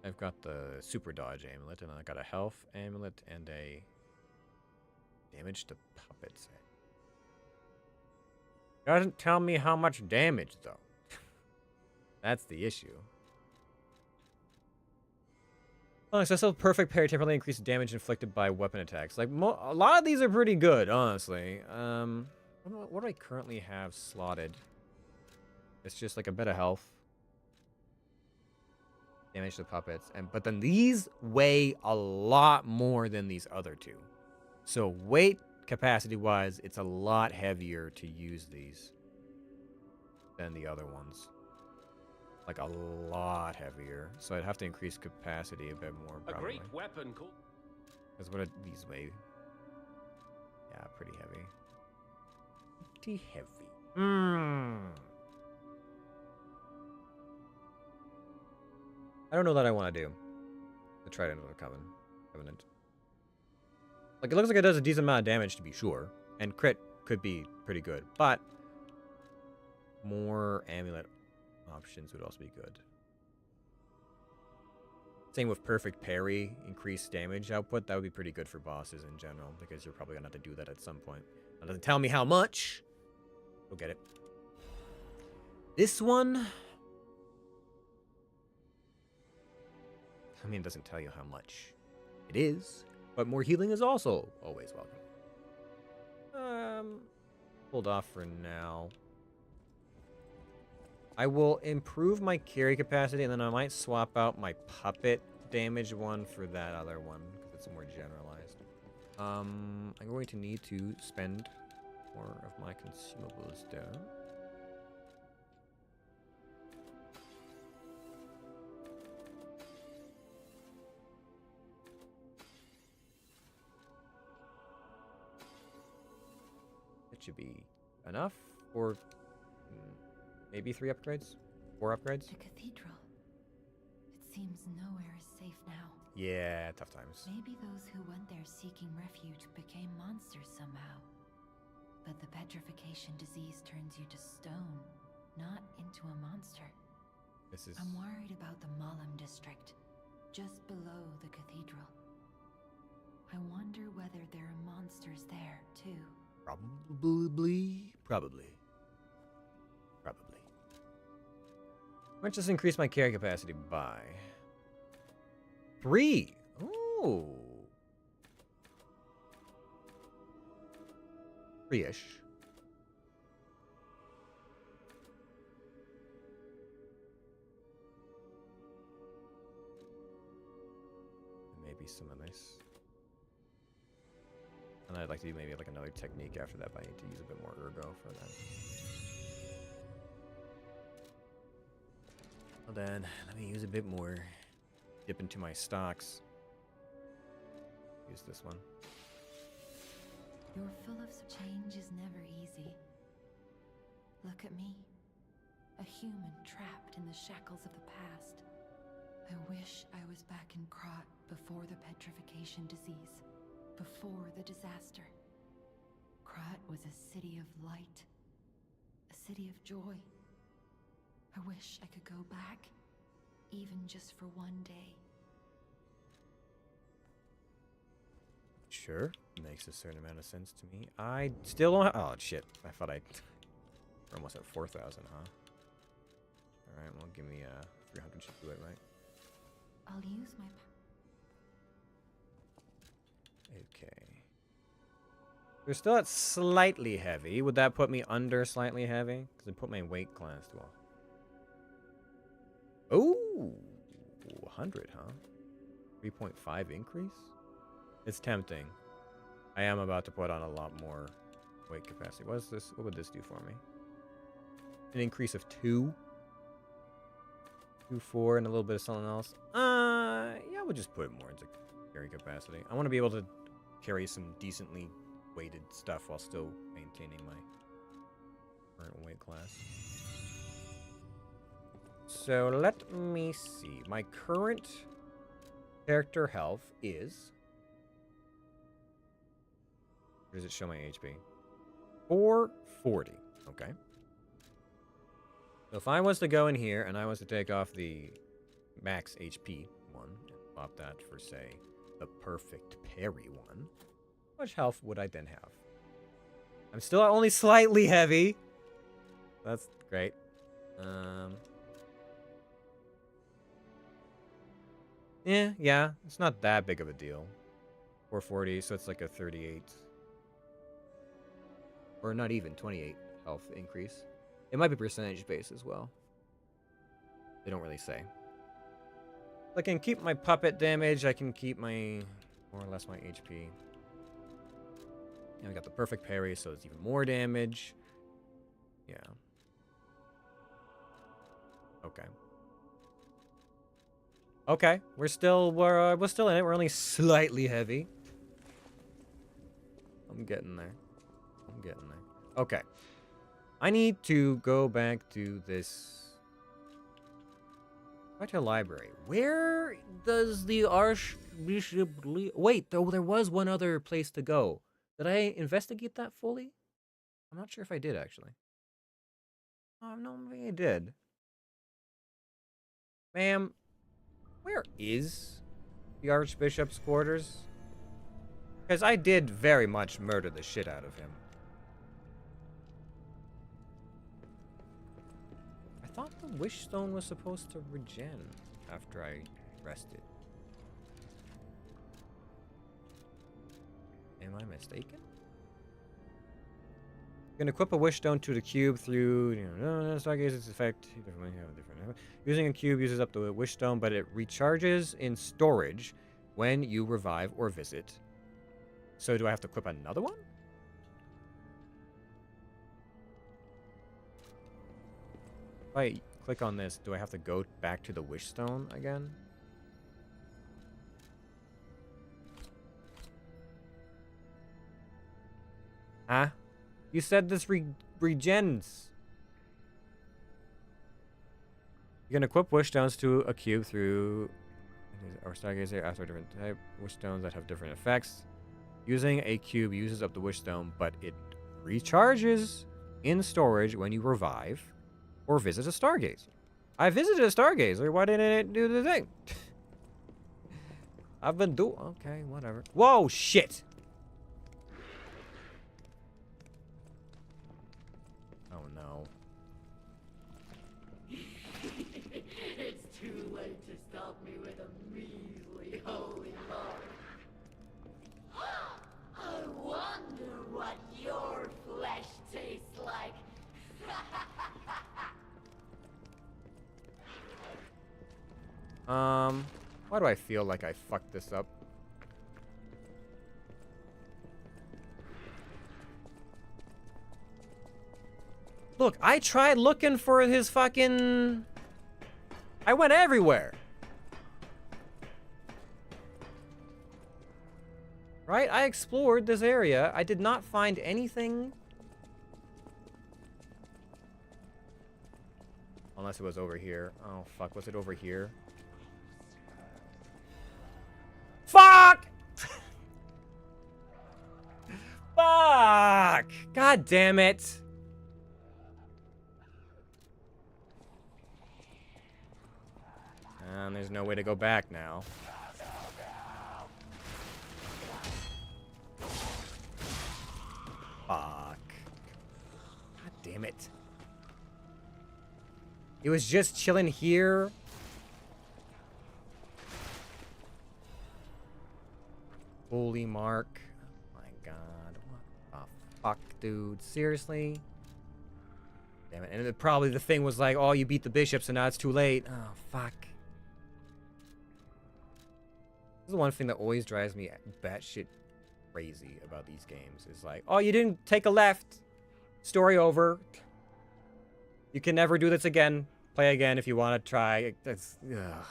I've got the super dodge amulet, and I got a health amulet and a damage to puppets. Doesn't tell me how much damage, though. That's the issue. Oh, accessible perfect parry temporarily increases damage inflicted by weapon attacks. Like, a lot of these are pretty good, honestly. What do I currently have slotted? It's just like a bit of health. Damage to puppets. But then these weigh a lot more than these other two. So weight capacity-wise, it's a lot heavier to use these than the other ones. Like a lot heavier. So I'd have to increase capacity a bit more, probably. A great weapon called... Because what do these weigh? Yeah, pretty heavy. Pretty heavy. I don't know that I want to do the Trident of the Covenant. Like, it looks like it does a decent amount of damage, to be sure. And crit could be pretty good. But more amulet options would also be good. Same with perfect parry, increased damage output. That would be pretty good for bosses in general, because you're probably going to have to do that at some point. That doesn't tell me how much. Go get it. This one... I mean, it doesn't tell you how much it is, but more healing is also always welcome. Hold off for now. I will improve my carry capacity, and then I might swap out my puppet damage one for that other one, because it's more generalized. I'm going to need to spend more of my consumables down. It should be enough for maybe 3 upgrades? 4 upgrades? The cathedral. It seems nowhere is safe now. Yeah, tough times. Maybe those who went there seeking refuge became monsters somehow. But the petrification disease turns you to stone, not into a monster. I'm worried about the Malam district, just below the cathedral. I wonder whether there are monsters there, too. Probably. Might just increase my carry capacity by 3. Ooh. 3-ish. Maybe some of this. And I'd like to do maybe like another technique after that, but I need to use a bit more ergo for that. Well then, let me use a bit more. Dip into my stocks. Use this one. You're full of change is never easy. Look at me. A human trapped in the shackles of the past. I wish I was back in Krat before the petrification disease. Before the disaster. Krat was a city of light. A city of joy. I wish I could go back. Even just for one day. Sure. Makes a certain amount of sense to me. I still don't have... Oh, shit. I thought we're almost at 4,000, huh? Alright, well, give me 300 should do it, right? I'll use my... Okay. We're still at slightly heavy. Would that put me under slightly heavy? Because it put my weight class to off. Ooh, 100, huh? 3.5 increase? It's tempting. I am about to put on a lot more weight capacity. What is this? What would this do for me? An increase of 2? 2, 4, and a little bit of something else. Yeah, we'll just put more into carry capacity. I want to be able to carry some decently weighted stuff while still maintaining my current weight class. So let me see. My current character health is... Where does it show my HP? 440. Okay. So if I was to go in here and I was to take off the max HP one and swap that for, say, the perfect parry one, how much health would I then have? I'm still only slightly heavy. That's great. Yeah, it's not that big of a deal. 440, so it's like a 38. Or not even, 28 health increase. It might be percentage based as well. They don't really say. I can keep my puppet damage. I can keep my, more or less, my HP. And I got the perfect parry, so it's even more damage. Yeah. Okay. Okay, we're still in it. We're only slightly heavy. I'm getting there. Okay. I need to go back to this. Back to the library. Where does the Archbishop wait, though there was one other place to go. Did I investigate that fully? I'm not sure if I did, actually. Oh, no, maybe I did. Ma'am, where is the Archbishop's quarters? Because I did very much murder the shit out of him. I thought the wish stone was supposed to regen after I rested. Am I mistaken? You can equip a wish stone to the cube through, Stargaze's effect. Using a cube uses up the wish stone, but it recharges in storage when you revive or visit. So do I have to equip another one? If I click on this, do I have to go back to the wish stone again? Huh? You said this regens. You can equip wish stones to a cube through or Stargazer after a different type. Wish stones that have different effects. Using a cube uses up the wish stone, but it recharges in storage when you revive or visit a Stargazer. I visited a Stargazer. Why didn't it do the thing? I've been doing... Okay, whatever. Whoa, shit! Oh, no. It's too late to stop me with a measly holy mark. I wonder what your flesh tastes like. Why do I feel like I fucked this up? Look, I tried looking for his fucking... I went everywhere. Right? I explored this area. I did not find anything. Unless it was over here. Oh, fuck. Was it over here? Fuck! Fuck! God damn it. And there's no way to go back now. Fuck. God damn it. It was just chilling here. Holy mark. Oh my god. What the fuck, dude? Seriously? Damn it. And probably the thing was like, oh, you beat the bishop, so now it's too late. Oh, fuck. is the one thing that always drives me batshit crazy about these games. Is like, oh, you didn't take a left. Story over. You can never do this again. Play again if you want to try. That's ugh.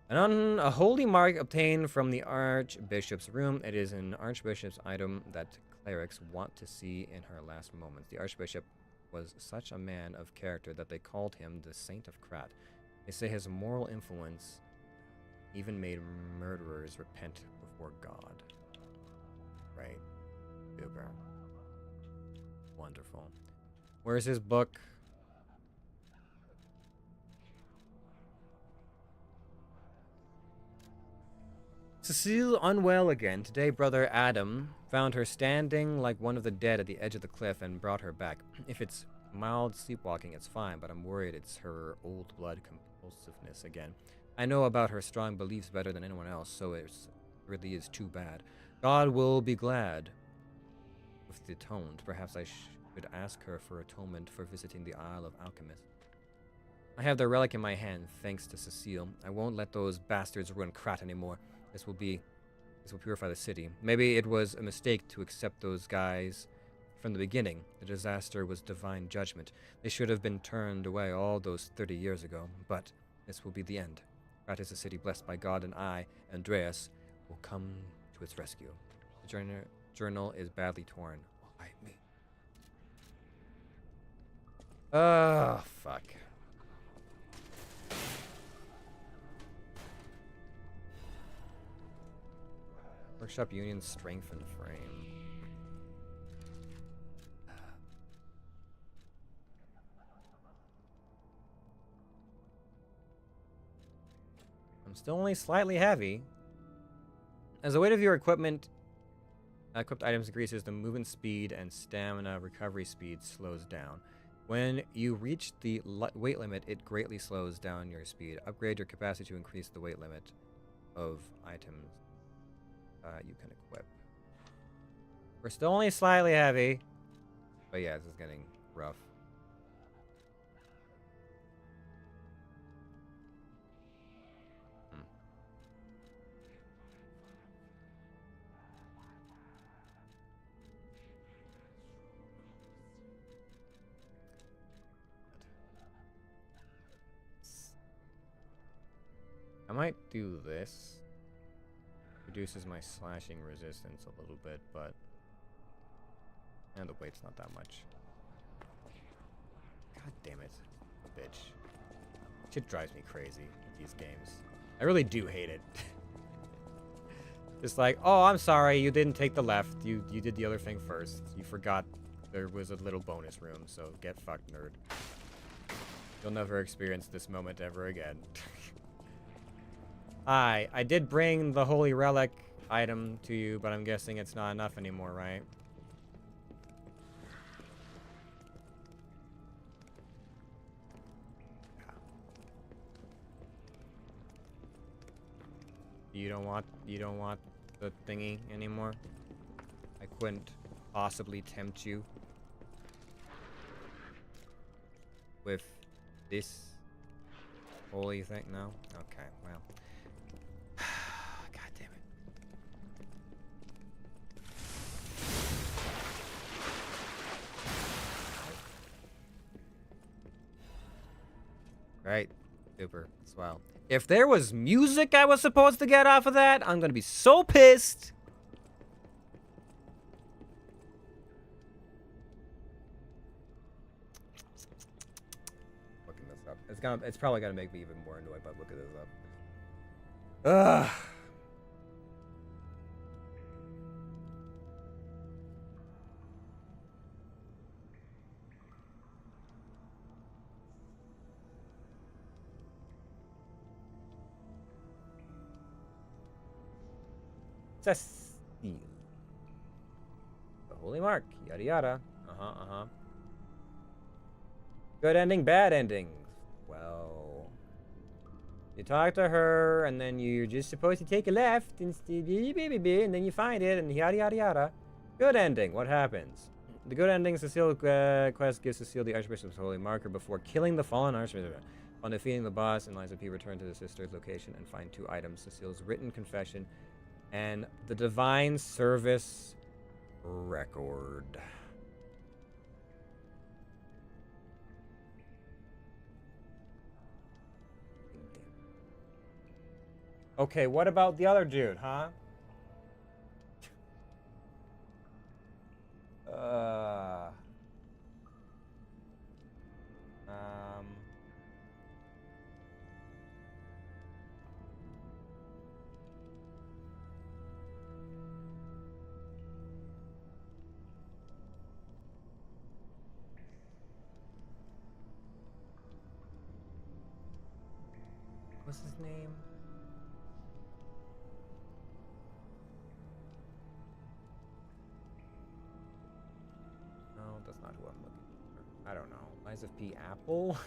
A holy mark obtained from the Archbishop's room. It is an Archbishop's item that clerics want to see in her last moments. The Archbishop was such a man of character that they called him the Saint of Krat. They say his moral influence even made murderers repent before God. Right. Super. Wonderful. Where's his book? Cecile unwell again. Today, brother Adam found her standing like one of the dead at the edge of the cliff and brought her back. If it's mild sleepwalking, it's fine, but I'm worried it's her old blood compulsiveness again. I know about her strong beliefs better than anyone else, so it really is too bad. God will be glad with the atoned. Perhaps I should ask her for atonement for visiting the Isle of Alchemists. I have the relic in my hand, thanks to Cecile. I won't let those bastards ruin Krat anymore. This will purify the city. Maybe it was a mistake to accept those guys from the beginning. The disaster was divine judgment. They should have been turned away all those 30 years ago. But this will be the end. Krat is a city blessed by God, and I, Andreas, will come to its rescue. The journal is badly torn. Why me? Oh, fuck. Workshop Union Strength and Frame. I'm still only slightly heavy. As the weight of your equipped items increases, the movement speed and stamina recovery speed slows down. When you reach the weight limit, it greatly slows down your speed. Upgrade your capacity to increase the weight limit of items you can equip. We're still only slightly heavy. But yeah, this is getting rough. I might do this. Reduces my slashing resistance a little bit, but... And the weight's not that much. God damn it. Bitch. Shit drives me crazy with these games. I really do hate it. Just like, oh, I'm sorry, you didn't take the left. You did the other thing first. You forgot there was a little bonus room, so get fucked, nerd. You'll never experience this moment ever again. Hi, I did bring the holy relic item to you, but I'm guessing it's not enough anymore, right? You don't want the thingy anymore? I couldn't possibly tempt you with this holy thing? No? Okay, well. God damn it. Right. Super. Swell. If there was music I was supposed to get off of that, I'm gonna be so pissed. Looking this up. It's probably gonna make me even more annoyed by looking this up. Ugh. Cecile. The holy mark. Yada yada. Uh-huh. Good ending, bad endings. Well, you talk to her, and then you're just supposed to take a left, and then you find it, and yada yada yada. Good ending. What happens? The good ending, Cecile quest gives Cecile the Archbishop's holy marker before killing the fallen Archbishop. On defeating the boss, Eliza P. returned to the sister's location and find 2 items: Cecile's written confession and the Divine Service record. Okay, what about the other dude, huh? What's his name? No, that's not who I'm looking for. I don't know. Liza P. Apple?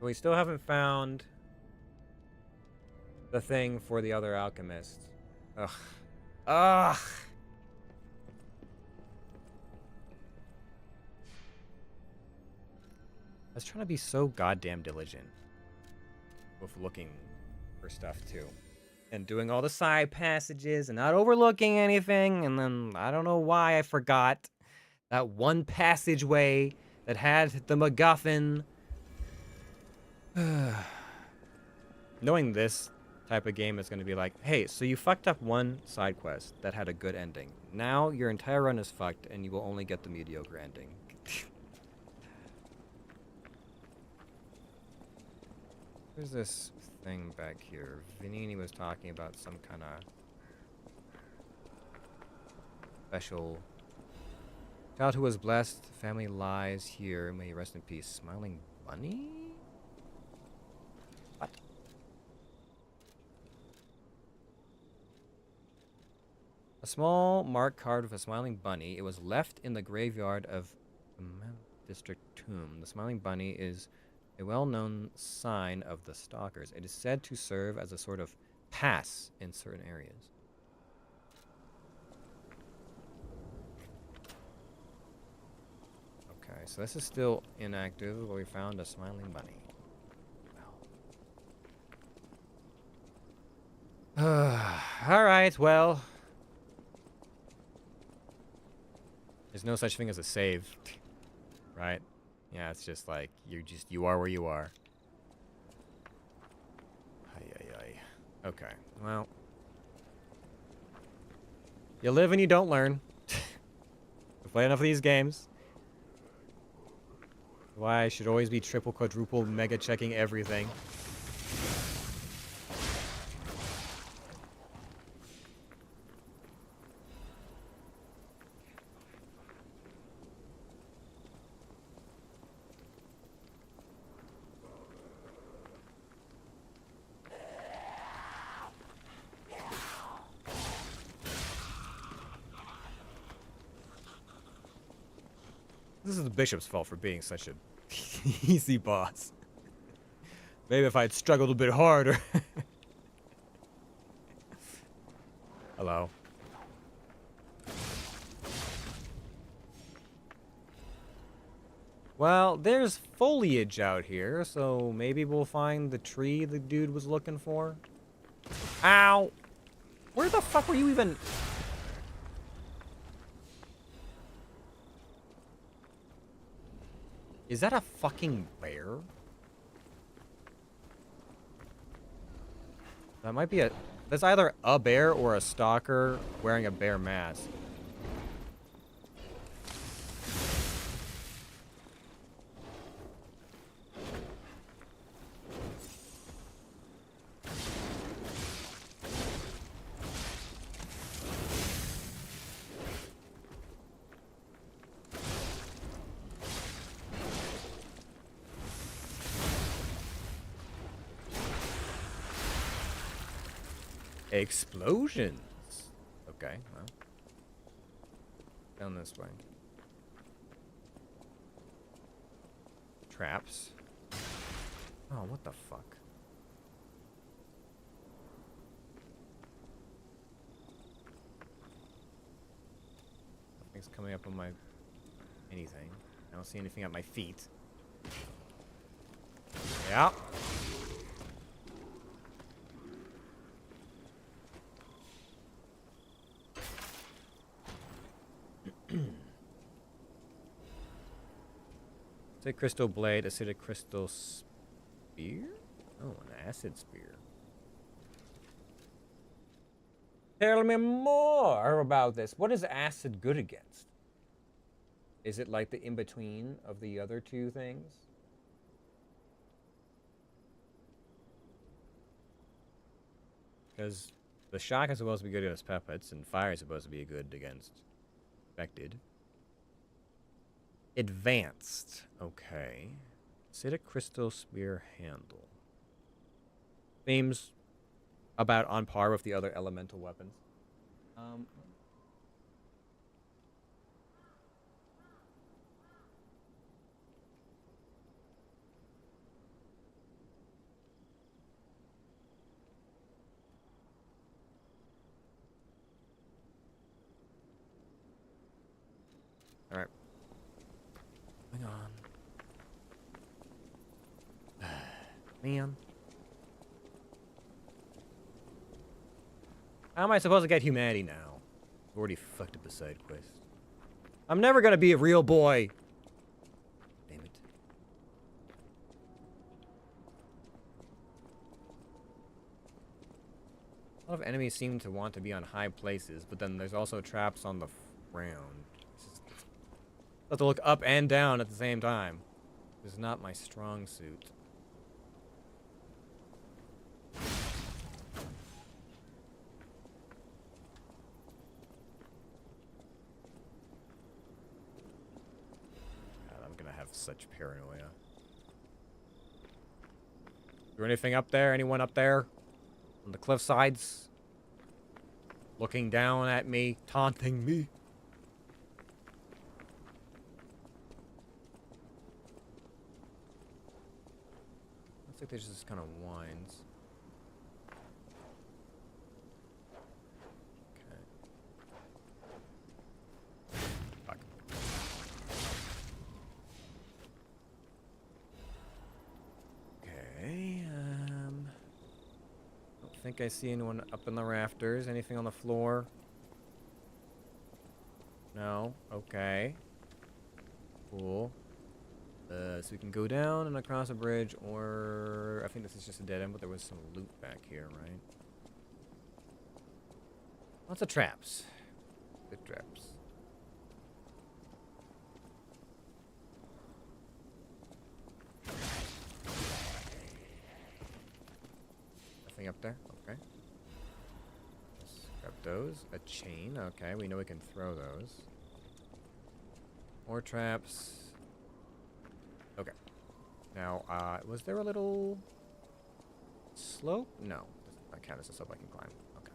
We still haven't found the thing for the other alchemist. Ugh. Ugh! I was trying to be so goddamn diligent with looking for stuff too. And doing all the side passages and not overlooking anything, and then I don't know why I forgot that one passageway that had the MacGuffin. Knowing this type of game is going to be like, hey, so you fucked up one side quest that had a good ending. Now your entire run is fucked and you will only get the mediocre ending. There's this thing back here. Vanini was talking about some kind of special child who was blessed. Family lies here. May he rest in peace. Smiling bunny? What? A small marked card with a smiling bunny. It was left in the graveyard of the district tomb. The smiling bunny is a well-known sign of the stalkers. It is said to serve as a sort of pass in certain areas. Okay, so this is still inactive, but we found a smiling bunny. Alright, well. There's no such thing as a save. Right? Yeah, it's just like, you are where you are. Ay. Okay, well. You live and you don't learn. You play enough of these games. Why I should always be triple, quadruple, mega checking everything. This is the bishop's fault for being such a easy boss. Maybe if I'd struggled a bit harder. Hello. Well, there's foliage out here, so maybe we'll find the tree the dude was looking for. Ow! Where the fuck were you even... Is that a fucking bear? That might be a... That's either a bear or a stalker wearing a bear mask. Explosions. Okay, well. Down this way. Traps. Oh, what the fuck? Nothing's coming up on my... anything. I don't see anything at my feet. Yeah. Acidic crystal blade, acidic crystal spear? Oh, an acid spear. Tell me more about this. What is acid good against? Is it like the in-between of the other two things? Because the shock is supposed to be good against puppets, and fire is supposed to be good against infected. Advanced. Okay. Acidic crystal spear handle. Seems about on par with the other elemental weapons. All right. Hang on. Man. How am I supposed to get humanity now? I've already fucked up a side quest. I'm never gonna be a real boy. Damn it. A lot of enemies seem to want to be on high places, but then there's also traps on the ground. I have to look up and down at the same time. This is not my strong suit. God, I'm gonna have such paranoia. Is there anything up there? Anyone up there? On the cliff sides? Looking down at me, taunting me? Looks like there's just kind of winds. Okay. Fuck. Okay, don't think I see anyone up in the rafters. Anything on the floor? No? Okay. Cool. So we can go down and across a bridge, or... I think this is just a dead end, but there was some loot back here, right? Lots of traps. Good traps. Nothing up there? Okay. Let's grab those. A chain. Okay, we know we can throw those. More traps. Okay. Now, was there a little slope? No. That count as a slope I can climb. Okay.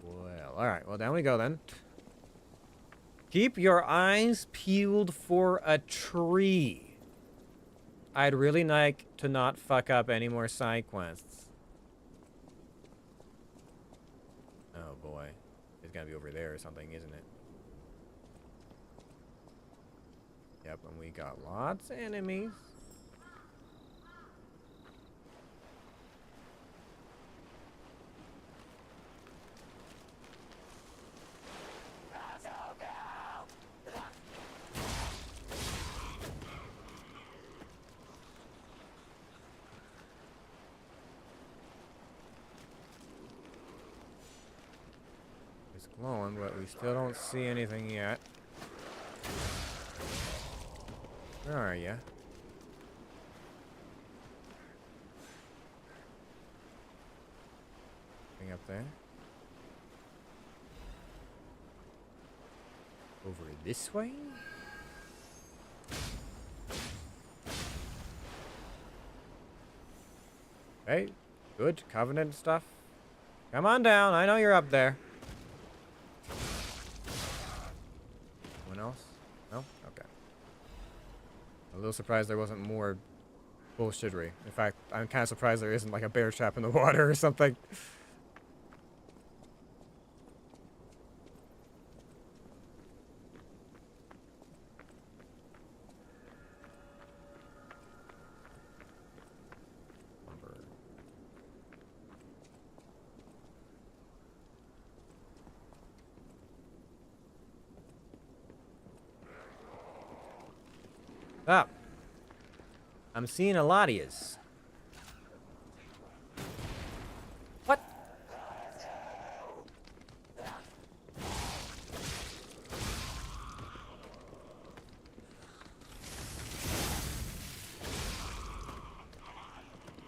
Well, alright. Well, down we go then. Keep your eyes peeled for a tree. I'd really like to not fuck up any more side quests. Oh boy. It's gotta be over there or something, isn't it? Yep, and we got lots of enemies. It's glowing, but we still don't see anything yet. Where are you? Anything up there? Over this way? Okay. Good Covenant stuff. Come on down. I know you're up there. Anyone else? No? Okay. A little surprised there wasn't more bullshittery. In fact, I'm kind of surprised there isn't like a bear trap in the water or something. Stop. I'm seeing a lot of yous. What?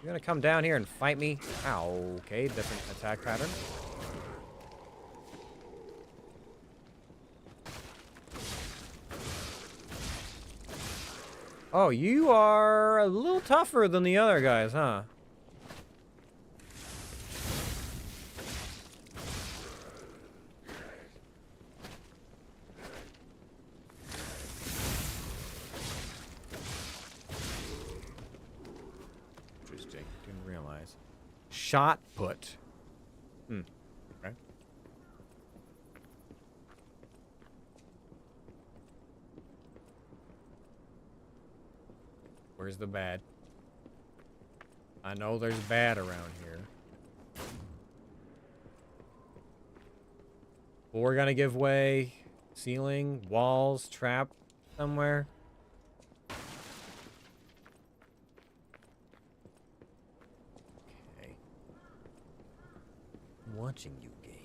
You're gonna come down here and fight me? Ow, okay, different attack pattern. Oh, you are a little tougher than the other guys, huh? Interesting. Didn't realize. Shot put. Okay. Where's the bad? I know there's bad around here. Floor gonna give way. Ceiling, walls, trap somewhere. Okay. I'm watching you, game.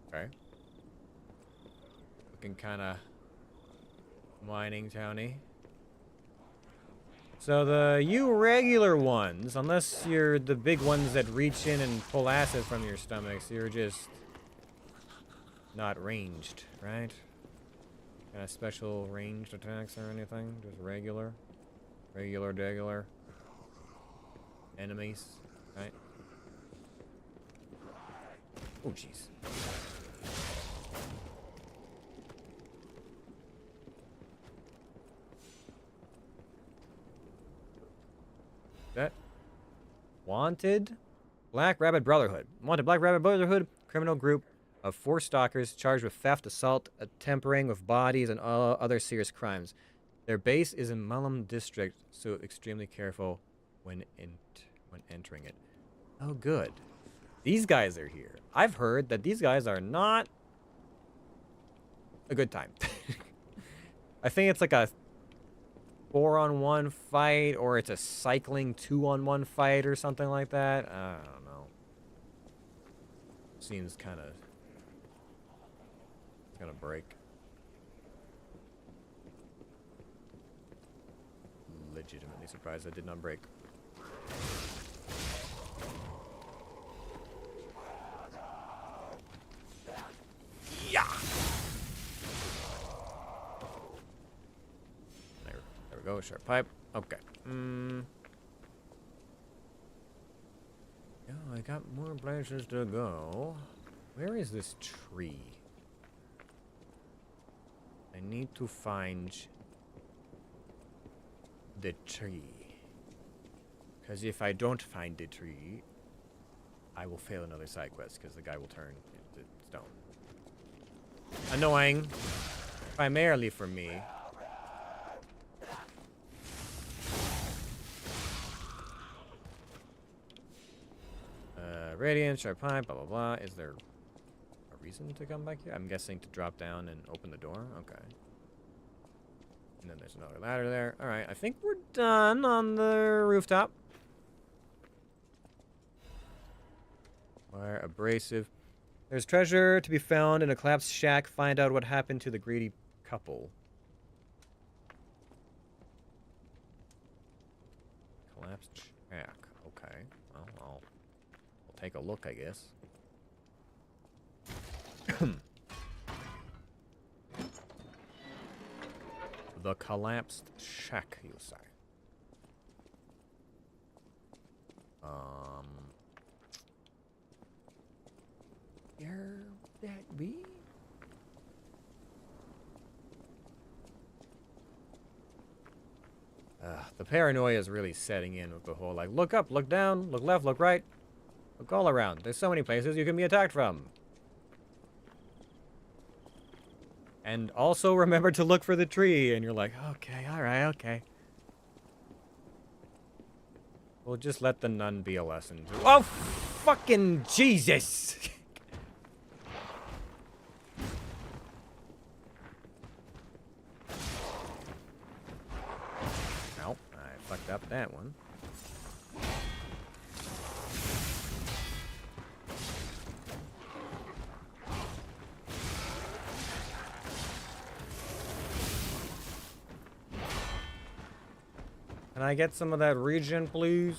Okay. Looking kind of mining towny. So you regular ones, unless you're the big ones that reach in and pull acid from your stomachs, you're just not ranged, right? Kind of special ranged attacks or anything? Just regular enemies, right? Oh, jeez. That wanted Black Rabbit Brotherhood. Wanted Black Rabbit Brotherhood, criminal group of 4 stalkers charged with theft, assault, tampering with bodies, and other serious crimes. Their base is in Mullum district, so extremely careful when entering it. Oh, good. These guys are here. I've heard that these guys are not a good time. I think it's like a 4-on-1 fight, or it's a cycling 2-on-1 fight or something like that. I don't know. Seems kind of gonna break. Legitimately surprised that did not break. Yeah. There we go. Sharp pipe. Okay. Yeah, I got more places to go. Where is this tree? I need to find the tree. Because if I don't find the tree, I will fail another side quest because the guy will turn into stone. Annoying. Primarily for me. Radiant, sharp pipe, blah, blah, blah. Is there a reason to come back here? I'm guessing to drop down and open the door. Okay. And then there's another ladder there. All right, I think we're done on the rooftop. Wire abrasive. There's treasure to be found in a collapsed shack. Find out what happened to the greedy couple. Collapsed shack. Okay. Well, I'll take a look, I guess. The collapsed shack, you say. Where would that be? The paranoia is really setting in with the whole, like, look up, look down, look left, look right. Look all around. There's so many places you can be attacked from. And also remember to look for the tree. And you're like, okay, alright, okay. We'll just let the nun be a lesson. Oh, fucking Jesus! Nope, I fucked up that one. Can I get some of that regen, please?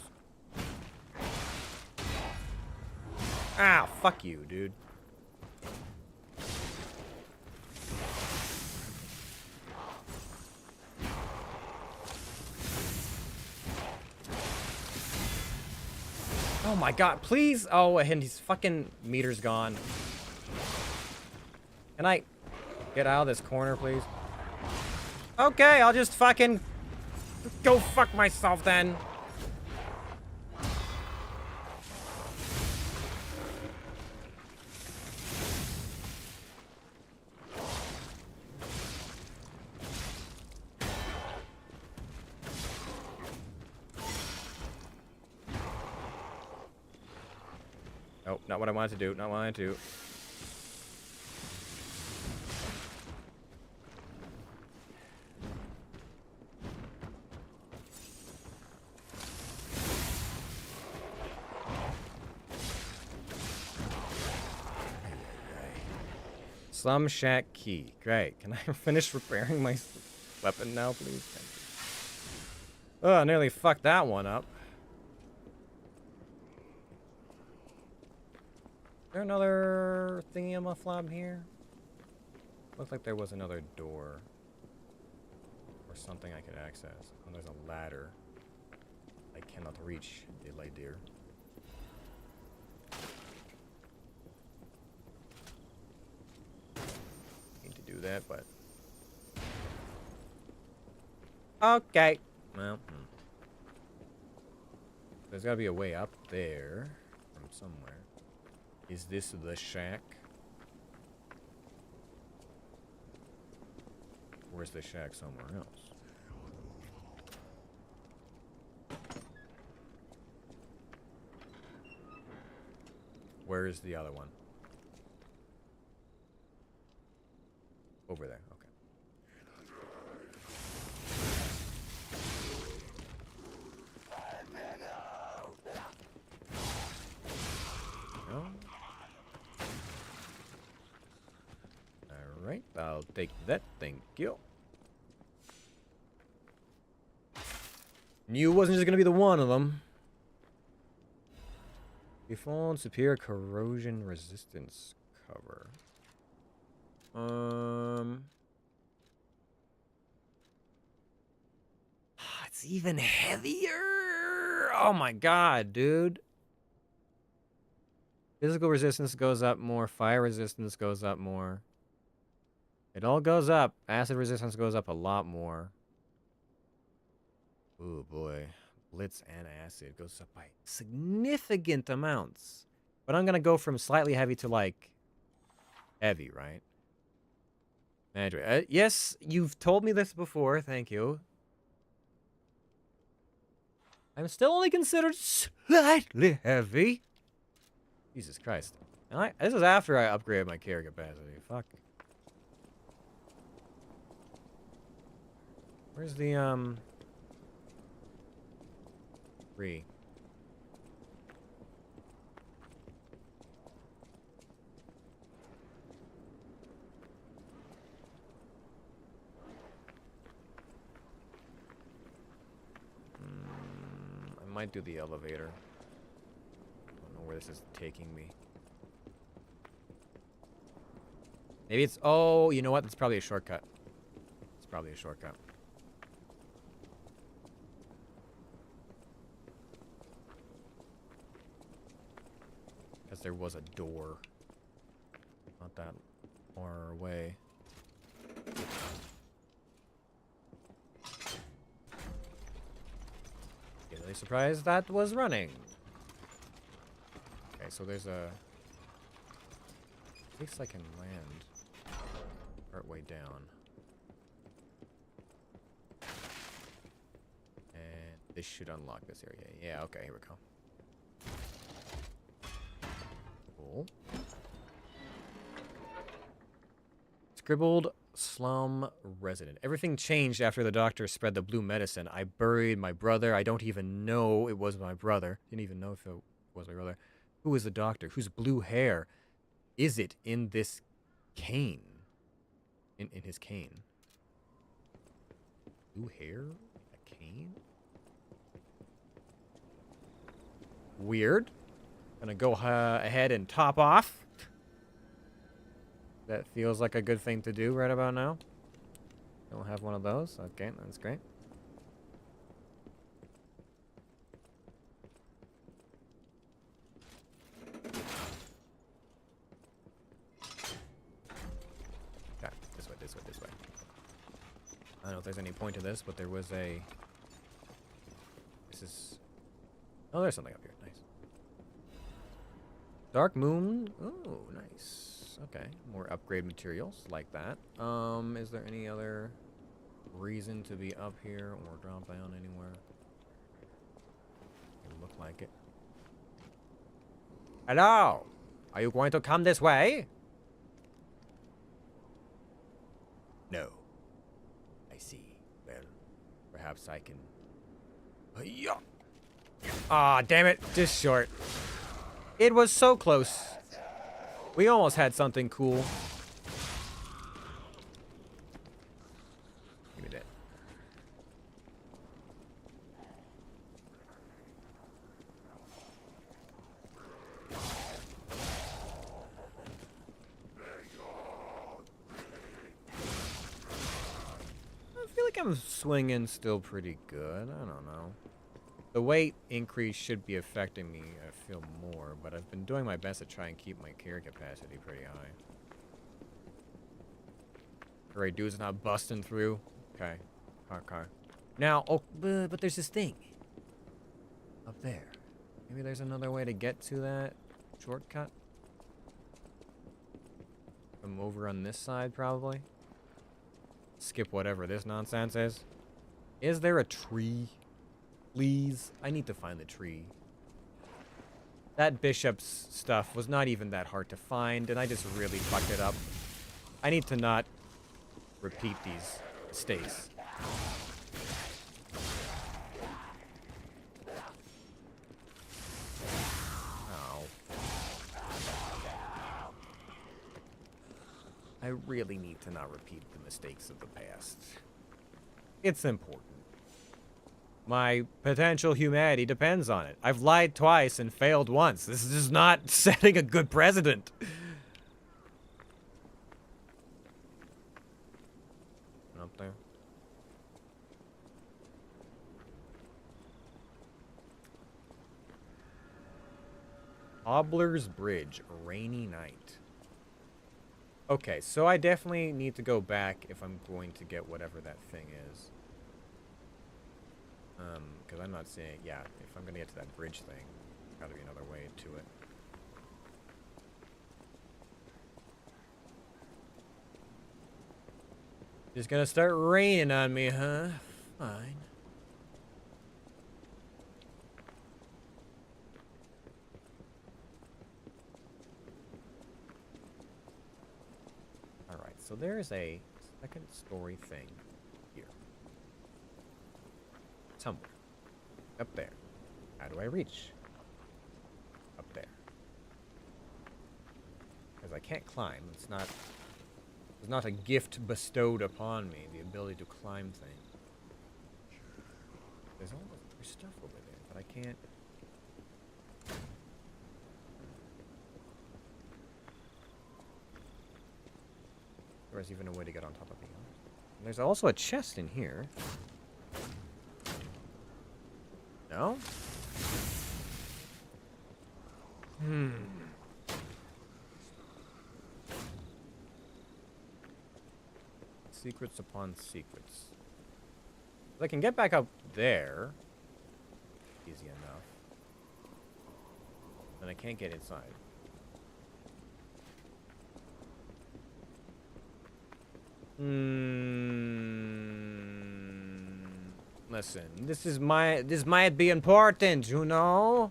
Ah, fuck you, dude. Oh my god, please! Oh, and his fucking meter's gone. Can I get out of this corner, please? Okay, I'll just fucking go fuck myself then. Nope, not what I wanted to do, not what I wanted to do. Slum shack key. Great. Can I finish repairing my weapon now, please? Thank you. Oh, I nearly fucked that one up. Is there another thingy-a-ma-flob here? Looks like there was another door. Or something I could access. Oh, there's a ladder. I cannot reach, my dear. Do that, but okay. Well, there's gotta be a way up there from somewhere. Is this the shack? Or is the shack somewhere else? Where is the other one? Over there, okay. No. Alright, I'll take that, thank you. Knew it wasn't just gonna be the one of them. You found superior corrosion resistance cover. It's even heavier. Oh my god, dude. Physical resistance goes up more. Fire resistance goes up more. It all goes up. Acid resistance goes up a lot more. Ooh, boy. Blitz and acid goes up by significant amounts. But I'm gonna go from slightly heavy to, like, heavy, right? Yes, you've told me this before. Thank you. I'm still only considered slightly heavy. Jesus Christ. And this is after I upgraded my carry capacity. Fuck. Where's the, tree? might do the elevator. I don't know where this is taking me. Maybe it's... Oh, you know what? It's probably a shortcut. It's probably a shortcut. Because there was a door. Not that far away. Really surprised that was running. Okay, so there's a... At least I can land part way down. And this should unlock this area. Yeah, okay, here we go. Cool. Scribbled slum resident. Everything changed after the doctor spread the blue medicine. I buried my brother. I don't even know it was my brother. Didn't even know if it was my brother. Who is the doctor? Whose blue hair is it in this cane? In his cane. Blue hair? A cane? Weird. Gonna go ahead and top off. That feels like a good thing to do right about now. Don't have one of those. Okay, that's great. Okay, this way, this way, this way. I don't know if there's any point to this, but there was a... This is... Oh, there's something up here. Nice. Dark moon. Oh, nice. Okay, more upgrade materials like that. Is there any other reason to be up here or drop down anywhere? Doesn't look like it. Hello? Are you going to come this way? No. I see. Well, perhaps I can... Yeah. Ah, damn it. Just short. It was so close. We almost had something cool. Give me that. I feel like I'm swinging still pretty good. I don't know. The weight increase should be affecting me, I feel more, but I've been doing my best to try and keep my carry capacity pretty high. Alright, dude's not busting through. Okay. Car. Now, oh, but there's this thing. Up there. Maybe there's another way to get to that shortcut? I'm over on this side, probably. Skip whatever this nonsense is. Is there a tree? Please, I need to find the tree. That bishop's stuff was not even that hard to find, and I just really fucked it up. I need to not repeat these mistakes. Oh. I really need to not repeat the mistakes of the past. It's important. My potential humanity depends on it. I've lied twice and failed once. This is just not setting a good precedent. Up there. Hobbler's Bridge, a rainy night. Okay, so I definitely need to go back if I'm going to get whatever that thing is. Because I'm not seeing... Yeah, if I'm going to get to that bridge thing, gotta be another way to it. Just gonna start raining on me, huh? Fine. Alright, so there's a second story thing here. Somewhere. Up there. How do I reach? Up there. Because I can't climb. It's not a gift bestowed upon me, the ability to climb things. There's stuff over there, but I can't. There's even a way to get on top of me. There's also a chest in here. No? Secrets upon secrets. I can get back up there. Easy enough. Then I can't get inside. Listen, this might be important, you know?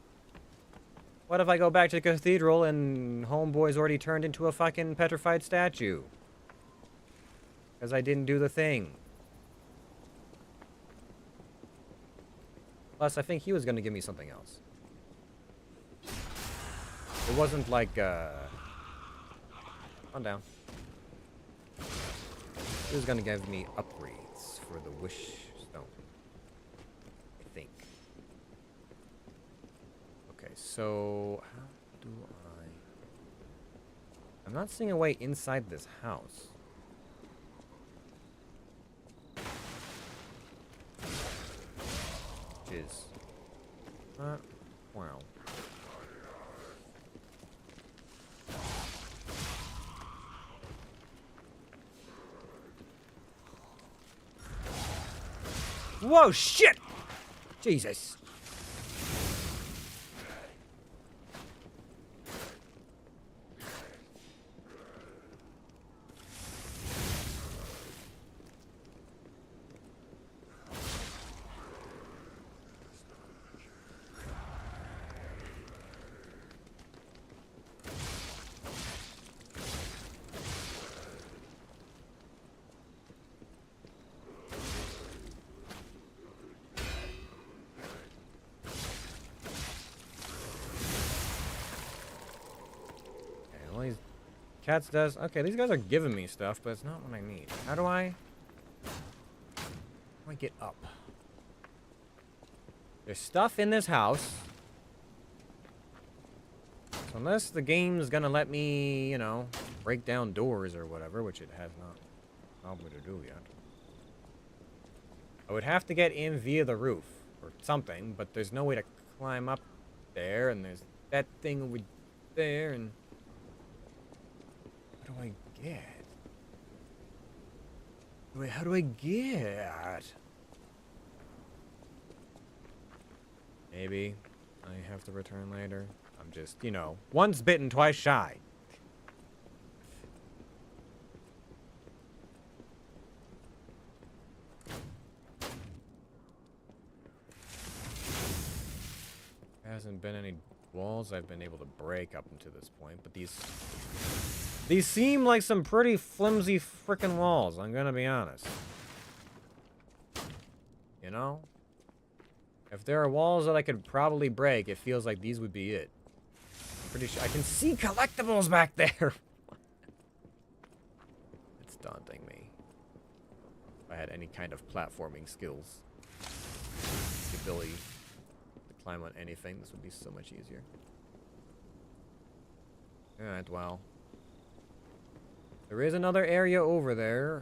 What if I go back to the cathedral and homeboy's already turned into a fucking petrified statue? Because I didn't do the thing. Plus, I think he was going to give me something else. It wasn't like, calm down. He was going to give me upgrades for the wish stone. I think. Okay, so how do I... I'm not seeing a way inside this house. Which is... wow. Whoa, shit! Jesus. Cats does. Okay, these guys are giving me stuff, but it's not what I need. How do I get up? There's stuff in this house. So unless the game's gonna let me, you know, break down doors or whatever, which it has not probably to do yet. I would have to get in via the roof or something, but there's no way to climb up there, and there's that thing over there, and... What do I get? Wait, how do I get? Maybe I have to return later. I'm just, you know, once bitten, twice shy. There hasn't been any walls I've been able to break up until this point, but these seem like some pretty flimsy frickin' walls, I'm gonna be honest. You know? If there are walls that I could probably break, it feels like these would be it. I'm pretty sure I can see collectibles back there. It's daunting me. If I had any kind of platforming skills. The ability to climb on anything, this would be so much easier. Alright, well. There is another area over there.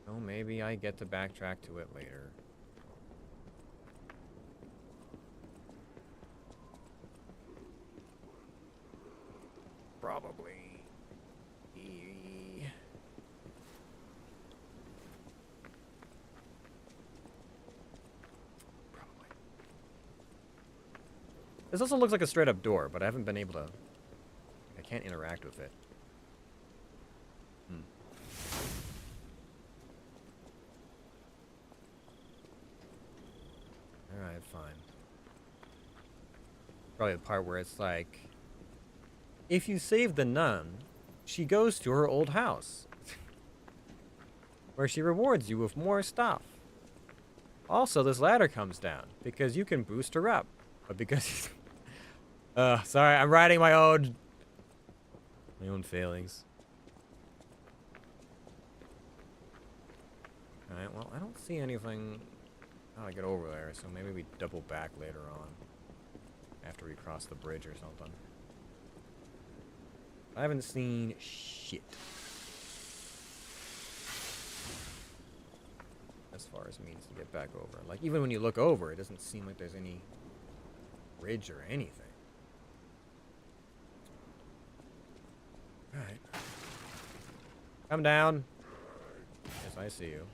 Oh, maybe I get to backtrack to it later. Probably. Probably. This also looks like a straight up door, but I haven't been able to... I can't interact with it. Alright, fine. Probably the part where it's like, if you save the nun, she goes to her old house, where she rewards you with more stuff. Also, this ladder comes down, because you can boost her up. But because... sorry, I'm writing my own failings. Alright, well, I don't see anything how to get over there, so maybe we double back later on. After we cross the bridge or something. I haven't seen shit. As far as means to get back over. Like, even when you look over, it doesn't seem like there's any bridge or anything. Alright. Come down. Yes, I see you.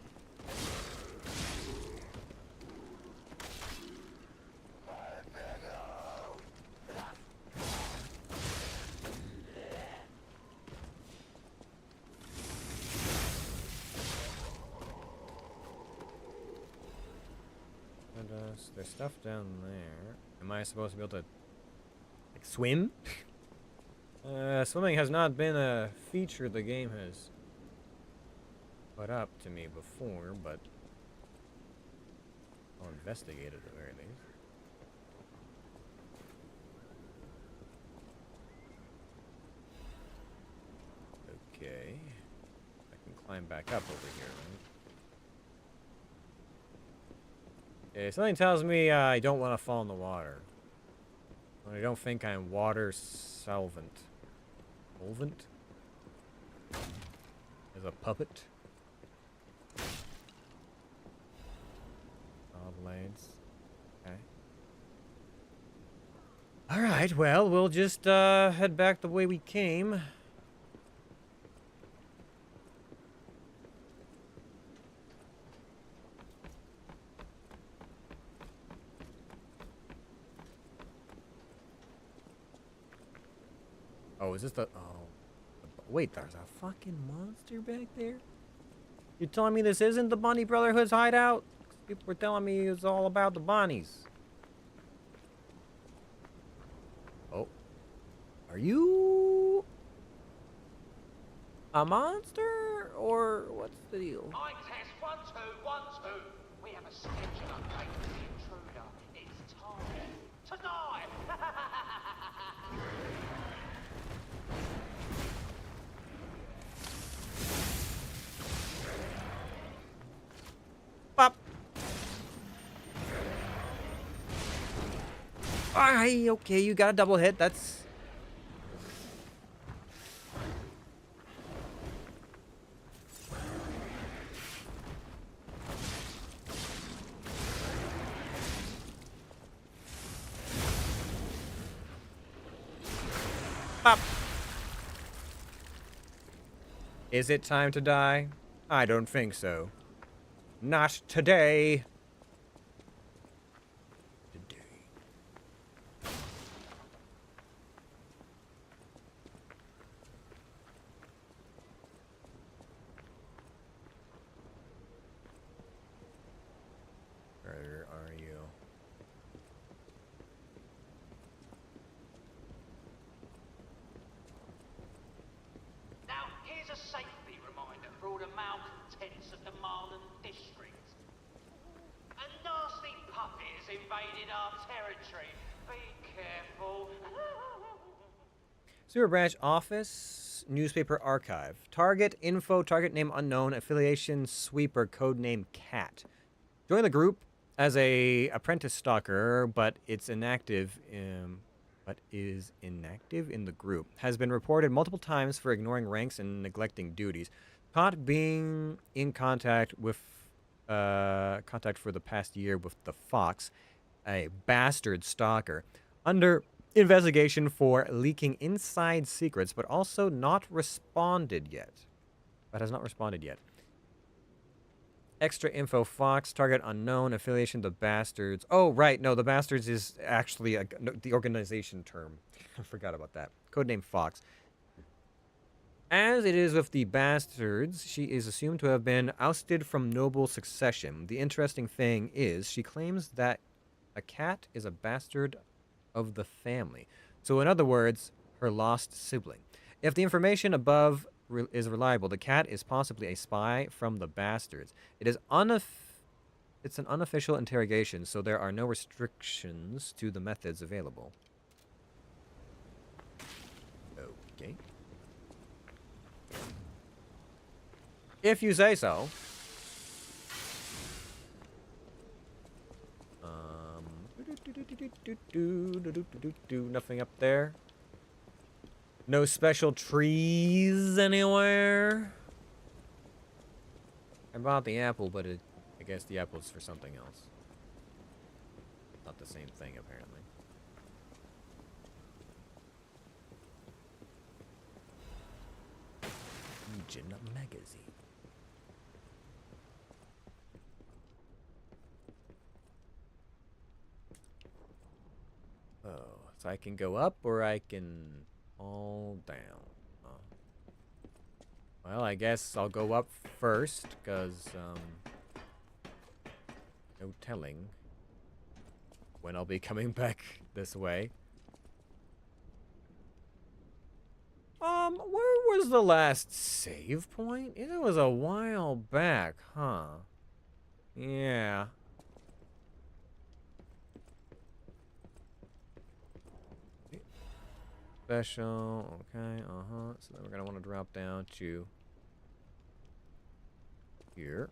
There's stuff down there. Am I supposed to be able to, like, swim? Swimming has not been a feature the game has put up to me before, but I'll investigate it at the very least. Okay. I can climb back up over here, right? Okay, something tells me I don't want to fall in the water. I don't think I'm water solvent. Solvent? As a puppet? Blades. Okay. Alright, well, we'll just head back the way we came. Oh, is this the... Oh. Wait, there's a fucking monster back there? You're telling me this isn't the Bunny Brotherhood's hideout? People were telling me it's all about the bunnies. Oh. Are you... a monster? Or what's the deal? I test 1, 2, 1, 2. We have a schedule update for the intruder. It's time. Tonight! Pop. Alright, okay, you got a double hit. That's... Pop. Is it time to die? I don't think so. Not today. Where are you? Now, here's a safety reminder for all the malcontents of the Marlin district. A nasty puppy has invaded our territory. Be careful. Sewer Branch Office, Newspaper Archive. Target info, target name unknown, affiliation sweeper, codename Cat. Join the group as a apprentice stalker, but is inactive in the group. Has been reported multiple times for ignoring ranks and neglecting duties. Caught being in contact for the past year with the Fox, a bastard stalker. Under investigation for leaking inside secrets, but also not responded yet. But has not responded yet. Extra info, Fox, target unknown, affiliation, the Bastards. Oh, right, no, the Bastards is actually the organization term. I forgot about that. Codename Fox. As it is with the Bastards, she is assumed to have been ousted from noble succession. The interesting thing is, she claims that a cat is a bastard of the family. So in other words, her lost sibling. If the information above is reliable, the cat is possibly a spy from the Bastards. It is it's an unofficial interrogation, so there are no restrictions to the methods available. Okay. If you say so. Nothing up there. No special trees anywhere. I bought the apple, but I guess the apple's for something else. Not the same thing, apparently. Legion magazine. Oh, so I can go up or I can fall down. Oh. Well, I guess I'll go up first, because, no telling when I'll be coming back this way. Where was the last save point? It was a while back, huh? Yeah. Special, okay, so then we're gonna want to drop down to here.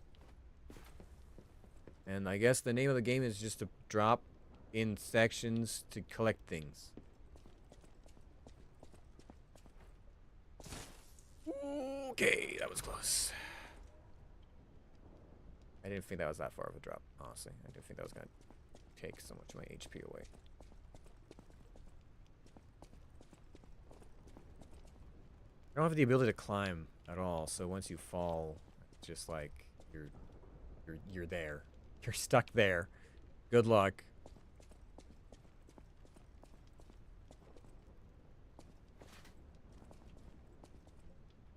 And I guess the name of the game is just to drop in sections to collect things. Okay, that was close. I didn't think that was that far of a drop, honestly. I didn't think that was gonna take so much of my HP away. I don't have the ability to climb at all, so once you fall, it's just like you're there. You're stuck there. Good luck.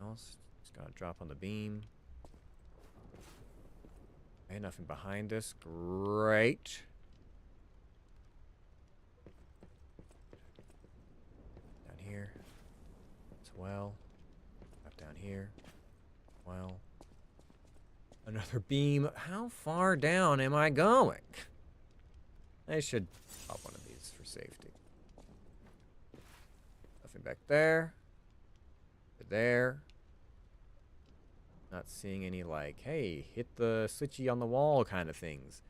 Else, just gotta drop on the beam. Okay, nothing behind us. Great. Down here as well. Up down here. Well. Another beam. How far down am I going? I should pop one of these for safety. Nothing back there. There. Not seeing any, like, hey, hit the switchy on the wall kind of things.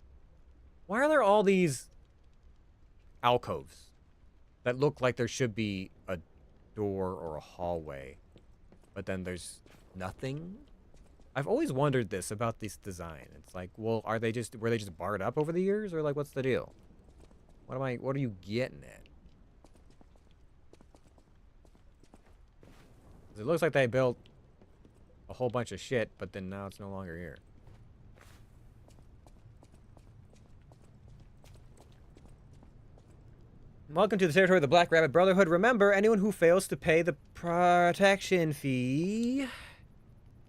Why are there all these alcoves that look like there should be a door or a hallway, but then there's nothing? I've always wondered this about this design. It's like, well, were they just barred up over the years, or like, what's the deal? What are you getting at? 'Cause it looks like they built a whole bunch of shit, but then now it's no longer here. Welcome to the territory of the Black Rabbit Brotherhood. Remember, anyone who fails to pay the protection fee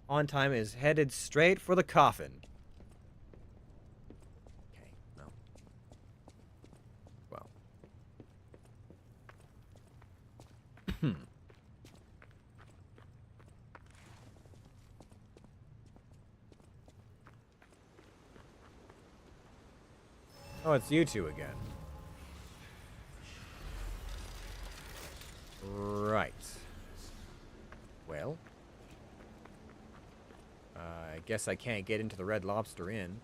on time is headed straight for the coffin. Okay, no. Well. Oh, it's you two again. Right. Well. I guess I can't get into the Red Lobster Inn.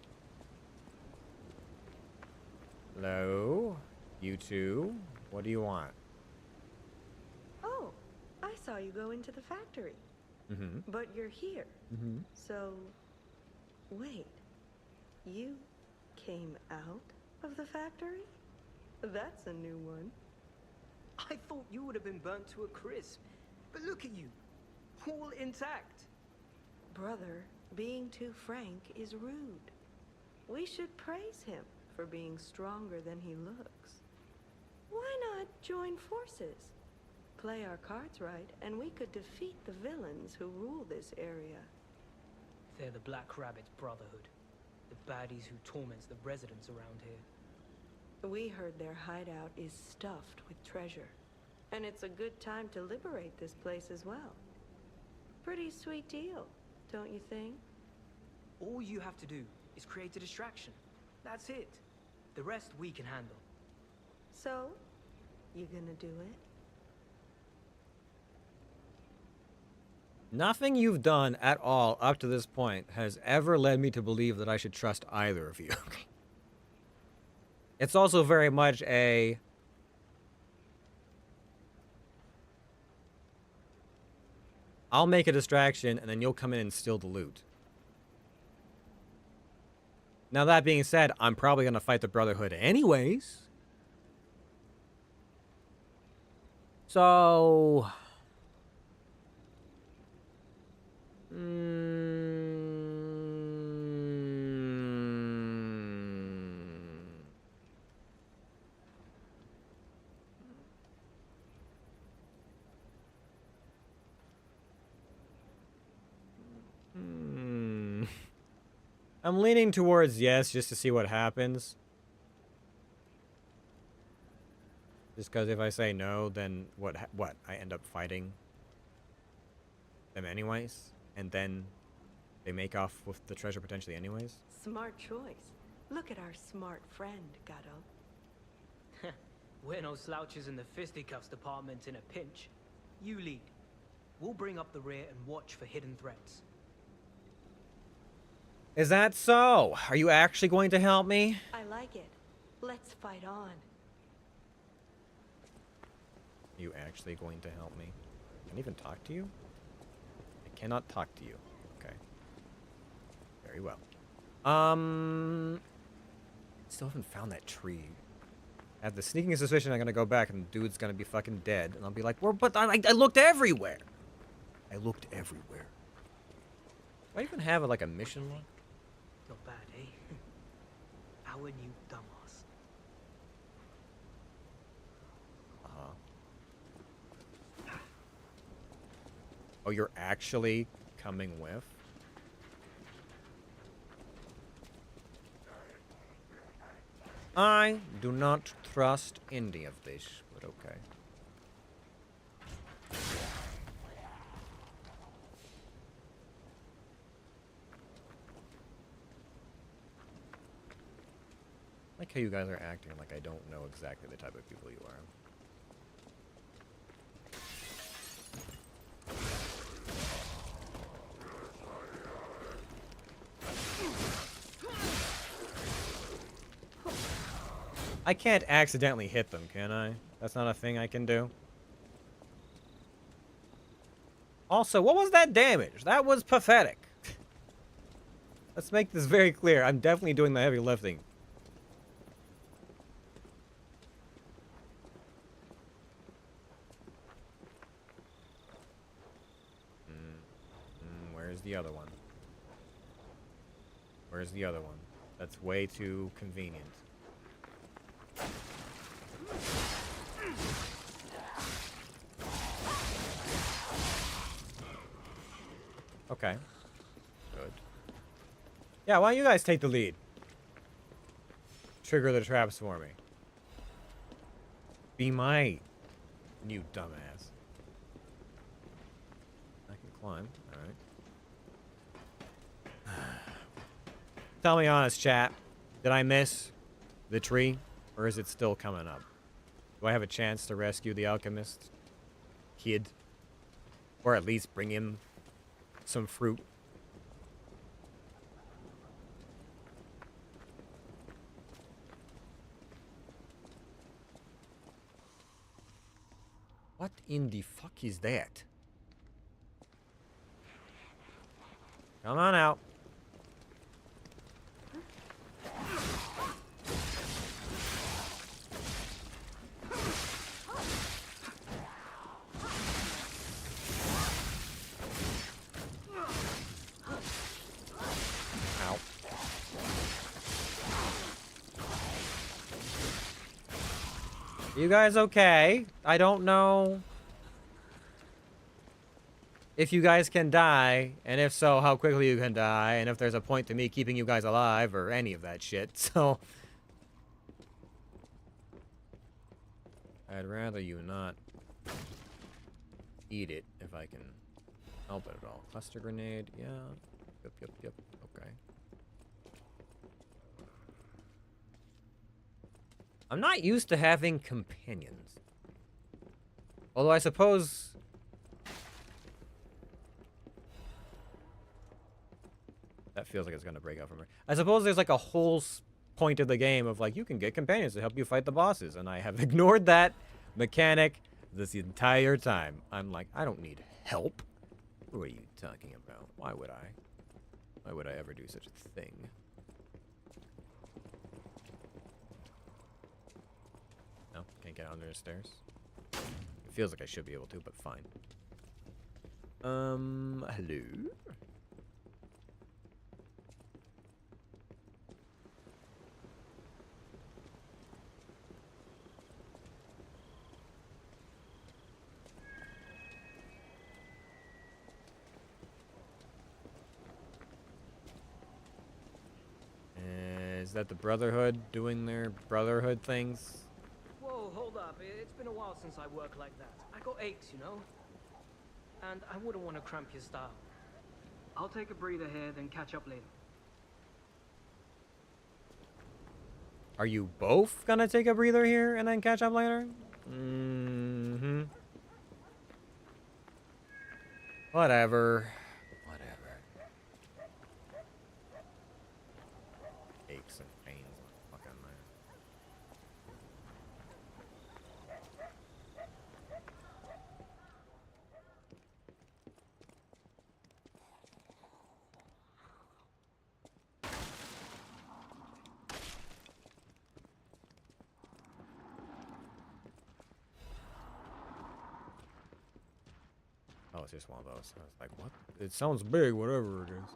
Hello? You two? What do you want? Oh, I saw you go into the factory. Mm-hmm. But you're here. Mm-hmm. So, wait. You came out of the factory? That's a new one. I thought you would have been burnt to a crisp. But look at you. All intact. Brother, being too frank is rude. We should praise him for being stronger than he looks. Why not join forces? Play our cards right, and we could defeat the villains who rule this area. They're the Black Rabbit Brotherhood. The baddies who torment the residents around here. We heard their hideout is stuffed with treasure. And it's a good time to liberate this place as well. Pretty sweet deal, don't you think? All you have to do is create a distraction. That's it. The rest we can handle. So, you gonna do it? Nothing you've done at all up to this point has ever led me to believe that I should trust either of you. It's also very much a... I'll make a distraction, and then you'll come in and steal the loot. Now, that being said, I'm probably going to fight the Brotherhood anyways. So... I'm leaning towards yes, just to see what happens. Just because if I say no, then what? I end up fighting them anyways, and then they make off with the treasure potentially anyways. Smart choice. Look at our smart friend, Gatto. We're no slouches in the fisticuffs department in a pinch. You lead. We'll bring up the rear and watch for hidden threats. Is that so? Are you actually going to help me? I like it. Let's fight on. Are you actually going to help me? Can I even talk to you? I cannot talk to you. Okay. Very well. Still haven't found that tree. I have the sneaking suspicion I'm gonna go back and the dude's gonna be fucking dead. And I'll be like, well, but I looked everywhere. I looked everywhere. Do I even have like a mission log? Not bad, eh? Our new dumbass. Oh, you're actually coming with? I do not trust any of this, but okay. I like how you guys are acting like I don't know exactly the type of people you are. I can't accidentally hit them, can I? That's not a thing I can do. Also, what was that damage? That was pathetic. Let's make this very clear. I'm definitely doing the heavy lifting. Where's the other one? Where's the other one? That's way too convenient. Okay. Good. Yeah, why don't you guys take the lead? Trigger the traps for me. Be my new dumbass. I can climb. Alright. Tell me honest, chat. Did I miss the tree? Or is it still coming up? Do I have a chance to rescue the alchemist kid? Or at least bring him some fruit? What in the fuck is that? Come on out. You guys okay? I don't know if you guys can die, and if so, how quickly you can die, and if there's a point to me keeping you guys alive, or any of that shit, so... I'd rather you not eat it, if I can help it at all. Cluster grenade, yeah. Yep, okay. I'm not used to having companions. Although I suppose... That feels like it's gonna break out from her. I suppose there's like a whole point of the game of, like, you can get companions to help you fight the bosses. And I have ignored that mechanic this entire time. I'm like, I don't need help. What are you talking about? Why would I? Why would I ever do such a thing? No, can't get under the stairs. It feels like I should be able to, but fine. Hello? Is that the Brotherhood doing their Brotherhood things? Whoa, hold up. It's been a while since I worked like that. I got aches, you know? And I wouldn't want to cramp your style. I'll take a breather here, then catch up later. Are you both gonna take a breather here and then catch up later? Mm-hmm. Whatever. Whatever. Aches and pains. Fucking man. Oh, it's just one of those. I was like, what? It sounds big, whatever it is.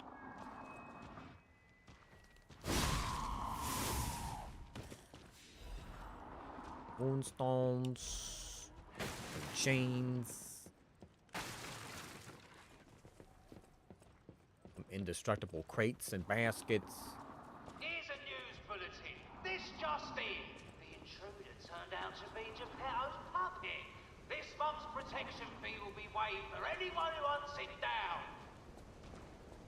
Moonstones. Chains. Some indestructible crates and baskets. Here's a news bulletin. This just in. The intruder turned out to be Geppetto's puppet. This month's protection fee will be waived for anyone who hunts it down.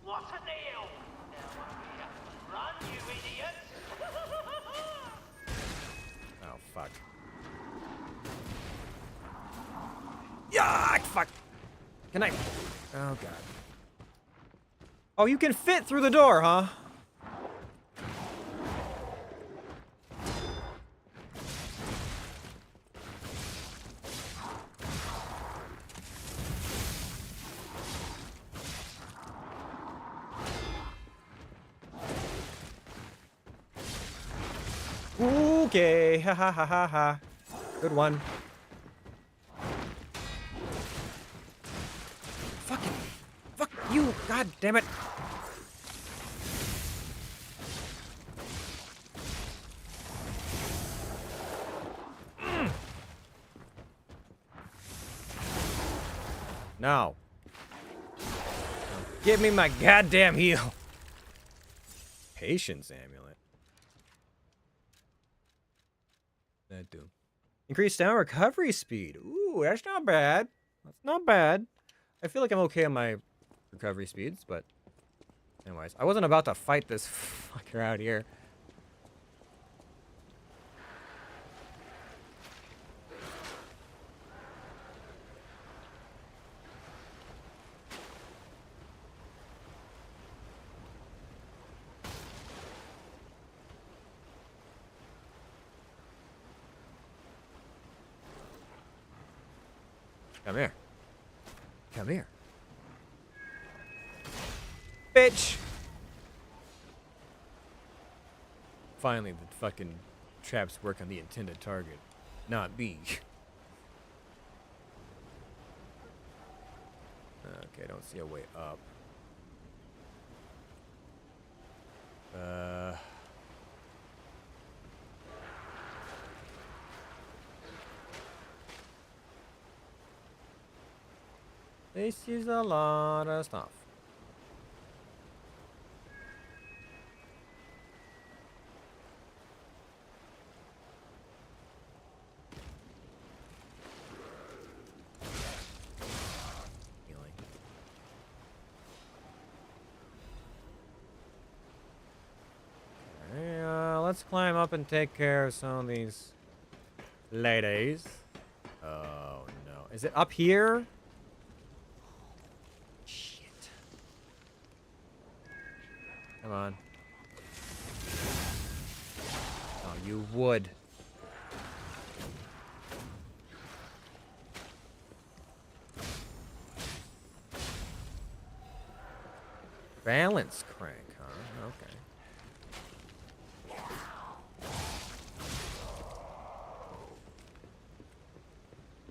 What a deal! Now up here. Run, you idiots! Oh, fuck. Yeah, fuck. Can I? Oh, God. Oh, you can fit through the door, huh? Okay, ha ha ha ha ha. Good one. Fuck you, god damn it. No. Give me my goddamn heal. Patience amulet. That do. Increased down recovery speed. Ooh, that's not bad. That's not bad. I feel like I'm okay on my recovery speeds, but anyways, I wasn't about to fight this fucker out here. Come here. Come here. Bitch! Finally, the fucking traps work on the intended target, not me. Okay, I don't see a way up. This is a lot of stuff. Healing. Okay, let's climb up and take care of some of these ladies. Oh no. Is it up here? Come on. You would. Balance crank, huh? Okay.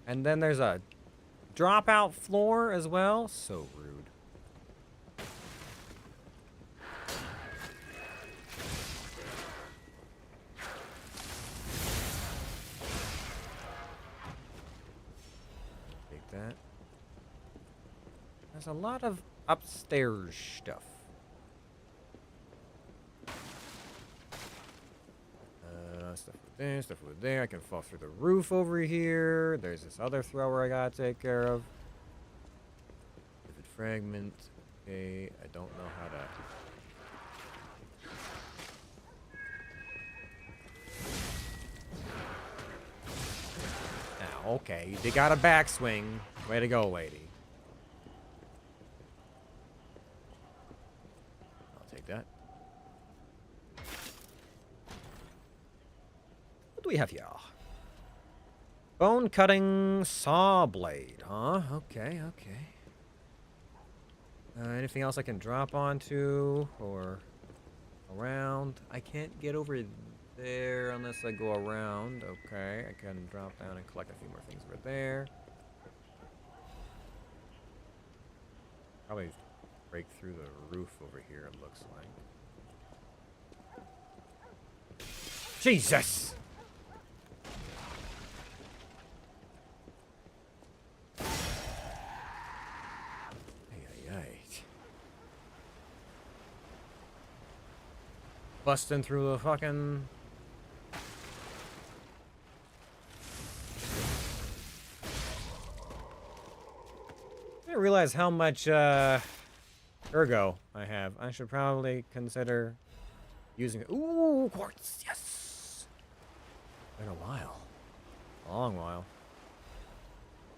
And then there's a dropout floor as well. So rude. Take that. There's a lot of upstairs stuff. Stuff with there, stuff with there. I can fall through the roof over here. There's this other thrower I gotta take care of. Vivid fragment. Okay, I don't know how to... Now, okay, they got a backswing. Way to go, lady. I'll take that. What do we have here? Bone cutting saw blade, huh? Okay. Anything else I can drop onto or around? I can't get over there unless I go around. Okay, I can drop down and collect a few more things over there. Probably break through the roof over here, it looks like. Jesus! Busting through the fucking... I didn't realize how much ergo I have. I should probably consider using it. Ooh, quartz, yes! Been a while. A long while.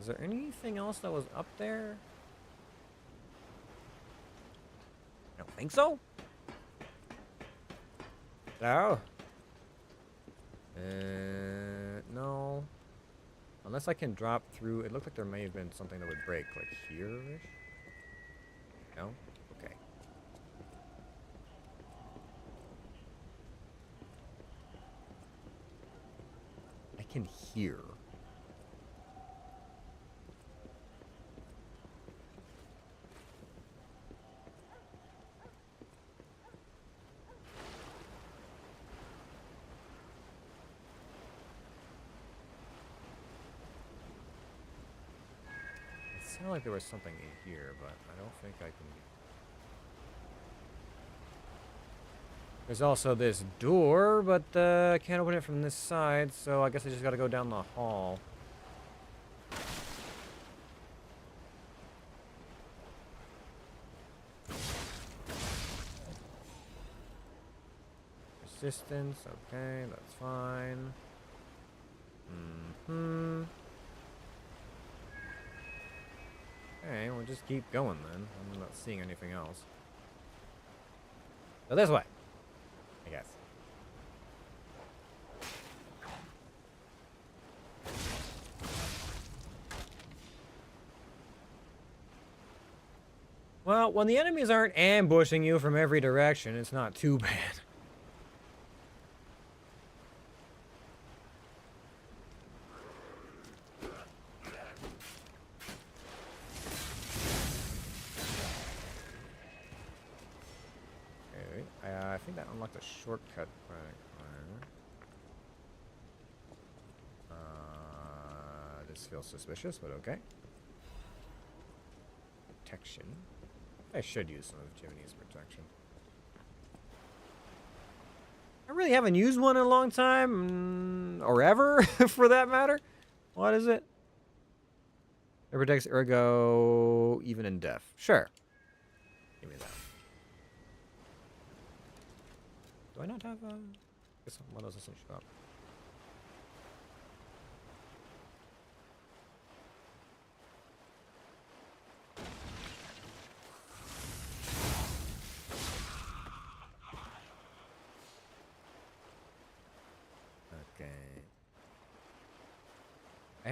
Is there anything else that was up there? I don't think so. No. No. Unless I can drop through. It looked like there may have been something that would break, like here-ish. No? Okay. I can hear. It sounded like there was something in here, but I don't think I can... There's also this door, but I can't open it from this side, so I guess I just gotta go down the hall. Resistance, okay, that's fine. Okay, we'll just keep going then. I'm not seeing anything else. So this way, I guess. Well, when the enemies aren't ambushing you from every direction, it's not too bad. I think that unlocked a shortcut. This feels suspicious, but okay. Protection. I should use some of Jiminy's protection. I really haven't used one in a long time, or ever, for that matter. What is it? It protects ergo even in death. Sure. Give me that. Do I not have a... Guess one doesn't show up.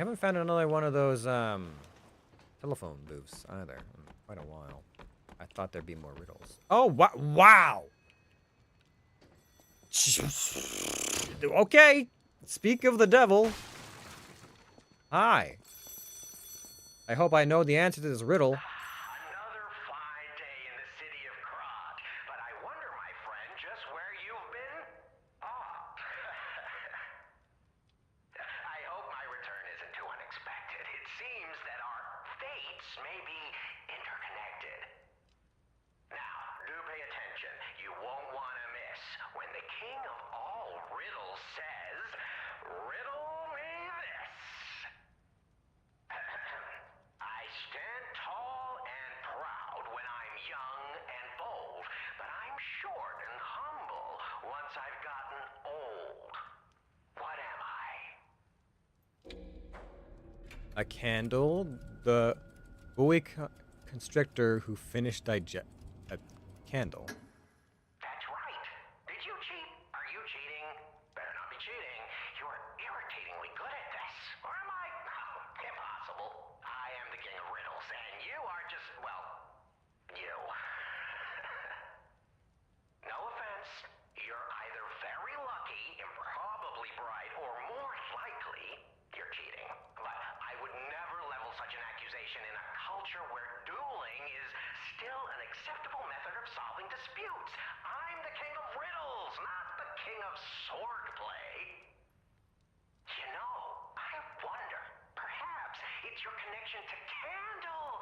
haven't found another one of those telephone booths either in quite a while. I thought there'd be more riddles. Oh, wow! Okay. Speak of the devil. Hi. I hope I know the answer to this riddle. Another fine day in the city of Krog, but I wonder, my friend, just where you've been? I hope my return isn't too unexpected. It seems that our fates may be interconnected. Now, do pay attention. You won't want to miss when the king of all riddles says, "Riddle me this." I stand tall and proud when I'm young and bold, but I'm short and humble once I've gotten old. What am I? A candle. The boa constrictor who finished digest a candle. That's right. Did you cheat? Are you cheating? Better not be cheating. You're irritatingly good at this. Or am I? Oh, impossible. I am the king of riddles, and you are just, well, you. No offense. You're either very lucky, improbably bright, or more likely, you're cheating. But I would never level such an accusation in a culture where dueling is still an acceptable method of solving disputes. I'm the king of riddles, not the king of swordplay. You know, I wonder, perhaps it's your connection to Candle.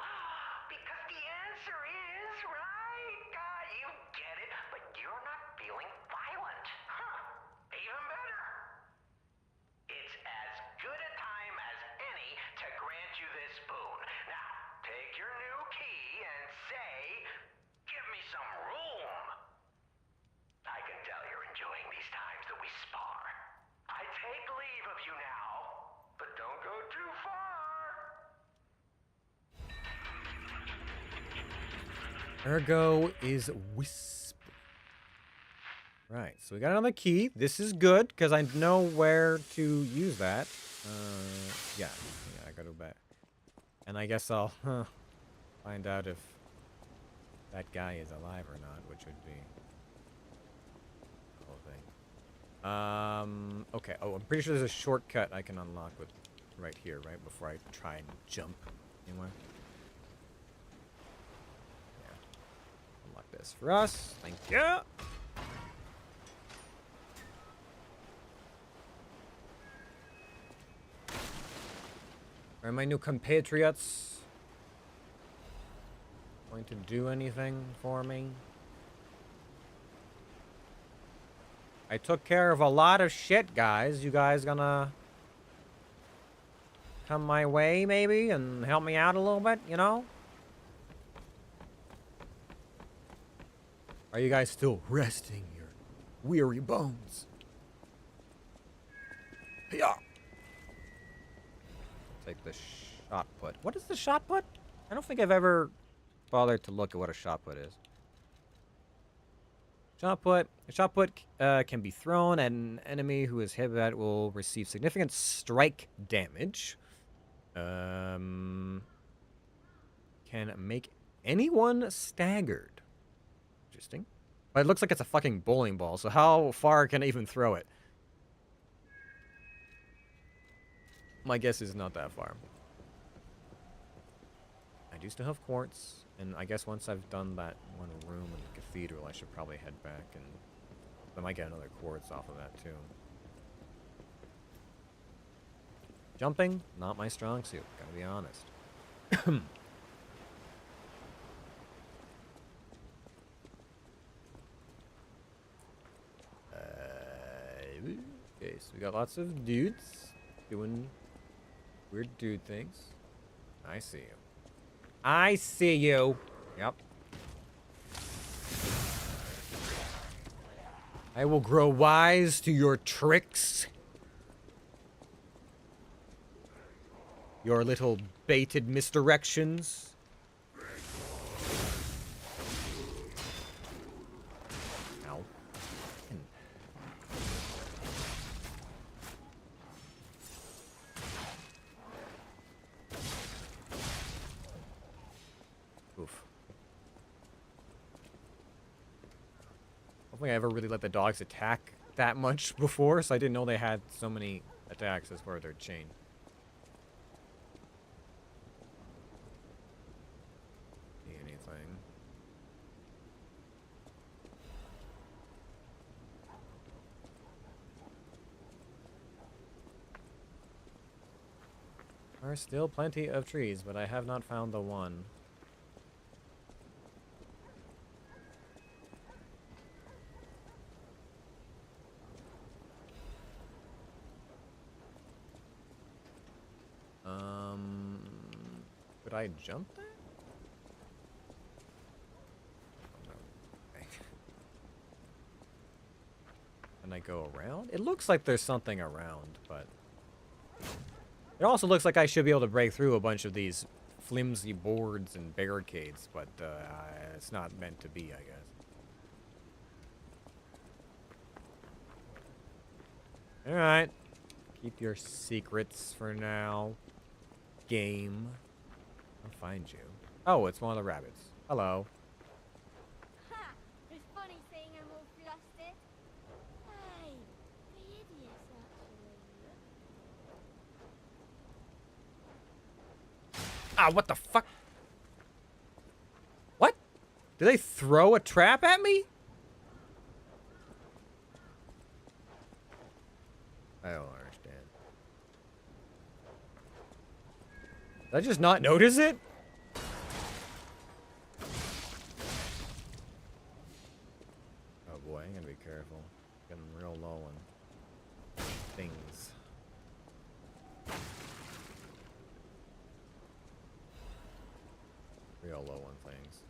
Because the answer is, right? You get it, but you're not feeling violent. Huh, even better. It's as good a time as any to grant you this boon. Now, take your new key and say, "Give me some room." I can tell you're enjoying these times that we spar. I take leave of you now, but don't go too far. Ergo is whisper. Right, so we got another key. This is good, because I know where to use that. Yeah, I gotta go back. And I guess I'll find out if that guy is alive or not, which would be the whole thing. Okay. Oh, I'm pretty sure there's a shortcut I can unlock with right here, right? Before I try and jump anywhere. Yeah. Unlock this for us. Thank you. Are my new compatriots going to do anything for me? I took care of a lot of shit, guys. You guys gonna come my way, maybe, and help me out a little bit, you know? Are you guys still resting your weary bones? Yeah. Take the shot put. What is the shot put? I don't think I've ever bothered to look at what a shot put is. Shot put. A shot put can be thrown at an enemy who is hit that will receive significant strike damage. Can make anyone staggered. Interesting. But it looks like it's a fucking bowling ball, so how far can I even throw it? My guess is not that far. I do still have quartz, and I guess once I've done that one room in the cathedral, I should probably head back, and I might get another quartz off of that too. Jumping, not my strong suit, gotta be honest. Okay, so we got lots of dudes doing weird dude things. I see you. I see you. Yep. I will grow wise to your tricks. Your little baited misdirections. Ow. don't think I ever really let the dogs attack that much before, so I didn't know they had so many attacks as far as their chain. See anything? There are still plenty of trees, but I have not found the one. Could I jump that? Can I go around? It looks like there's something around, but... It also looks like I should be able to break through a bunch of these flimsy boards and barricades, but it's not meant to be, I guess. Alright. Keep your secrets for now. Game. I'll find you. Oh, it's one of the rabbits. Hello. Ha! It's funny seeing him all flustered. Hey, the idiots actually. Ah, what the fuck? What? Did they throw a trap at me? I don't understand. Did I just not notice it? Oh boy, I'm gonna be careful. Getting real low on things. Real low on things.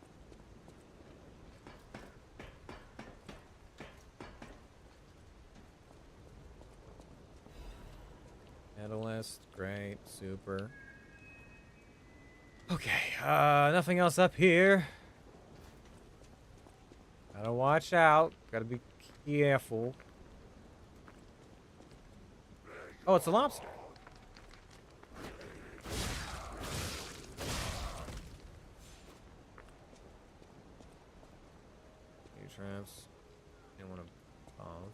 Catalyst, great, super. Okay, nothing else up here. Gotta watch out. Gotta be careful. Oh, it's a lobster. New traps. Didn't want to off.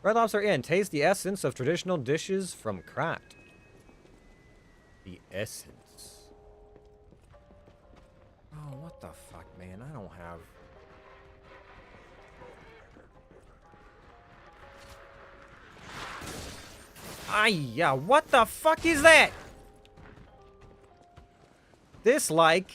Red Lobster Inn. Taste the essence of traditional dishes from Krat. The essence. Oh, what the fuck, man? I don't have... yeah, what the fuck is that? Dislike.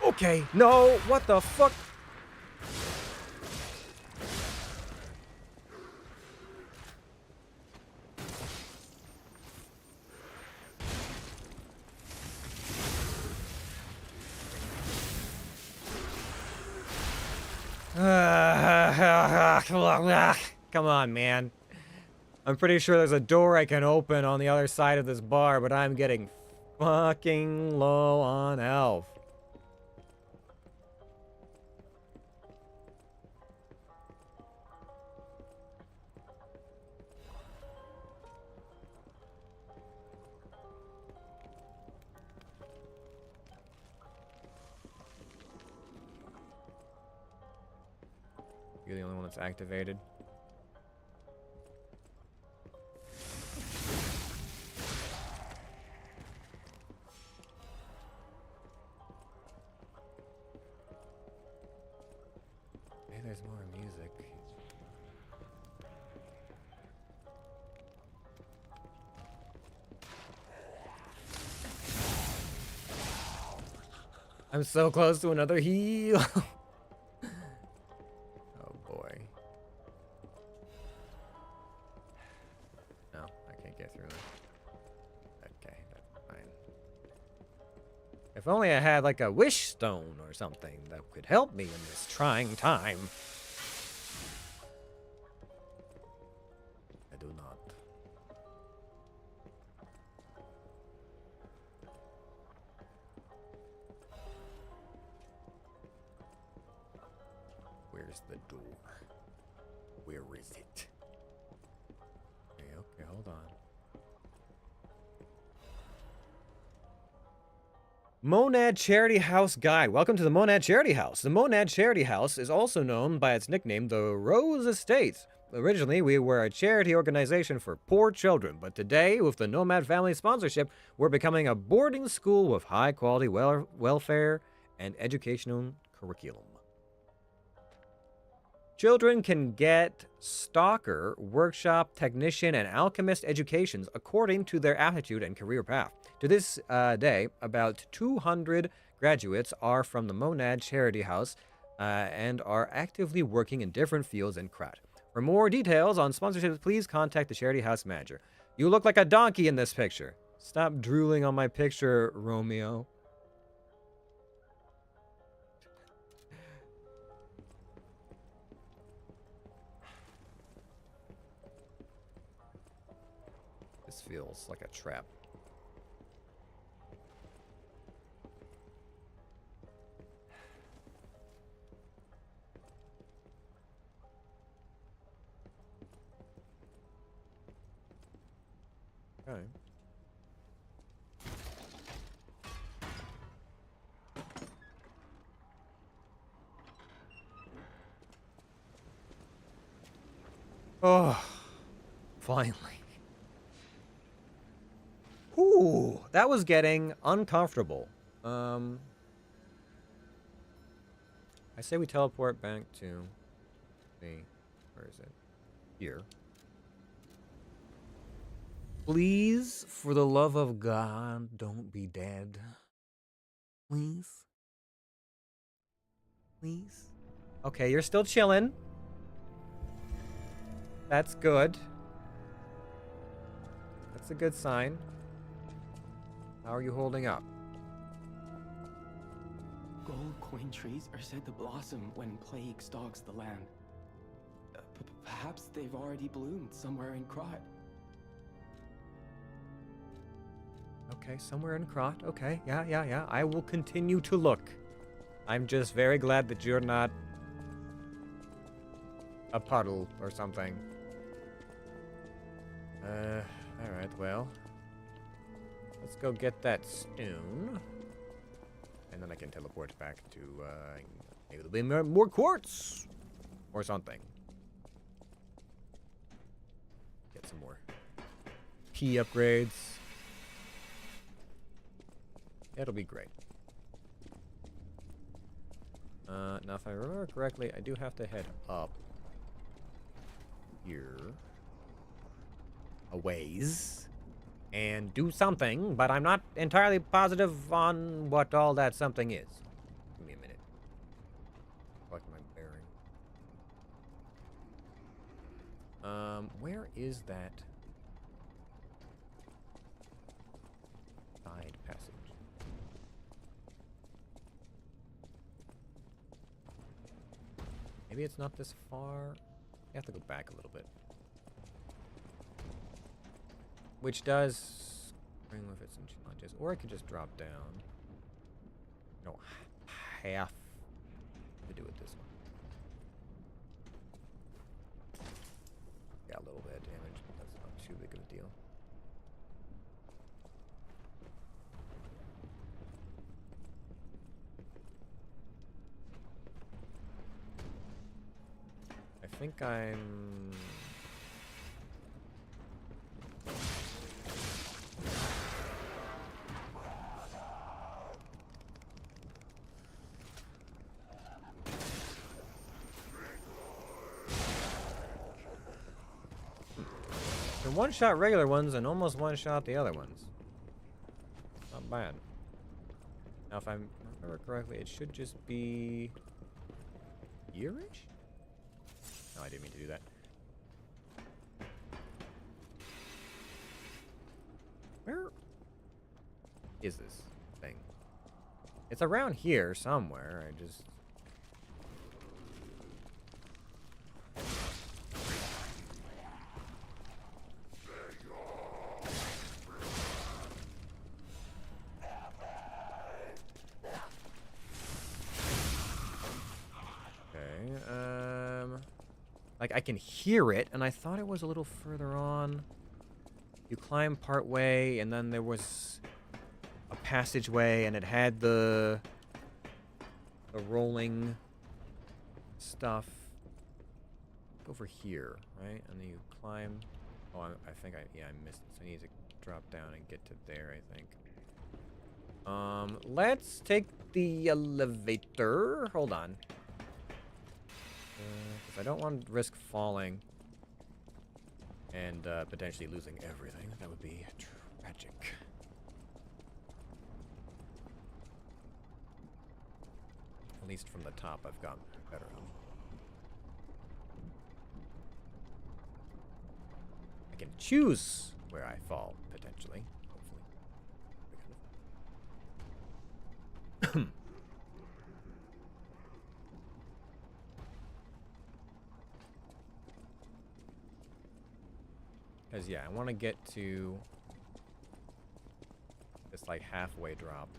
Okay, no, what the fuck? Come on, man. I'm pretty sure there's a door I can open on the other side of this bar, but I'm getting fucking low on health. You're the only one that's activated. Hey, there's more music. I'm so close to another heal. Oh boy. No, I can't get through that. Okay, that's fine. If only I had like a wish stone or something that could help me in this trying time. I do not. Where's the door? Where is it? hold on. Monad Charity House Guide. Welcome to the Monad Charity House. The Monad Charity House is also known by its nickname, the Rose Estate. Originally, we were a charity organization for poor children, but today, with the Nomad family sponsorship, we're becoming a boarding school with high-quality welfare and educational curriculum. Children can get stalker, workshop, technician, and alchemist educations according to their aptitude and career path. To this day, about 200 graduates are from the Monad Charity House and are actively working in different fields in Krat. For more details on sponsorships, please contact the Charity House manager. You look like a donkey in this picture. Stop drooling on my picture, Romeo. This feels like a trap. Okay. Oh, finally. Ooh, that was getting uncomfortable. I say we teleport back to where is it? Here. Please, for the love of God, don't be dead. Please. Please. Okay, you're still chilling. That's good. That's a good sign. How are you holding up? Gold coin trees are said to blossom when plague stalks the land. Perhaps they've already bloomed somewhere in Krot. Okay, somewhere in Krot. Okay, yeah. I will continue to look. I'm just very glad that you're not a puddle or something. Alright, well. Let's go get that stone. And then I can teleport back to, maybe there'll be more quartz! Or something. Get some more key upgrades. It'll be great. Now if I remember correctly, I do have to head up here a ways and do something, but I'm not entirely positive on what all that something is. Give me a minute. Collect my bearing. Where is that side passage? Maybe it's not this far. You have to go back a little bit. Which does bring with it some challenges. Or I could just drop down. No, half to do it this way. Got a little bit of damage, but that's not too big of a deal. I think I'm... Can one-shot regular ones and almost one-shot the other ones. Not bad. Now, if I remember correctly, it should just be... here-ish? No, I didn't mean to do that. Where is this thing? It's around here somewhere. I just... like, I can hear it, and I thought it was a little further on. you climb part way, and then there was a passageway, and it had the rolling stuff over here, right? And then you climb. Oh, I think I missed it. So I need to drop down and get to there, I think. Let's take the elevator. Hold on. Because I don't want to risk falling and potentially losing everything. That would be tragic. At least from the top, I've got better health. I can choose where I fall, potentially. Hopefully. Because, yeah, I want to get to this, like, halfway drop.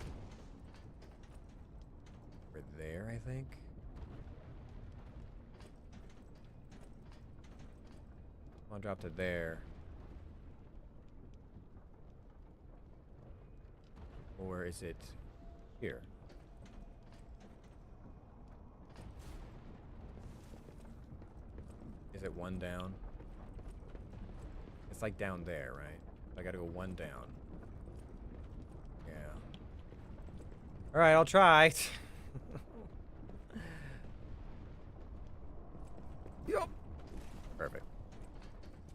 Over there, I think. I'll drop to there. Or is it here? Is it one down? It's like down there, right? I gotta go one down. Yeah. Alright, I'll try. Yup. Perfect.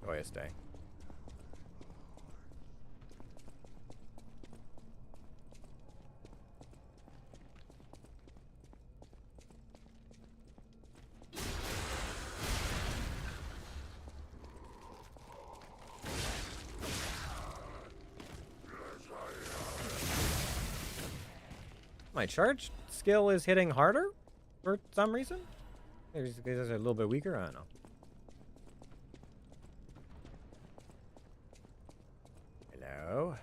Go ahead, stay. My charge skill is hitting harder for some reason? Maybe because it's a little bit weaker? I don't know. Hello?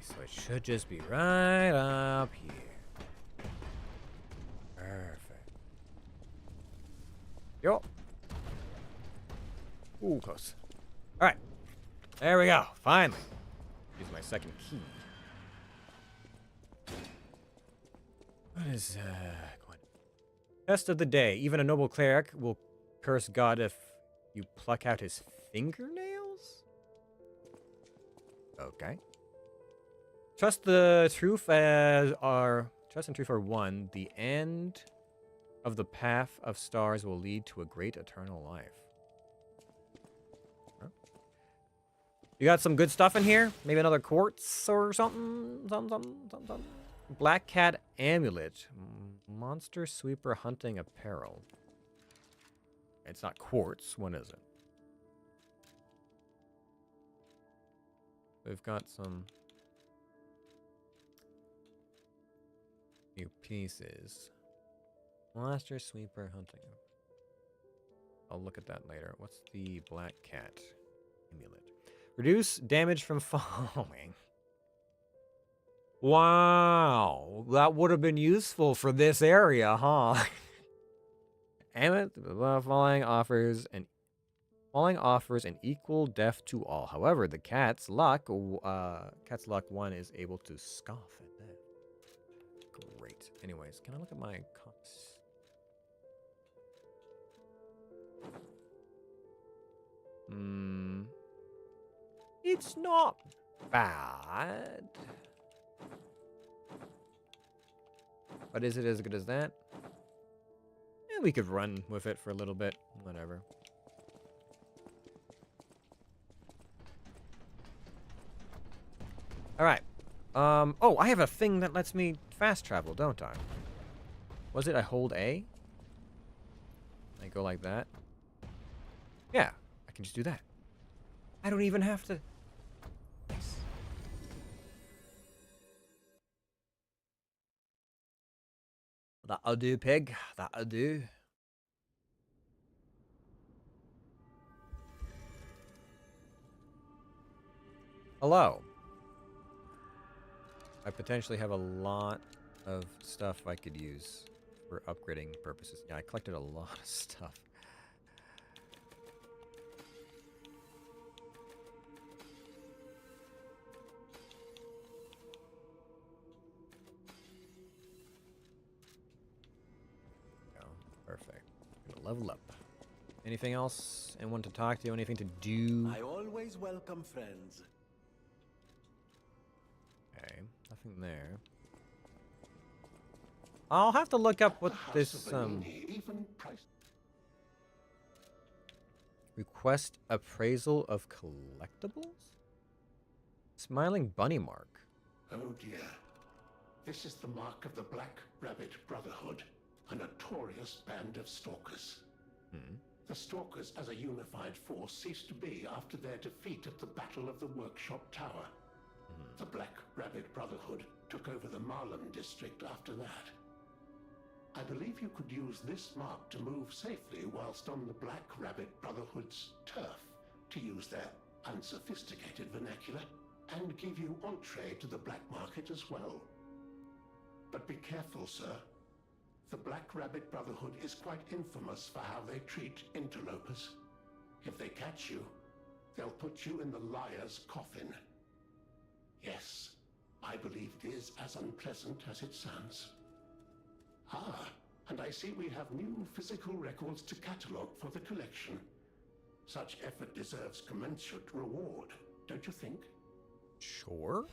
So it should just be right up here. Perfect. Yo. Ooh, close. All right. There we go. Finally. Use my second key. What is going? Test of the day. Even a noble cleric will curse God if you pluck out his fingernails? Okay. Trust and truth are one. The end of the path of stars will lead to a great eternal life. Huh? You got some good stuff in here? Maybe another quartz or something? Something. Black cat amulet. Monster sweeper hunting apparel. It's not quartz. What is it? We've got some new pieces. Monster sweeper hunting. I'll look at that later. What's the black cat amulet? Reduce damage from falling. Wow, that would have been useful for this area, huh? Amulet falling offers an equal death to all. However, the cat's luck 1 is able to scoff at death. Great. Anyways, can I look at my costs? It's not bad. But is it as good as that? Yeah, we could run with it for a little bit. Whatever. Alright. Oh, I have a thing that lets me fast travel, don't I? Was it I hold A? I go like that? Yeah, I can just do that. I don't even have to... Nice. That'll do, pig. That'll do. Hello. I potentially have a lot of stuff I could use for upgrading purposes. Yeah, I collected a lot of stuff. Go. Perfect. Gonna level up. Anything else? Anyone to talk to? Anything to do? I always welcome friends. Okay, nothing there. I'll have to look up what this request appraisal of collectibles? Smiling bunny mark. Oh dear. This is the mark of the Black Rabbit Brotherhood, a notorious band of stalkers. The Stalkers as a unified force ceased to be after their defeat at the Battle of the Workshop Tower. The Black Rabbit Brotherhood took over the Marlin district after that. I believe you could use this mark to move safely whilst on the Black Rabbit Brotherhood's turf, to use their unsophisticated vernacular, and give you entree to the black market as well. But be careful, sir. The Black Rabbit Brotherhood is quite infamous for how they treat interlopers. If they catch you, they'll put you in the liar's coffin. Yes, I believe it is as unpleasant as it sounds. Ah, and I see we have new physical records to catalogue for the collection. Such effort deserves commensurate reward, don't you think? Sure.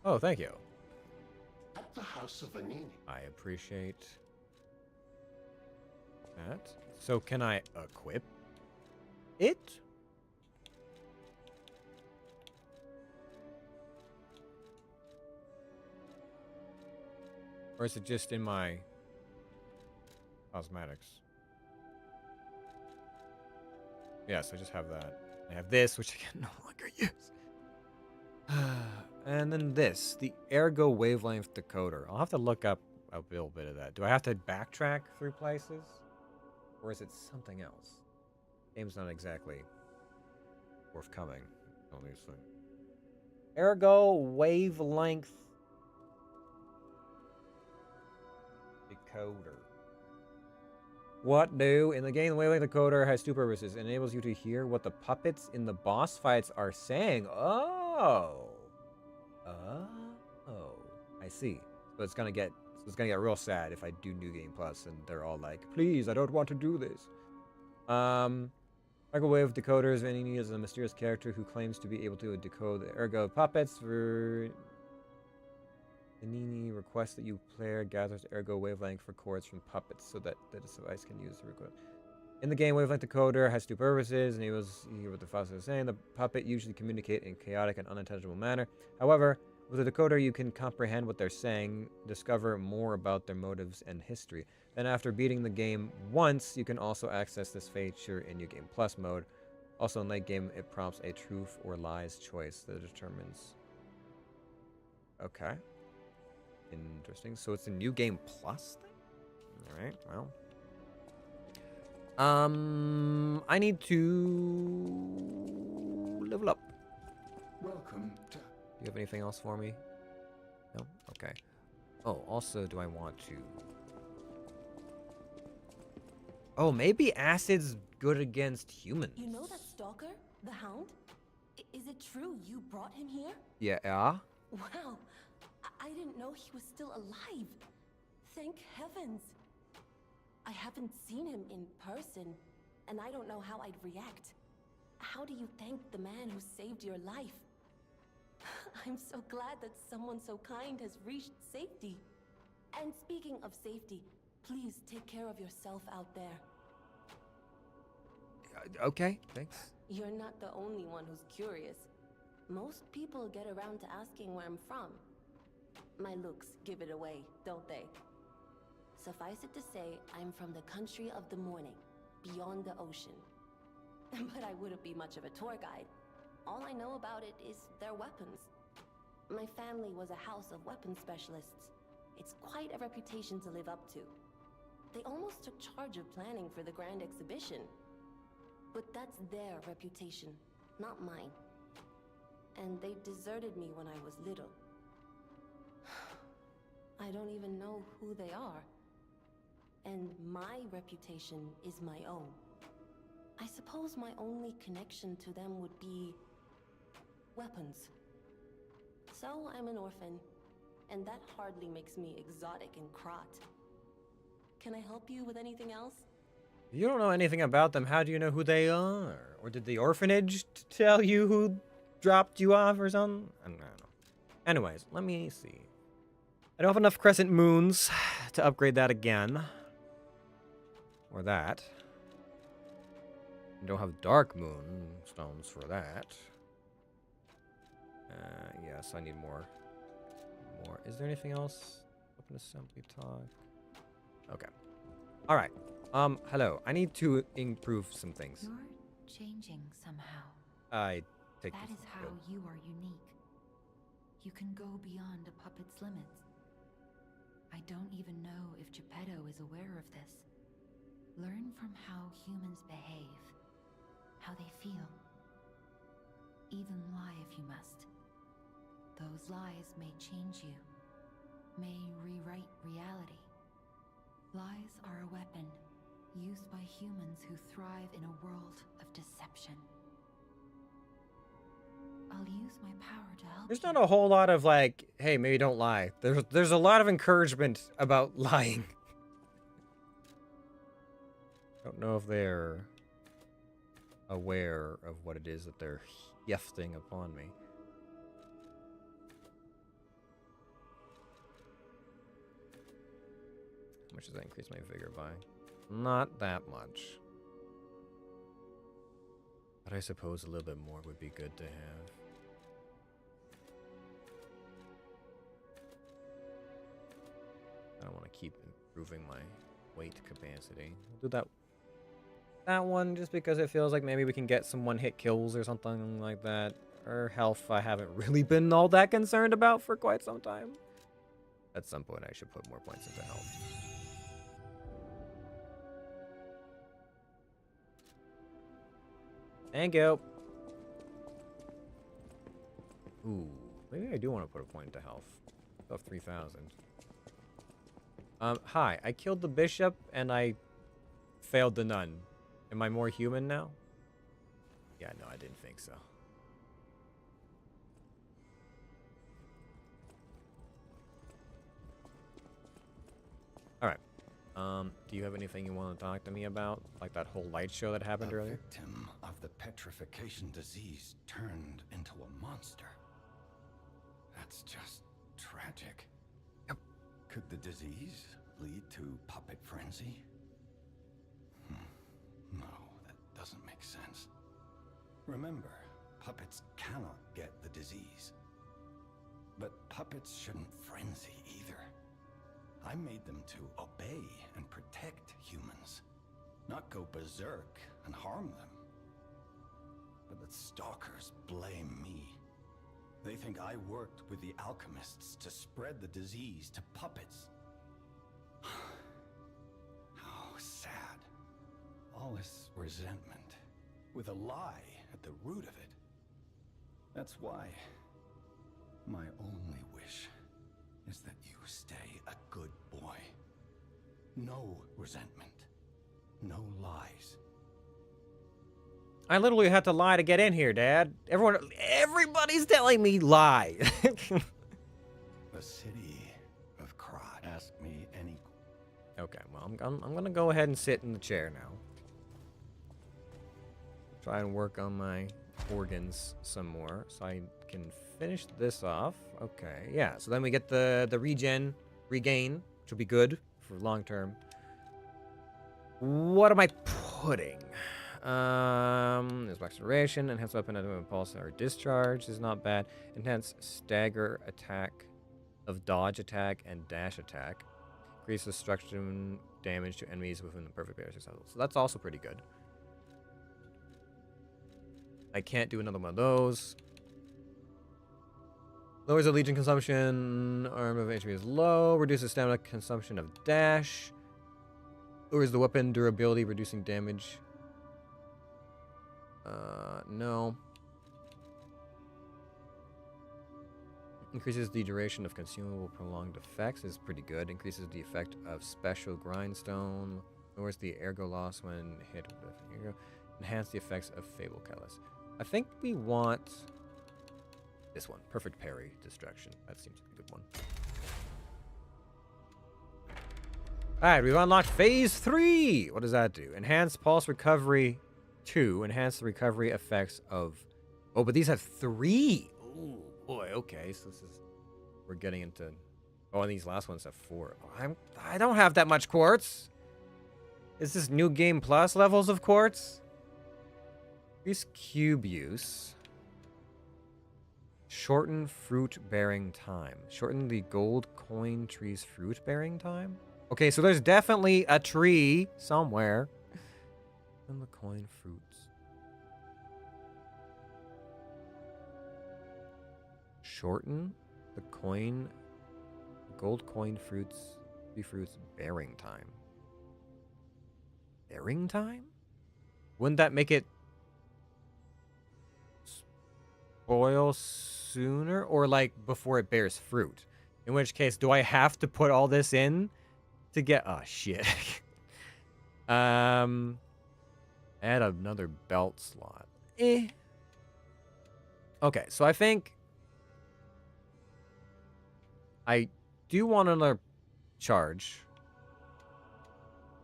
Oh, thank you. At the House of Vanini. I appreciate that. So can I equip it? Or is it just in my cosmetics? Yes, I just have that. I have this, which I can no longer use. And then this, the Ergo Wavelength Decoder. I'll have to look up a little bit of that. Do I have to backtrack through places? Or is it something else? Game's not exactly forthcoming, obviously. Ergo Wavelength Decoder. What do? In the game, the Wavelength Decoder has two purposes. It enables you to hear what the puppets in the boss fights are saying. Oh, I see. So it's gonna get real sad if I do New Game Plus and they're all like, "Please, I don't want to do this." Microwave decoders. Vanini is a mysterious character who claims to be able to decode the ergo puppets. For Vanini requests that you player gathers ergo wavelength for chords from puppets so that the device can use the record. In the game, wavelength decoder has two purposes, and he was here what the faucet is saying. The puppet usually communicate in chaotic and unintelligible manner. However, with a decoder, you can comprehend what they're saying, discover more about their motives and history. Then after beating the game once, you can also access this feature in New Game Plus mode. Also in late game, it prompts a truth or lies choice that determines... Okay. Interesting. So it's a New Game Plus thing? Alright, well... I need to level up. Welcome to... Do you have anything else for me? No? Okay. Oh, also, do I want to... Oh, maybe acid's good against humans. You know that stalker? The Hound? Is it true you brought him here? Yeah? Wow. I didn't know he was still alive. Thank heavens. I haven't seen him in person, and I don't know how I'd react. How do you thank the man who saved your life? I'm so glad that someone so kind has reached safety. And speaking of safety, please take care of yourself out there. Okay, thanks. You're not the only one who's curious. Most people get around to asking where I'm from. My looks give it away, don't they? Suffice it to say, I'm from the country of the morning, beyond the ocean. But I wouldn't be much of a tour guide. All I know about it is their weapons. My family was a house of weapons specialists. It's quite a reputation to live up to. They almost took charge of planning for the grand exhibition. But that's their reputation, not mine. and they deserted me when I was little. I don't even know who they are. And my reputation is my own. I suppose my only connection to them would be weapons. So I'm an orphan, and that hardly makes me exotic in Krat. Can I help you with anything else? You don't know anything about them. How do you know who they are? Or did the orphanage tell you who dropped you off or something? I don't know. Anyways, let me see. I don't have enough crescent moons to upgrade that again. Or that. I don't have dark moon stones for that. Yes, I need more. Is there anything else? Open assembly talk. Okay. All right. Hello. I need to improve some things. You're changing somehow. I take That this is how you are unique. You can go beyond a puppet's limits. I don't even know if Geppetto is aware of this. Learn from how humans behave, how they feel. Even lie if you must. Those lies may change you, may rewrite reality. Lies are a weapon, used by humans who thrive in a world of deception. I'll use my power to help. There's not a whole lot of like, hey, maybe don't lie. There's a lot of encouragement about lying. Don't know if they're aware of what it is that they're hefting upon me. How much does that increase my vigor by? Not that much. But I suppose a little bit more would be good to have. I don't want to keep improving my weight capacity. We'll do that one just because it feels like maybe we can get some one-hit kills or something like that. Or health I haven't really been all that concerned about for quite some time. At some point I should put more points into health. Thank you. Ooh, maybe I do want to put a point into health. Above 3,000. Hi. I killed the bishop and I failed the nun. Am I more human now? Yeah, no, I didn't think so. Alright. Do you have anything you want to talk to me about? Like that whole light show that happened earlier? Victim of the petrification disease turned into a monster. That's just tragic. Yep. Could the disease lead to puppet frenzy? No, that doesn't make sense. Remember, puppets cannot get the disease. But puppets shouldn't frenzy either. I made them to obey and protect humans, not go berserk and harm them. But the stalkers blame me. They think I worked with the alchemists to spread the disease to puppets. How sad. All this resentment, with a lie at the root of it. That's why my only wish is that you stay a good boy. No resentment. No lies. I literally had to lie to get in here, Dad. Everybody's telling me lie. The city of Krat. Ask me any. Okay, well, I'm gonna go ahead and sit in the chair now. Try and work on my organs some more so I can finish this off. Okay, yeah, so then we get the regain, which will be good for long term. What am I putting? There's acceleration, enhanced weapon, impulse, or discharge is not bad. Enhanced stagger attack of dodge attack and dash attack. Increase destruction damage to enemies within the perfect barrier level. So that's also pretty good. I can't do another one of those. Lowers the legion consumption. Arm of HP is low. Reduces stamina consumption of dash. Lowers the weapon durability, reducing damage. No. Increases the duration of consumable prolonged effects is pretty good. Increases the effect of special grindstone. Lowers the ergo loss when hit with ergo. Enhance the effects of Fable Callus. I think we want this one. Perfect parry destruction. That seems like a good one. Alright, we've unlocked phase 3. What does that do? Enhance pulse recovery 2. Enhance the recovery effects of... Oh, but these have 3. Oh, boy. Okay, so this is... We're getting into... Oh, and these last ones have 4. Oh, I don't have that much quartz. Is this new game plus levels of quartz? Increase cube use. Shorten fruit-bearing time. Shorten the gold coin tree's fruit-bearing time? Okay, so there's definitely a tree somewhere. And the coin fruits. Shorten the gold coin fruits, bearing time. Bearing time? Wouldn't that make it spoil sooner? Or like before it bears fruit? In which case, do I have to put all this in to get... Oh, shit. Add another belt slot. Okay, so I think I do want another charge.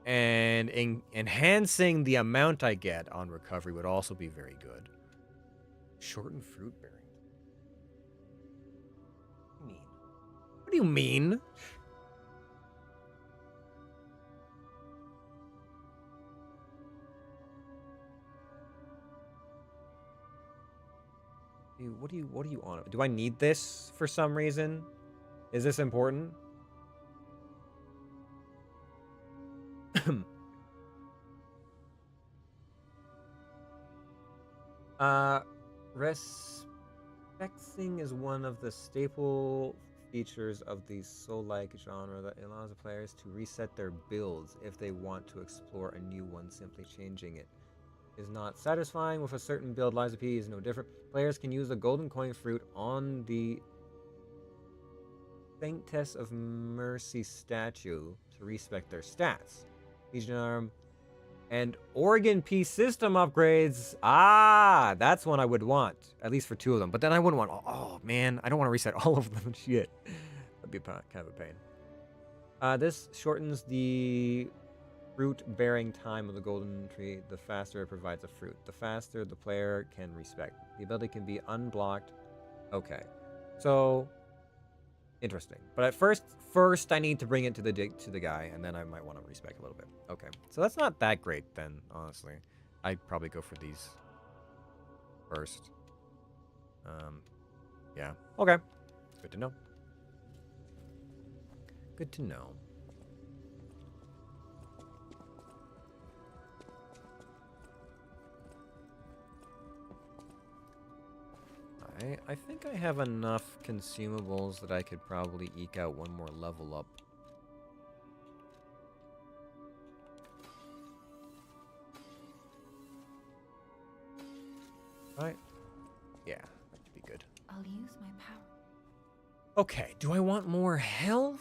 And enhancing the amount I get on recovery would also be very good. Shorten fruit bearing. What do you mean? What do you on? Do I need this for some reason? Is this important? Respecting is one of the staple features of the soul-like genre that allows the players to reset their builds if they want to explore a new one. Simply changing it is not satisfying. With a certain build, Lies of P is no different. Players can use the golden coin fruit on the Sanctess of Mercy statue to respec their stats. Legion Arm and Organ Piece system upgrades. Ah, that's one I would want. At least for 2 of them. But then I wouldn't want... Oh, man. I don't want to reset all of them. Shit. That'd be kind of a pain. This shortens the fruit-bearing time of the golden tree. The faster it provides a fruit. The faster the player can respec. The ability can be unblocked. Okay. So... Interesting. But at first I need to bring it to the guy, and then I might want to respec a little bit. Okay. So that's not that great then, honestly. I'd probably go for these first. Yeah. Okay. Good to know. Good to know. I think I have enough consumables that I could probably eke out one more level up. Right? Yeah, that should be good. I'll use my power. Okay, do I want more health?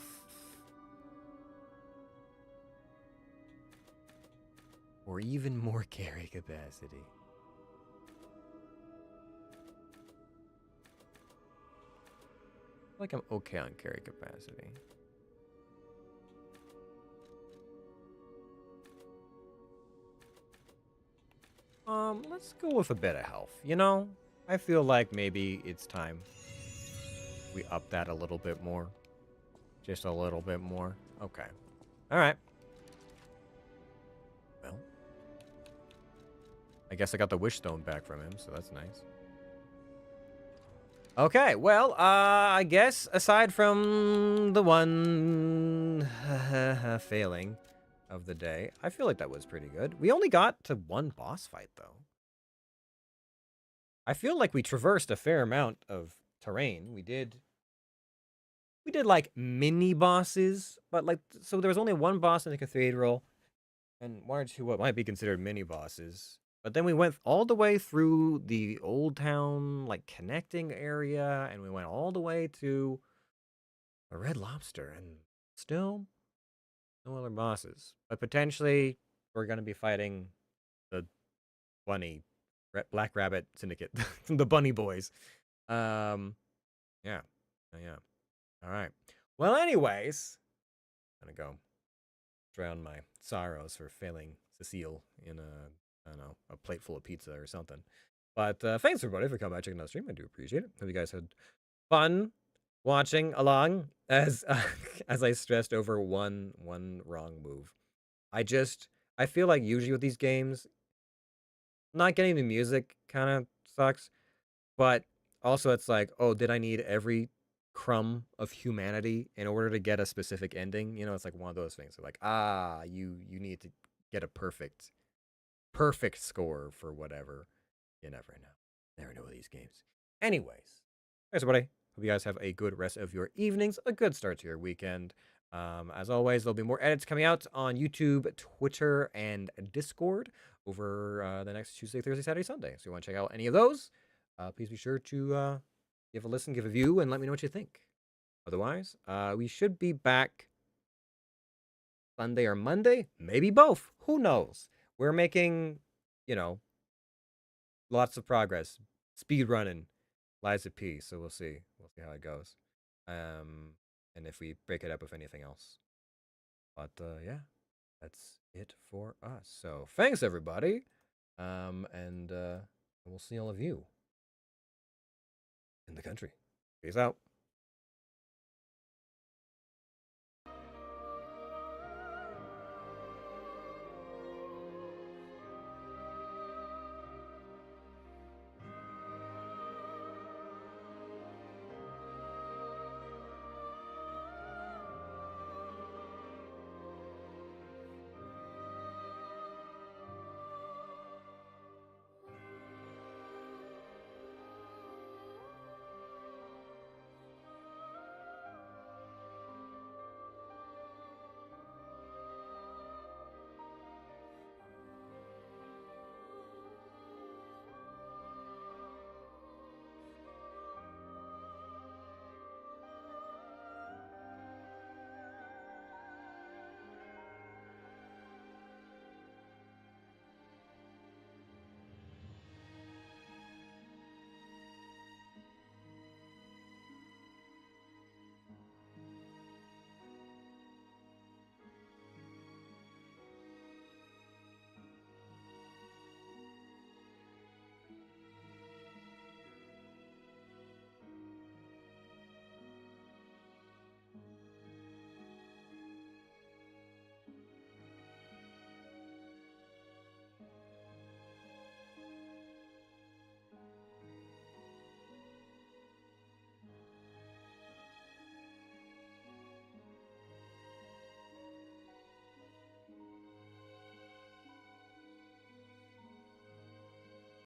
Or even more carry capacity? I feel like I'm okay on carry capacity. Let's go with a bit of health, you know? I feel like maybe it's time we up that a little bit more. Just a little bit more. Okay. Alright. Well. I guess I got the wish stone back from him, so that's nice. Okay, well, I guess aside from the one failing of the day, I feel like that was pretty good. We only got to one boss fight, though. I feel like we traversed a fair amount of terrain. We did like mini bosses, but like, so there was only one boss in the Cathedral, and one or two what might be considered mini bosses. But then we went all the way through the old town, like connecting area, and we went all the way to a Red Lobster, and still no other bosses. But potentially we're gonna be fighting the bunny, Black Rabbit Syndicate, the Bunny Boys. Yeah, yeah. All right. Well, anyways, I'm gonna go drown my sorrows for failing Cecile in I don't know, a plate full of pizza or something. But thanks everybody for coming by checking out the stream. I do appreciate it. Hope you guys had fun watching along as as I stressed over one wrong move. I feel like usually with these games, not getting the music kind of sucks, but also it's like, oh, did I need every crumb of humanity in order to get a specific ending? You know, it's like one of those things. Like, you need to get a perfect score for whatever. You never know. Never know with these games. Anyways, thanks everybody. Hope you guys have a good rest of your evenings, a good start to your weekend. As always, there'll be more edits coming out on YouTube, Twitter, and Discord over the next Tuesday, Thursday, Saturday, Sunday. So if you want to check out any of those, please be sure to give a listen, give a view, and let me know what you think. Otherwise, we should be back Sunday or Monday, maybe both. Who knows? We're making, you know, lots of progress. Speed running Lies of P, so we'll see. We'll see how it goes. And if we break it up with anything else. But yeah, that's it for us. So thanks everybody. And we'll see all of you in the country. Peace out.